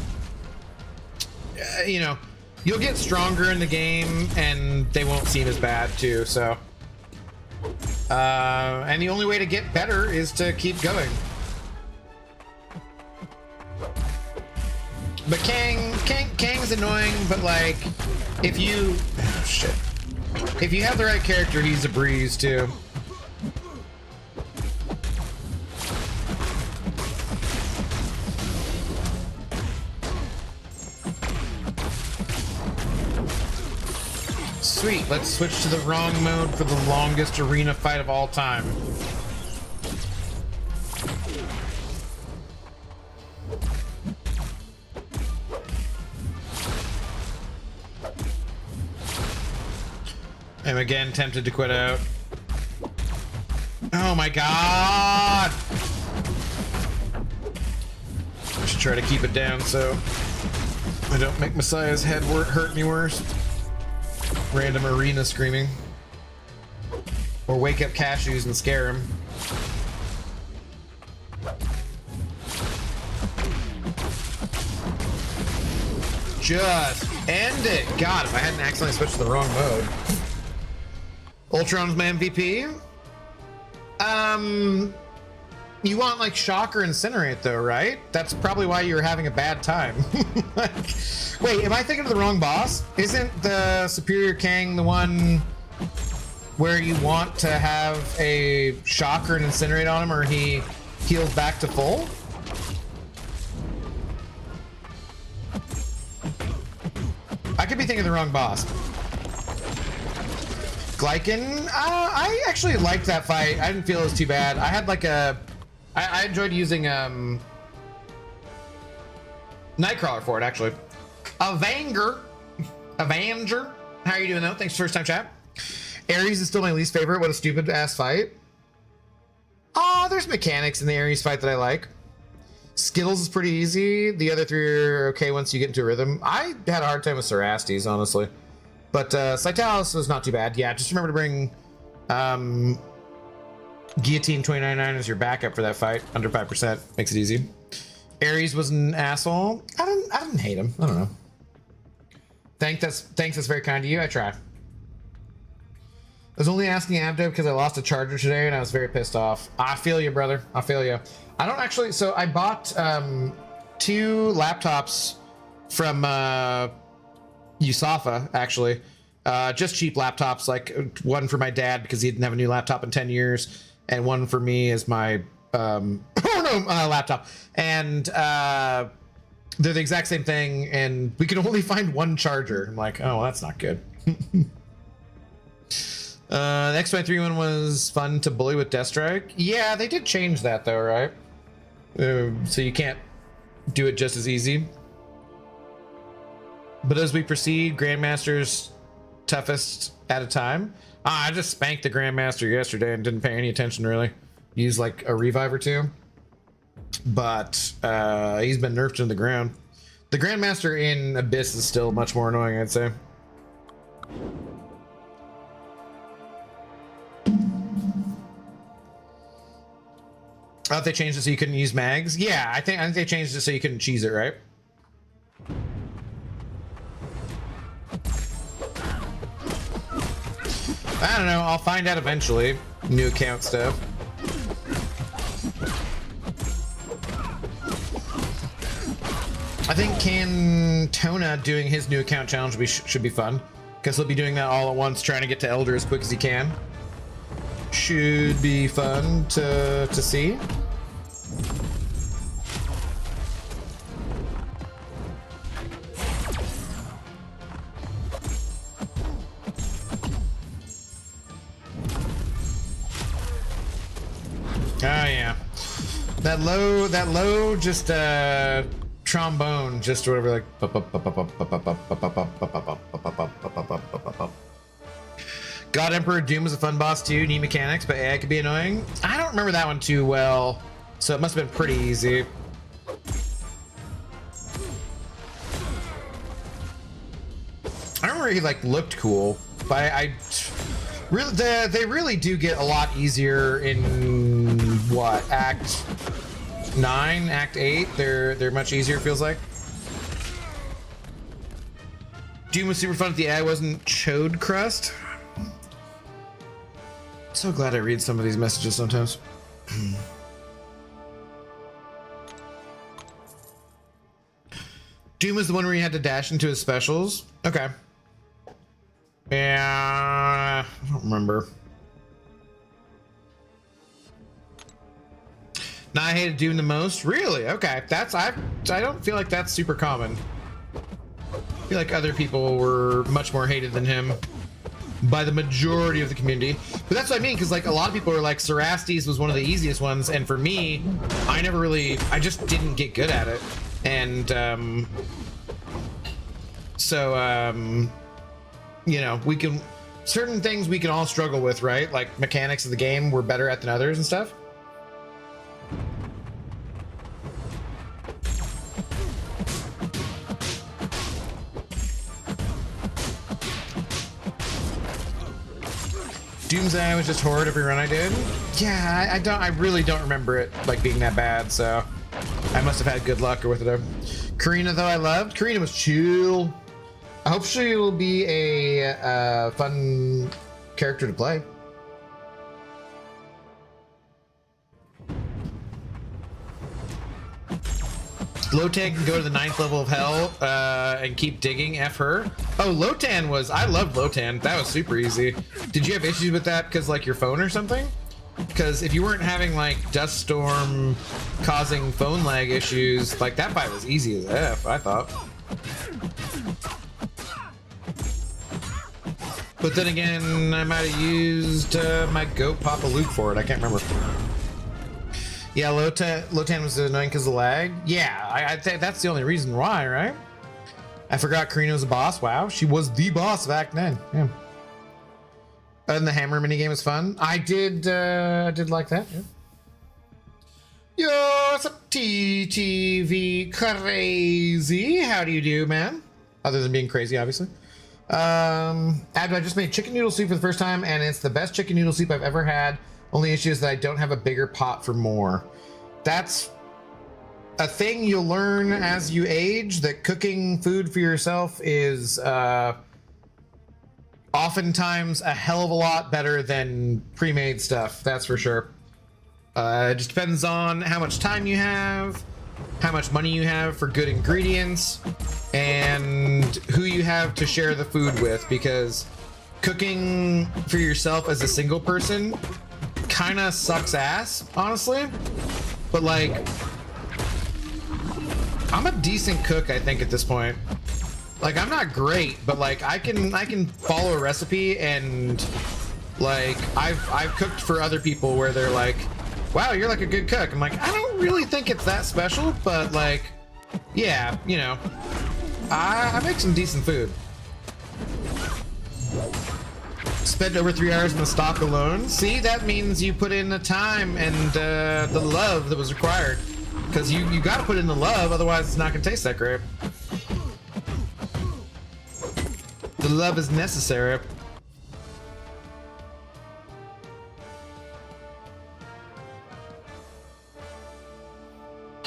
you know, You'll get stronger in the game, and they won't seem as bad too. So, and the only way to get better is to keep going. But Kang's annoying, but like, if you, oh shit, if you have the right character, he's a breeze too. Sweet, let's switch to the wrong mode for the longest arena fight of all time. I'm again tempted to quit out. Oh my god! I should try to keep it down so I don't make Messiah's head hurt any worse. Random arena screaming. Or wake up Cashews and scare him. Just end it! God, if I hadn't accidentally switched to the wrong mode. Ultron's my MVP? You want like Shock or Incinerate though, right? That's probably why you were having a bad time. Like, wait, am I thinking of the wrong boss? Isn't the Superior Kang the one where you want to have a Shock or an Incinerate on him or he heals back to full? I could be thinking of the wrong boss. Glycan, I actually liked that fight. I didn't feel it was too bad. I had like a, I enjoyed using Nightcrawler for it actually. Avenger. How are you doing though? Thanks for first time chat. Ares is still my least favorite. What a stupid ass fight. There's mechanics in the Ares fight that I like. Skittles is pretty easy. The other three are okay once you get into a rhythm. I had a hard time with Cerastes, honestly. But Cytalis was not too bad. Yeah, just remember to bring Guillotine 299 as your backup for that fight. Under 5%. Makes it easy. Ares was an asshole. I didn't hate him. I don't know. Thanks, that's very kind of you. I try. I was only asking Abdo because I lost a charger today and I was very pissed off. I feel you, brother. I feel you. I don't actually, so I bought 2 laptops from Usafa, actually. Just cheap laptops, like one for my dad because he didn't have a new laptop in 10 years, and one for me as my laptop. And they're the exact same thing, and we can only find one charger. I'm like, oh, well, that's not good. The X23 one was fun to bully with Deathstrike. Yeah, they did change that though, right? So you can't do it just as easy. But as we proceed, Grandmaster's toughest at a time. I just spanked the Grandmaster yesterday and didn't pay any attention really. Used like a revive or 2. But he's been nerfed to the ground. The Grandmaster in Abyss is still much more annoying, I'd say. I thought they changed it so you couldn't use mags. Yeah, I think they changed it so you couldn't cheese it, right? I don't know. I'll find out eventually. New account stuff. I think Cantona doing his new account challenge should be fun, because he'll be doing that all at once, trying to get to Elder as quick as he can. Should be fun to see. Oh yeah, that low just trombone, just whatever, like. God Emperor Doom was a fun boss too. Need mechanics, but AI could be annoying. I don't remember that one too well, so it must have been pretty easy. I remember he like looked cool, but I really they really do get a lot easier in what, Act 9, Act 8. They're much easier, it feels like. Doom was super fun if the AI wasn't chode crust. So glad I read some of these messages sometimes. Doom was the one where you had to dash into his specials. Okay. Yeah, I don't remember. Now I hated Doom the most. Really? Okay. I don't feel like that's super common. I feel like other people were much more hated than him by the majority of the community. But that's what I mean, because like a lot of people are like Cerastes was one of the easiest ones, and for me, I just didn't get good at it. And you know, certain things we can all struggle with, right? Like mechanics of the game we're better at than others and stuff. Doom's Eye was just horrid every run I did. Yeah, I really don't remember it like being that bad, so I must have had good luck or with it. Karina, though, I loved. Karina was chill. I hope she will be a fun character to play. Lotan can go to the 9th level of hell and keep digging. F her. Oh, Lotan I loved Lotan. That was super easy. Did you have issues with that because like your phone or something? Because if you weren't having like dust storm causing phone lag issues, like that fight was easy as F, I thought. But then again, I might have used my goat Papa Luke for it. I can't remember. Yeah, Lotan was annoying because of lag. Yeah, I think that's the only reason why, right? I forgot Karina was a boss. Wow, she was the boss back then. Yeah. And the hammer minigame was fun. I did like that. Yeah. Yo, what's up, TTV Crazy? How do you do, man? Other than being crazy, obviously. I just made chicken noodle soup for the first time, and it's the best chicken noodle soup I've ever had. Only issue is that I don't have a bigger pot for more. That's a thing you'll learn as you age, that cooking food for yourself is oftentimes a hell of a lot better than pre-made stuff, that's for sure. It just depends on how much time you have, how much money you have for good ingredients, and who you have to share the food with, because cooking for yourself as a single person kind of sucks ass, honestly. But like, I'm a decent cook, I think, at this point. Like, I'm not great, but like I can follow a recipe, and like I've cooked for other people where they're like, wow, you're like a good cook. I'm like, I don't really think it's that special, but like, yeah, you know, I make some decent food. Spent over 3 hours in the stock alone. See, that means you put in the time and the love that was required. Because you got to put in the love, otherwise it's not going to taste that great. The love is necessary.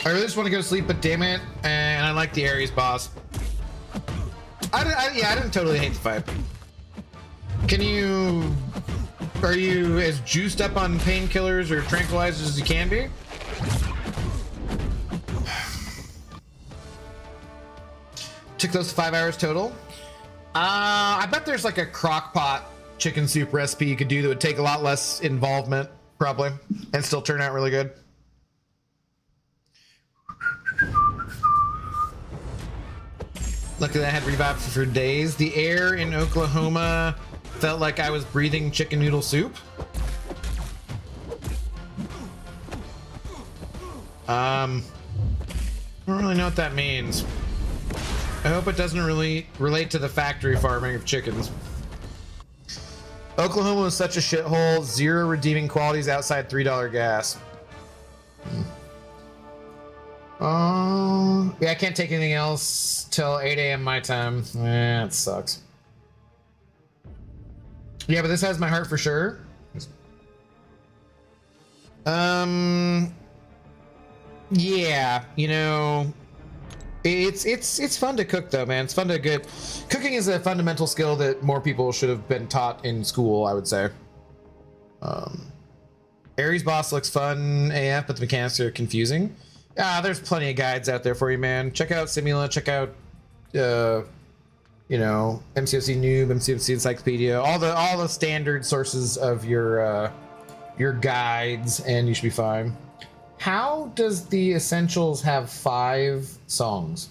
I really just want to go to sleep, but damn it, and I like the Ares boss. Yeah, I didn't totally hate the fight. Are you as juiced up on painkillers or tranquilizers as you can be? Took those 5 hours total. I bet there's like a crock pot chicken soup recipe you could do that would take a lot less involvement, probably, and still turn out really good. Luckily I had revive for days. The air in Oklahoma felt like I was breathing chicken noodle soup. I don't really know what that means. I hope it doesn't really relate to the factory farming of chickens. Oklahoma was such a shithole. 0 redeeming qualities outside $3 gas. Yeah, I can't take anything else till 8 a.m. my time. It sucks. Yeah, but this has my heart for sure. Yeah, you know, It's fun to cook though, man. It's fun to get. Cooking is a fundamental skill that more people should have been taught in school, I would say. Ares boss looks fun AF, but the mechanics are confusing. There's plenty of guides out there for you, man. Check out Simula. Check out, you know, MCOC Noob, MCOC Encyclopedia, all the standard sources of your guides, and you should be fine. How does the Essentials have 5 songs?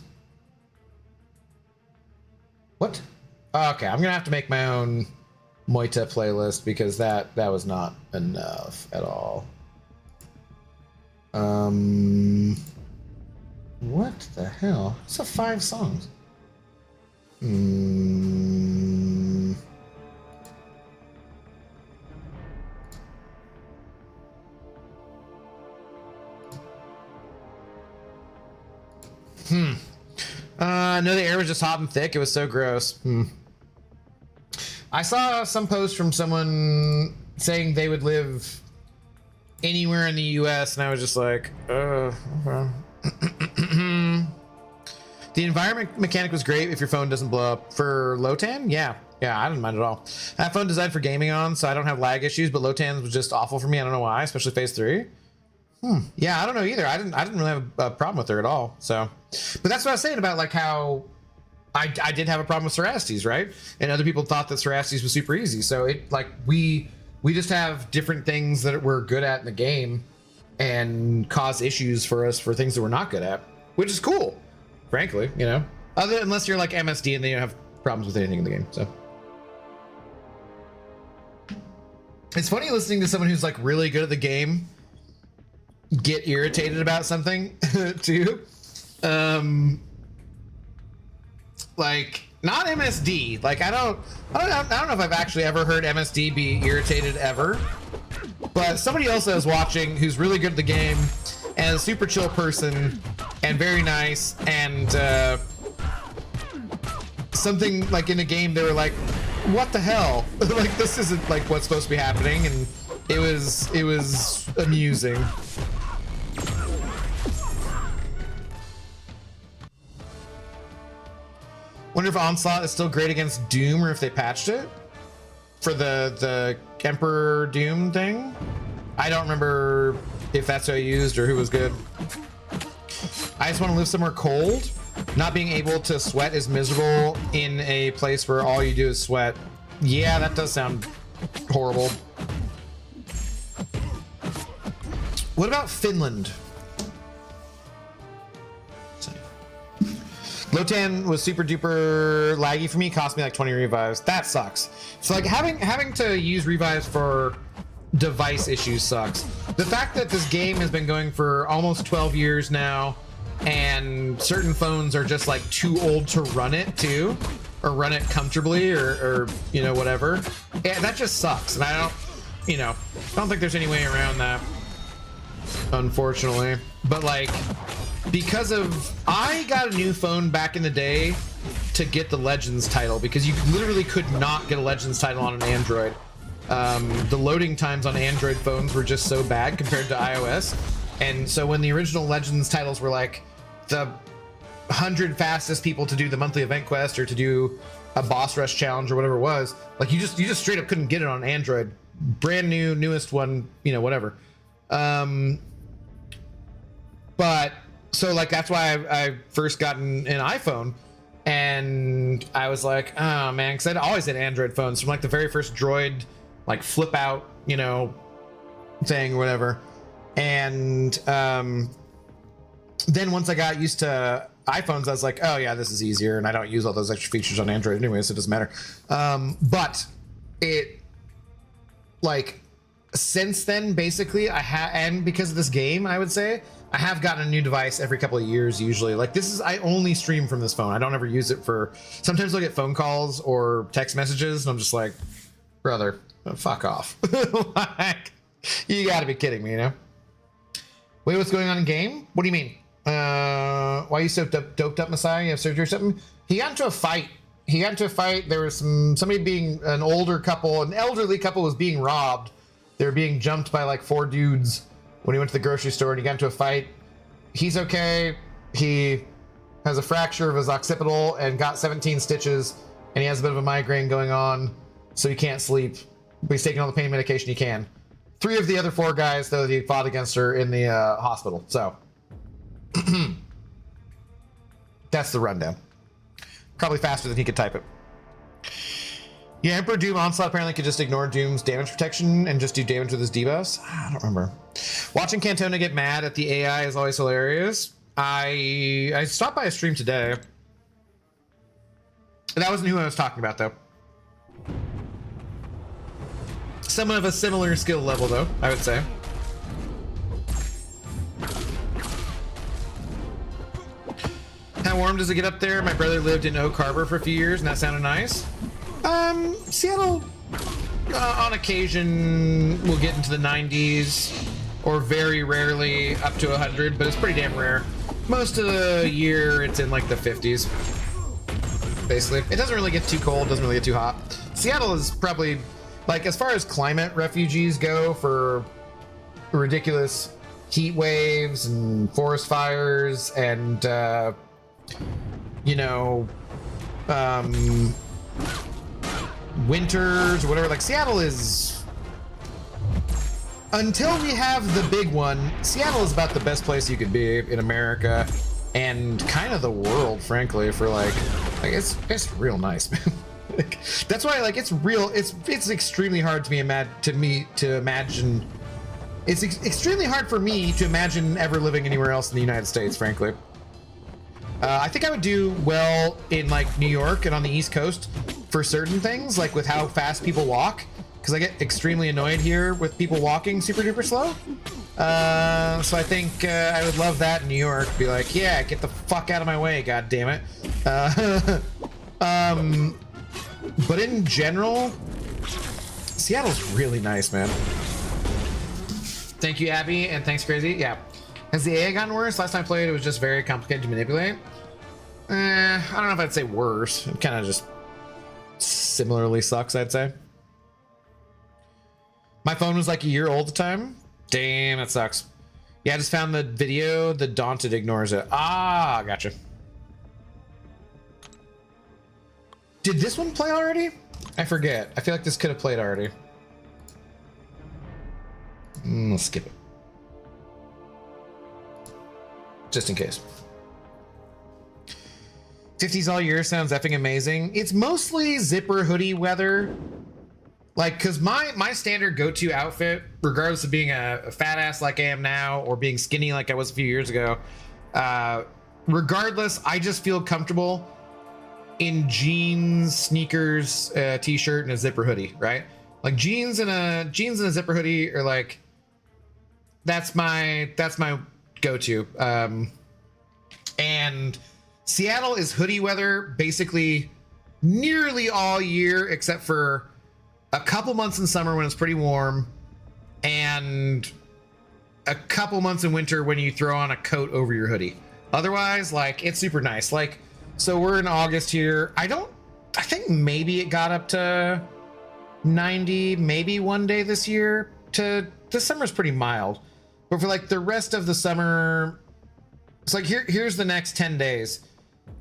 What? Okay, I'm gonna have to make my own Moita playlist because that was not enough at all. What the hell? It's a 5 songs. No, the air was just hot and thick. It was so gross. I saw some post from someone saying they would live anywhere in the US, and I was just like, okay. The environment mechanic was great if your phone doesn't blow up. For Lotan, yeah, I didn't mind at all. I have phone designed for gaming on, so I don't have lag issues, but Lotan was just awful for me. I don't know why, especially phase 3. Yeah, I don't know either. I didn't really have a problem with her at all. So, but that's what I was saying about like how I did have a problem with Cerastes, right? And other people thought that Cerastes was super easy. So it like we just have different things that we're good at in the game and cause issues for us for things that we're not good at, which is cool, frankly, you know. Unless you're like MSD and then you don't have problems with anything in the game. So it's funny listening to someone who's like really good at the game get irritated about something too. Like not MSD. Like I don't know if I've actually ever heard MSD be irritated ever. But somebody else I was watching who's really good at the game and a super chill person and very nice, and something like in a game they were like, what the hell? Like this isn't like what's supposed to be happening, and it was amusing. Wonder if Onslaught is still great against Doom or if they patched it for the Emperor Doom thing. I don't remember if that's who I used or who was good. I just want to live somewhere cold. Not being able to sweat is miserable in a place where all you do is sweat. Yeah, that does sound horrible. What about Finland? Lotan was super duper laggy for me, cost me like 20 revives. That sucks. So like having to use revives for device issues sucks. The fact that this game has been going for almost 12 years now, and certain phones are just like too old to run it too, or run it comfortably, or you know, whatever. Yeah, that just sucks. And I don't think there's any way around that, unfortunately. But like, because of, I got a new phone back in the day to get the Legends title, because you literally could not get a Legends title on an Android. The loading times on Android phones were just so bad compared to iOS. And so when the original Legends titles were like the 100 fastest people to do the monthly event quest or to do a boss rush challenge or whatever it was, like you just straight up couldn't get it on Android. Brand new, newest one, you know, whatever. But so like that's why I first gotten an iPhone, and I was like, oh man, because I'd always had Android phones from like the very first Droid, like flip out, you know, thing or whatever. And then once I got used to iPhones, I was like, oh yeah, this is easier, and I don't use all those extra features on Android anyway, so it doesn't matter. But it, like, since then, basically, and because of this game, I would say, I have gotten a new device every couple of years, usually. Like, I only stream from this phone. I don't ever use it for, sometimes I'll get phone calls or text messages, and I'm just like, brother, fuck off. Like, you gotta be kidding me, you know? Wait, what's going on in game? What do you mean? Why are you so doped up, Messiah? You have surgery or something? He got into a fight. There was somebody being an elderly couple was being robbed. They were being jumped by like 4 dudes when he went to the grocery store, and he got into a fight. He's okay. He has a fracture of his occipital and got 17 stitches, and he has a bit of a migraine going on, so he can't sleep. But he's taking all the pain medication he can. 3 of the other 4 guys, though, he fought against her in the hospital. So that's the rundown. Probably faster than he could type it. Yeah, Emperor Doom Onslaught apparently could just ignore Doom's damage protection and just do damage with his debuffs. I don't remember. Watching Cantona get mad at the AI is always hilarious. I stopped by a stream today. That wasn't who I was talking about, though. Someone of a similar skill level, though, I would say. How warm does it get up there? My brother lived in Oak Harbor for a few years, and that sounded nice. Seattle, on occasion, will get into the 90s, or very rarely up to 100, but it's pretty damn rare. Most of the year, it's in like the 50s, basically. It doesn't really get too cold, doesn't really get too hot. Seattle is probably, like, as far as climate refugees go for ridiculous heat waves and forest fires and, you know, winters or whatever, like, Seattle is, until we have the big one, Seattle is about the best place you could be in America and kind of the world, frankly, for like it's real nice, man. Like, that's why, like, it's extremely hard to imagine. It's extremely hard for me to imagine ever living anywhere else in the United States, frankly. I think I would do well in like New York and on the East Coast for certain things, like with how fast people walk, because I get extremely annoyed here with people walking super duper slow. So I think I would love that in New York. Be like, yeah, get the fuck out of my way, god damn it. But in general, Seattle's really nice, man. Thank you, Abby, and thanks, Crazy. Yeah. Has the AI gotten worse? Last time I played, it was just very complicated to manipulate. I don't know if I'd say worse. It kind of just similarly sucks, I'd say. My phone was like a year old at the time. Damn, that sucks. Yeah, I just found the video. The Daunted ignores it. Ah, gotcha. Did this one play already? I forget. I feel like this could have played already. Let's skip it. Just in case. 50s all year sounds effing amazing. It's mostly zipper hoodie weather. Like, cause my standard go-to outfit, regardless of being a fat ass like I am now or being skinny like I was a few years ago, regardless, I just feel comfortable in jeans, sneakers, t-shirt, and a zipper hoodie, right? Like jeans and a zipper hoodie are like, that's my go-to. And Seattle is hoodie weather basically nearly all year, except for a couple months in summer when it's pretty warm, and a couple months in winter when you throw on a coat over your hoodie. Otherwise, like, it's super nice. Like, so we're in August here. I think maybe it got up to 90, maybe one day this year. This summer's pretty mild. But for like the rest of the summer, it's like here's the next 10 days.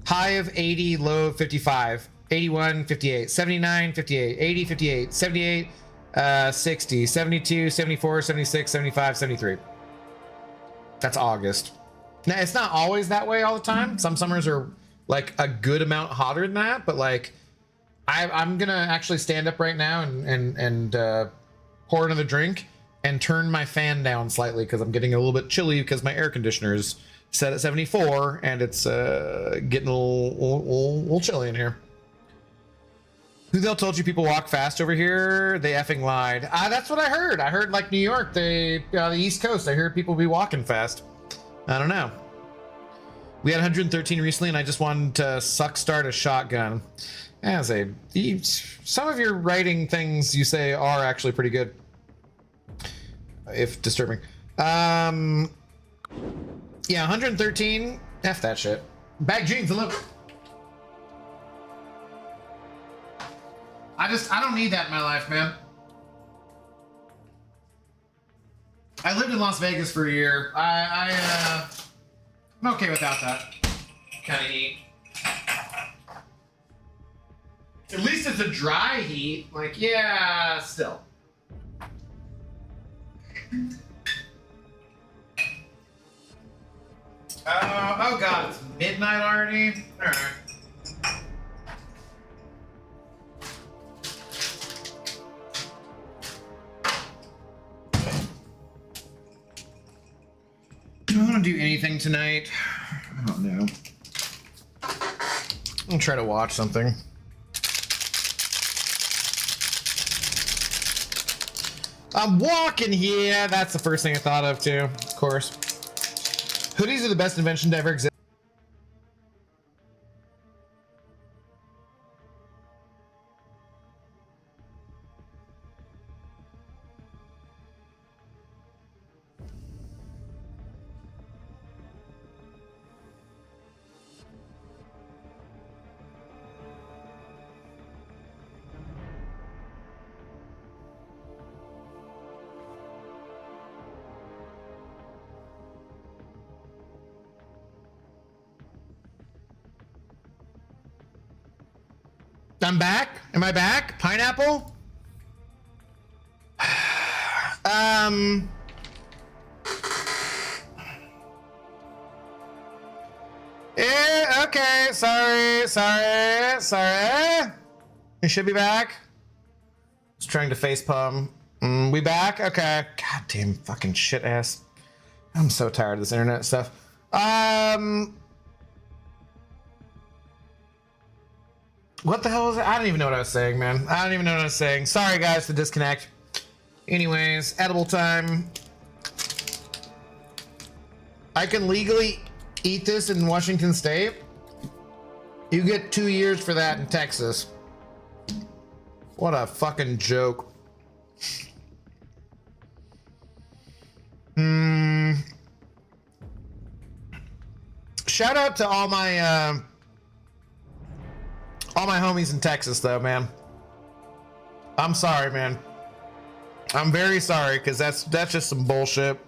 High of 80, low of 55, 81, 58, 79, 58, 80, 58, 78, 60, 72, 74, 76, 75, 73. That's August. Now, it's not always that way all the time. Some summers are like a good amount hotter than that, but like I'm gonna actually stand up right now and pour another drink and turn my fan down slightly because I'm getting a little bit chilly because my air conditioner is set at 74 and it's getting a little chilly in here. Who the hell told you people walk fast over here? They effing lied. That's what I heard. I heard like New York, the East Coast, I heard people be walking fast. I don't know. We had 113 recently and I just wanted to suck start a shotgun. Some of your writing things you say are actually pretty good. If disturbing. Yeah, 113. F that shit. Bag jeans, deliver. I don't need that in my life, man. I lived in Las Vegas for a year. I'm okay without that. kind of heat. At least it's a dry heat. Like, yeah, still. Oh god, it's midnight already? Alright. Do I want to do anything tonight? I don't know. I'll try to watch something. I'm walking here. That's the first thing I thought of too, of course. Hoodies are the best invention to ever exist. I'm back. Am I back? Pineapple? Yeah, okay. Sorry. You should be back. Just trying to facepalm. We back? Okay. God damn fucking shit ass. I'm so tired of this internet stuff. What the hell was it? I don't even know what I was saying, man. I don't even know what I was saying. Sorry, guys, for disconnect. Anyways, edible time. I can legally eat this in Washington State. You get 2 years for that in Texas. What a fucking joke. Shout out to all my homies in Texas, though, man. I'm sorry, man. I'm very sorry, because that's just some bullshit.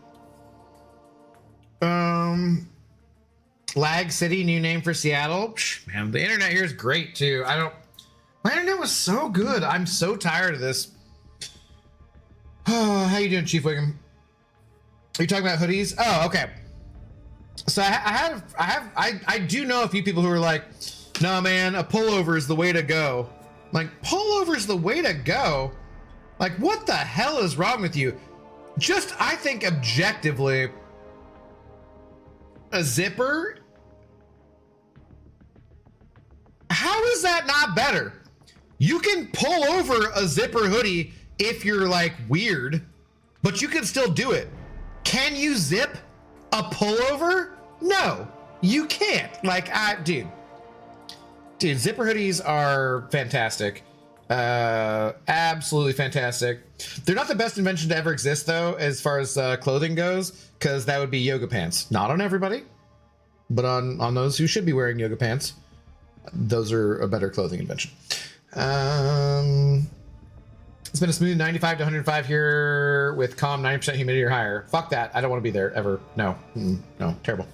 Lag City, new name for Seattle. Psh, man, the internet here is great, too. My internet was so good. I'm so tired of this. How you doing, Chief Wiggum? Are you talking about hoodies? Oh, okay. So I do know a few people who are like, no, man, a pullover is the way to go. Like, pullover is the way to go? Like, what the hell is wrong with you? Just, I think objectively, a zipper? How is that not better? You can pull over a zipper hoodie if you're like weird, but you can still do it. Can you zip a pullover? No, you can't. Like, dude, zipper hoodies are fantastic. Absolutely fantastic. They're not the best invention to ever exist, though, as far as clothing goes, because that would be yoga pants. Not on everybody, but on those who should be wearing yoga pants. Those are a better clothing invention. It's been a smooth 95 to 105 here with calm 90% humidity or higher. Fuck that. I don't want to be there ever. No. No. Terrible.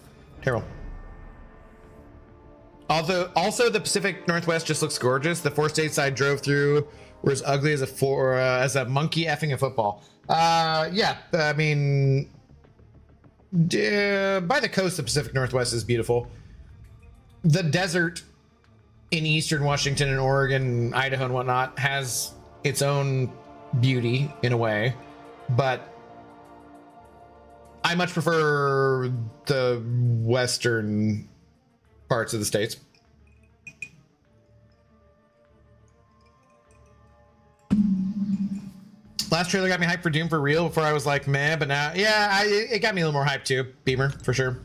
Although, also the Pacific Northwest just looks gorgeous. The 4 states I drove through were as ugly as a monkey effing a football. Yeah, I mean, by the coast, the Pacific Northwest is beautiful. The desert in eastern Washington and Oregon, and Idaho and whatnot has its own beauty in a way, but I much prefer the western parts of the states. Last trailer got me hyped for Doom for real before I was like meh, but now, yeah, it got me a little more hyped too. Beamer, for sure.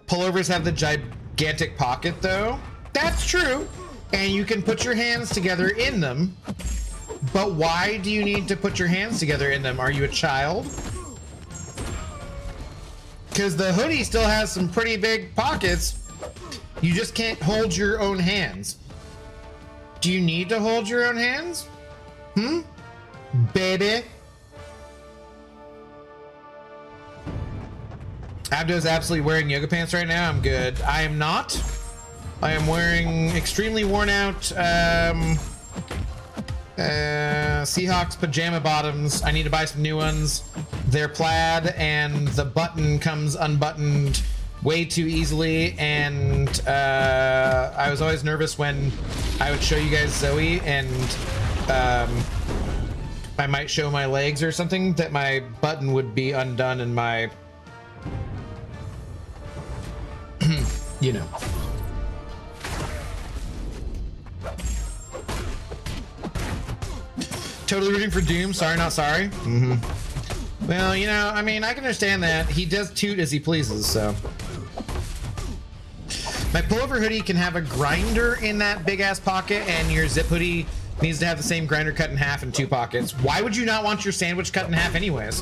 Pullovers have the gigantic pocket though. That's true. And you can put your hands together in them. But why do you need to put your hands together in them? Are you a child? Because the hoodie still has some pretty big pockets. You just can't hold your own hands. Do you need to hold your own hands? Baby? Abdo's absolutely wearing yoga pants right now. I'm good. I am not. I am wearing extremely worn out Seahawks pajama bottoms. I need to buy some new ones. They're plaid and the button comes unbuttoned way too easily, and I was always nervous when I would show you guys Zoe and I might show my legs or something, that my button would be undone and my you know. Totally rooting for Doom. Sorry, not sorry. Mm-hmm. Well, you know, I mean, I can understand that. He does toot as he pleases, so. My pullover hoodie can have a grinder in that big ass pocket, and your zip hoodie needs to have the same grinder cut in half in 2 pockets. Why would you not want your sandwich cut in half anyways?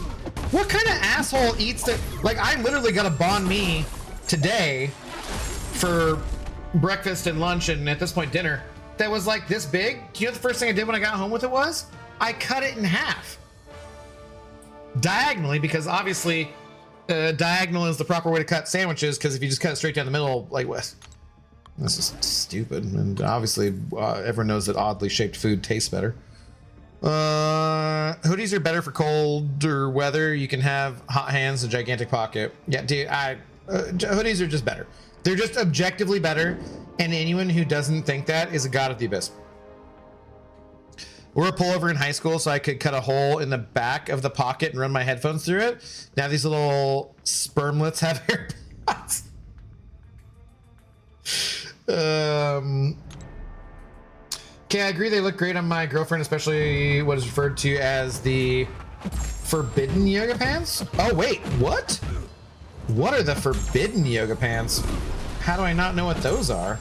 What kind of asshole eats that? Like, I literally got a banh mi today for breakfast and lunch and at this point dinner that was like this big. Do you know the first thing I did when I got home with it was? I cut it in half. Diagonally, because obviously diagonal is the proper way to cut sandwiches, because if you just cut it straight down the middle, like what? This is stupid. And obviously everyone knows that oddly shaped food tastes better. Hoodies are better for colder weather. You can have hot hands, a gigantic pocket. Yeah, dude, hoodies are just better. They're just objectively better, and anyone who doesn't think that is a god of the abyss. We're a pullover in high school, so I could cut a hole in the back of the pocket and run my headphones through it. Now these little spermlets have AirPods. Okay, I agree they look great on my girlfriend, especially what is referred to as the forbidden yoga pants. Oh wait, what? What are the forbidden yoga pants? How do I not know what those are?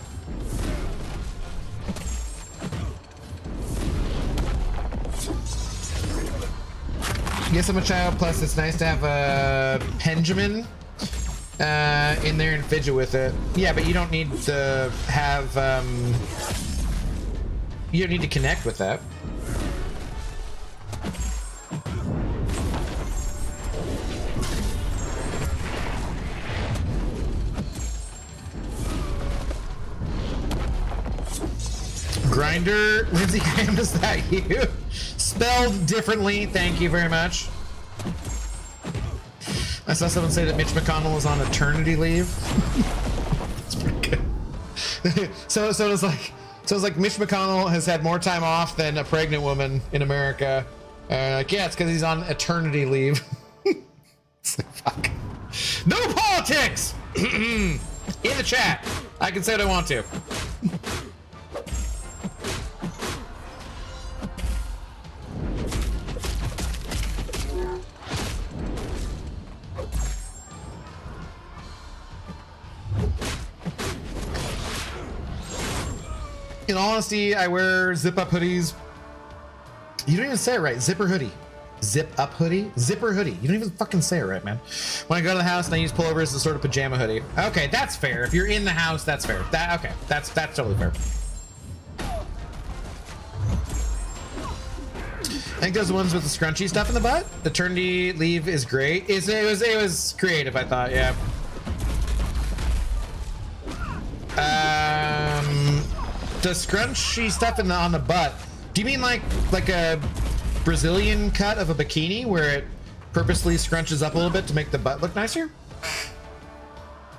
Guess I'm a child, plus it's nice to have a Benjamin in there and fidget with it. Yeah, but you don't need to have, you don't need to connect with that. Grinder, Lindsey Graham, is that you? Spelled differently, thank you very much. I saw someone say that Mitch McConnell was on eternity leave. That's pretty good. so it's like Mitch McConnell has had more time off than a pregnant woman in America. Like, yeah, it's because he's on eternity leave. It's like, fuck. No politics in the chat. I can say what I want to. In all honesty, I wear zip-up hoodies. You don't even say it right. Zipper hoodie. Zip-up hoodie? Zipper hoodie. You don't even fucking say it right, man. When I go to the house and I use pullovers as a sort of pajama hoodie. Okay, that's fair. If you're in the house, that's fair. Okay, that's totally fair. I think those are the ones with the scrunchy stuff in the butt. Eternity leave is great. It was creative, I thought, yeah. The scrunchy stuff on the butt. Do you mean like a Brazilian cut of a bikini where it purposely scrunches up a little bit to make the butt look nicer?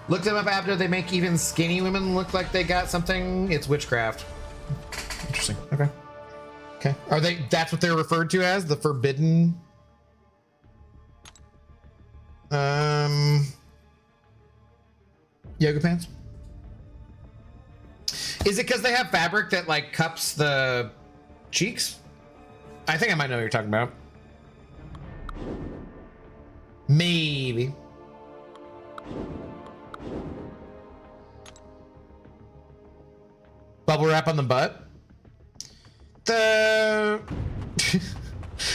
Look them up after. They make even skinny women look like they got something. It's witchcraft. Interesting. Okay. Okay. Are they? That's what they're referred to as the forbidden. Yoga pants. Is it because they have fabric that like cups the cheeks? I think I might know what you're talking about. Maybe. Bubble wrap on the butt. I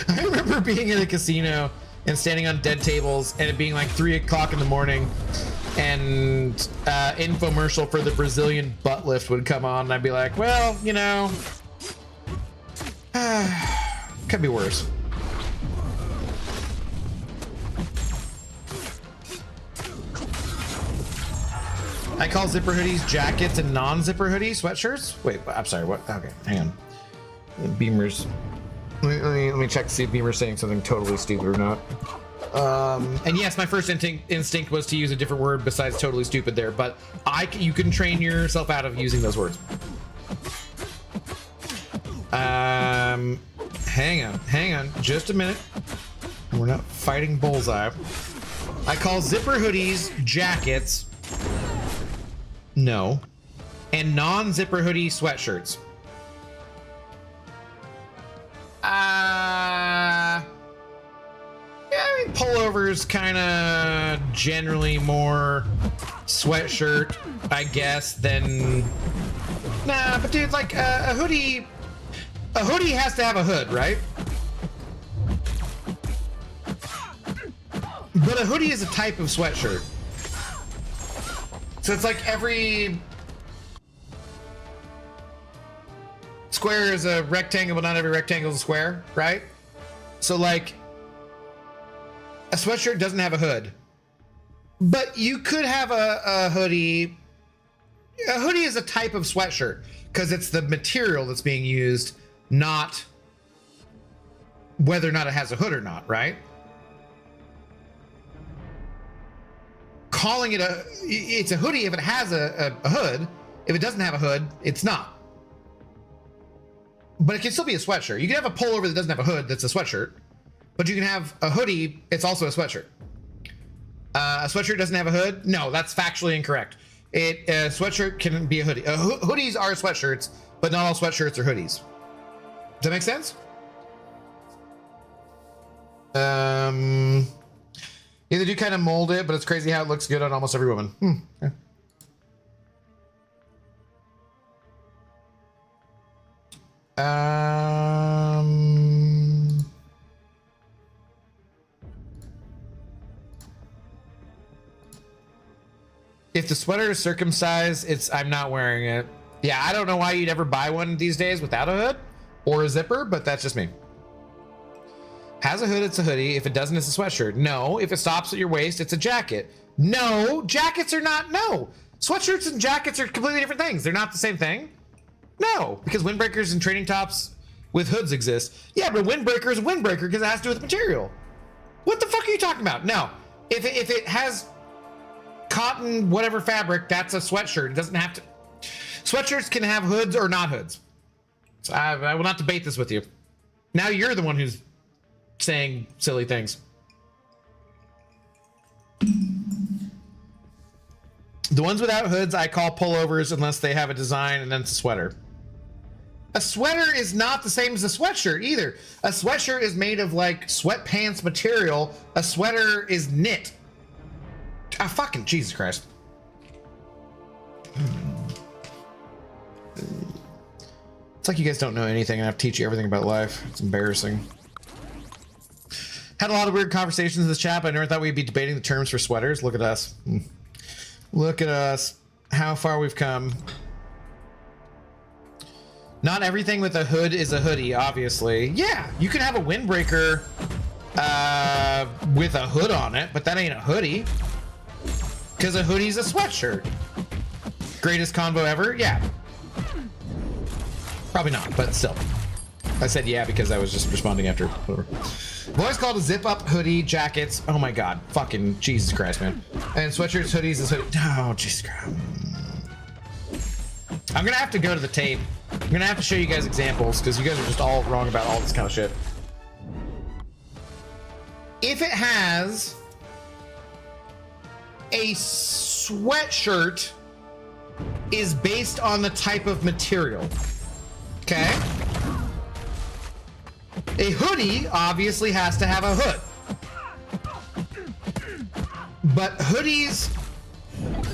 remember being in a casino and standing on dead tables and it being like 3 o'clock in the morning and infomercial for the Brazilian butt lift would come on and I'd be like, well, you know, could be worse. I call zipper hoodies jackets and non-zipper hoodie sweatshirts. Wait, I'm sorry. What? Okay, hang on. Beamer's. Let me check to see if Beamer's saying something totally stupid or not. And yes, my first instinct was to use a different word besides totally stupid there, but you can train yourself out of using those words. Hang on, just a minute. We're not fighting bullseye. I call zipper hoodies jackets. No. And non-zipper hoodie sweatshirts. Yeah, I mean, pullovers kind of generally more sweatshirt, I guess, than... Nah, but dude, like a hoodie has to have a hood, right? But a hoodie is a type of sweatshirt. So it's like every square is a rectangle, but not every rectangle is a square, right? So like a sweatshirt doesn't have a hood, but you could have a hoodie. A hoodie is a type of sweatshirt because it's the material that's being used, not whether or not it has a hood or not, right? Calling it it's a hoodie if it has a hood. If it doesn't have a hood, it's not. But it can still be a sweatshirt. You can have a pullover that doesn't have a hood that's a sweatshirt, but you can have a hoodie, it's also a sweatshirt. A sweatshirt doesn't have a hood? No, that's factually incorrect. A sweatshirt can be a hoodie. Hoodies are sweatshirts, but not all sweatshirts are hoodies. Does that make sense? Yeah, they do kind of mold it, but it's crazy how it looks good on almost every woman. Yeah. If the sweater is circumcised, I'm not wearing it. Yeah, I don't know why you'd ever buy one these days without a hood or a zipper, but that's just me. Has a hood, it's a hoodie. If it doesn't, it's a sweatshirt. No. If it stops at your waist, it's a jacket. No. Jackets are not. No. Sweatshirts and jackets are completely different things. They're not the same thing. No. Because windbreakers and training tops with hoods exist. Yeah, but windbreaker is a windbreaker because it has to do with material. What the fuck are you talking about? No. If it has cotton, whatever fabric, that's a sweatshirt. It doesn't have to. Sweatshirts can have hoods or not hoods. So I will not debate this with you. Now you're the one who's saying silly things. The ones without hoods I call pullovers unless they have a design, and then it's a sweater. A sweater is not the same as a sweatshirt either. A sweatshirt is made of like sweatpants material. A sweater is knit. Ah, fucking Jesus Christ. It's like you guys don't know anything and I have to teach you everything about life. It's embarrassing. Had a lot of weird conversations in this chat, but I never thought we'd be debating the terms for sweaters. Look at us. Look at us. How far we've come. Not everything with a hood is a hoodie, obviously. Yeah, you can have a windbreaker with a hood on it, but that ain't a hoodie. Because a hoodie's a sweatshirt. Greatest convo ever? Yeah. Probably not, but still. I said yeah because I was just responding after. Whatever. Boys called a zip up hoodie, jackets. Oh my god. Fucking Jesus Christ, man. And sweatshirts, hoodies, is hoodie. Oh, Jesus Christ. I'm gonna have to go to the tape. I'm gonna have to show you guys examples because you guys are just all wrong about all this kind of shit. If it has a sweatshirt is based on the type of material. Okay? A hoodie obviously has to have a hood. But hoodies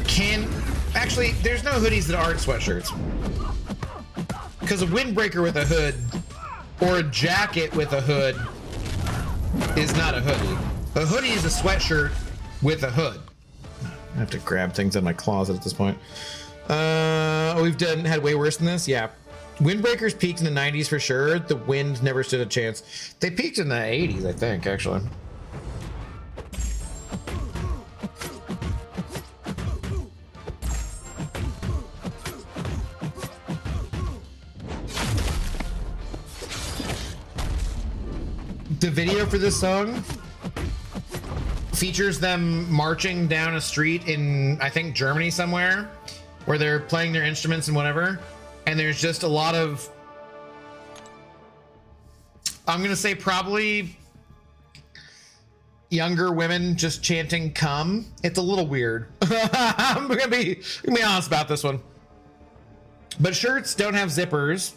can... Actually, there's no hoodies that aren't sweatshirts. Because a windbreaker with a hood or a jacket with a hood is not a hoodie. A hoodie is a sweatshirt with a hood. I have to grab things in my closet at this point. We've had way worse than this. Yeah. Windbreakers peaked in the 90s for sure. The wind never stood a chance. They peaked in the 80s, I think, actually. The video for this song features them marching down a street in, I think, Germany somewhere, where they're playing their instruments and whatever. And there's just a lot of, I'm gonna say probably younger women just chanting "come." It's a little weird. I'm gonna be honest about this one. But shirts don't have zippers.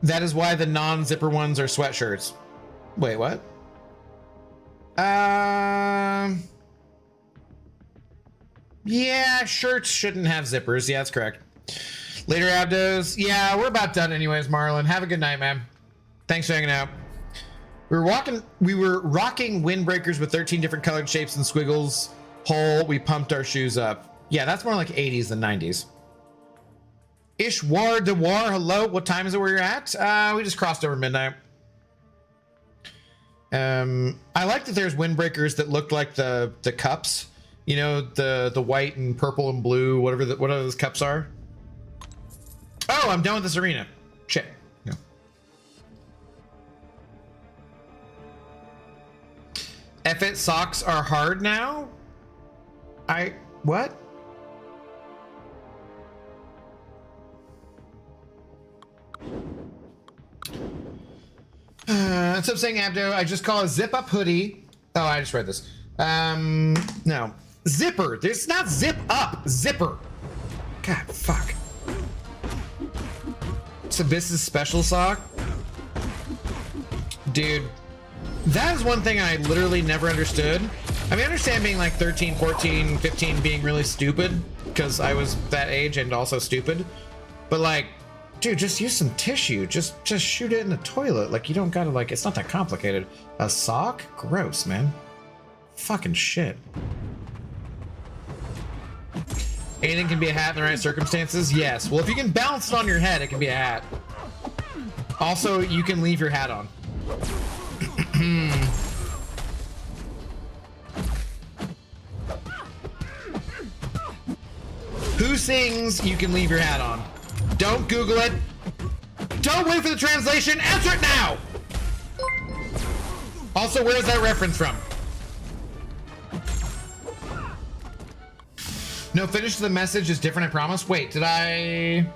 That is why the non-zipper ones are sweatshirts. Wait, what? Yeah, shirts shouldn't have zippers. Yeah, that's correct. Later, Abdos. Yeah, we're about done anyways, Marlon. Have a good night, man. Thanks for hanging out. We were rocking windbreakers with 13 different colored shapes and squiggles. Hole, we pumped our shoes up. Yeah, that's more like 80s than 90s. Ishwar Dewar, hello. What time is it where you're at? We just crossed over midnight. I like that there's windbreakers that look like the cups. You know, the white and purple and blue, whatever those cups are. Oh, I'm done with this arena. Shit. No. F-it socks are hard now? What? Instead of saying Abdo, I just call a zip up hoodie. Oh, I just read this. No. Zipper. It's not zip up. Zipper. God, fuck. So this is special sock? Dude, that is one thing I literally never understood. I mean, I understand being like 13, 14, 15 being really stupid because I was that age and also stupid. But like, dude, just use some tissue. Just shoot it in the toilet. Like, you don't gotta, like, it's not that complicated. A sock? Gross, man. Fucking shit. Anything can be a hat in the right circumstances? Yes. Well, if you can balance it on your head, it can be a hat. Also, you can leave your hat on. Who sings "You Can Leave Your Hat On"? Don't Google it. Don't wait for the translation. Answer it now. Also, where is that reference from? No, finish the message is different, I promise. Wait, did I...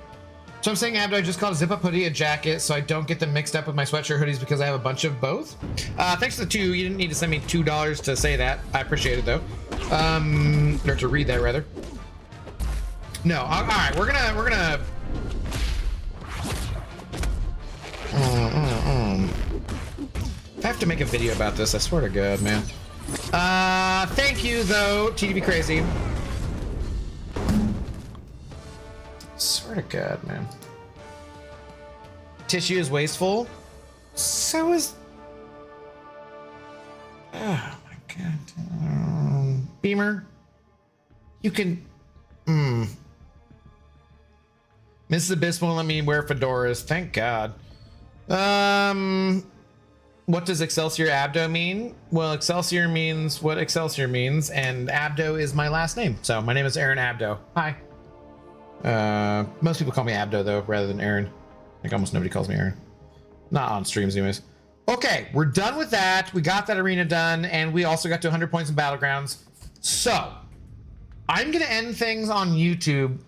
So I'm saying, Abdo, I just called a zip-up hoodie a jacket so I don't get them mixed up with my sweatshirt hoodies because I have a bunch of both. Thanks for the two. You didn't need to send me $2 to say that. I appreciate it, though. Or to read that, rather. No, all right, we're gonna... I have to make a video about this, I swear to God, man. Thank you, though, TDB Crazy. Swear to God, man. Tissue is wasteful. So is... Oh, my God. Beamer. You can... Mrs. Abyss won't let me wear fedoras. Thank God. What does Excelsior Abdo mean? Well, Excelsior means what Excelsior means, and Abdo is my last name. So my name is Aaron Abdo. Hi. Most people call me Abdo, though, rather than Aaron. I think almost nobody calls me Aaron. Not on streams, anyways. Okay, we're done with that. We got that arena done, and we also got to 100 points in Battlegrounds. So, I'm going to end things on YouTube,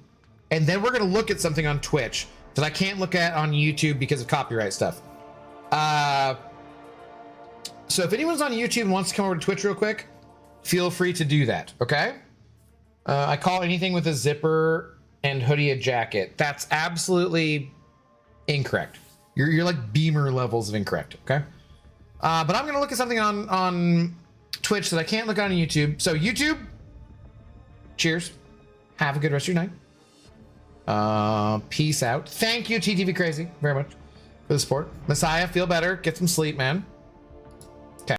and then we're going to look at something on Twitch that I can't look at on YouTube because of copyright stuff. So if anyone's on YouTube and wants to come over to Twitch real quick, feel free to do that, okay? I call anything with a zipper and hoodie a jacket. That's absolutely incorrect. You're like Beamer levels of incorrect, okay? But I'm gonna look at something on Twitch that I can't look on YouTube. So YouTube, cheers. Have a good rest of your night. Peace out. Thank you, TTV Crazy, very much for the support. Messiah, feel better. Get some sleep, man.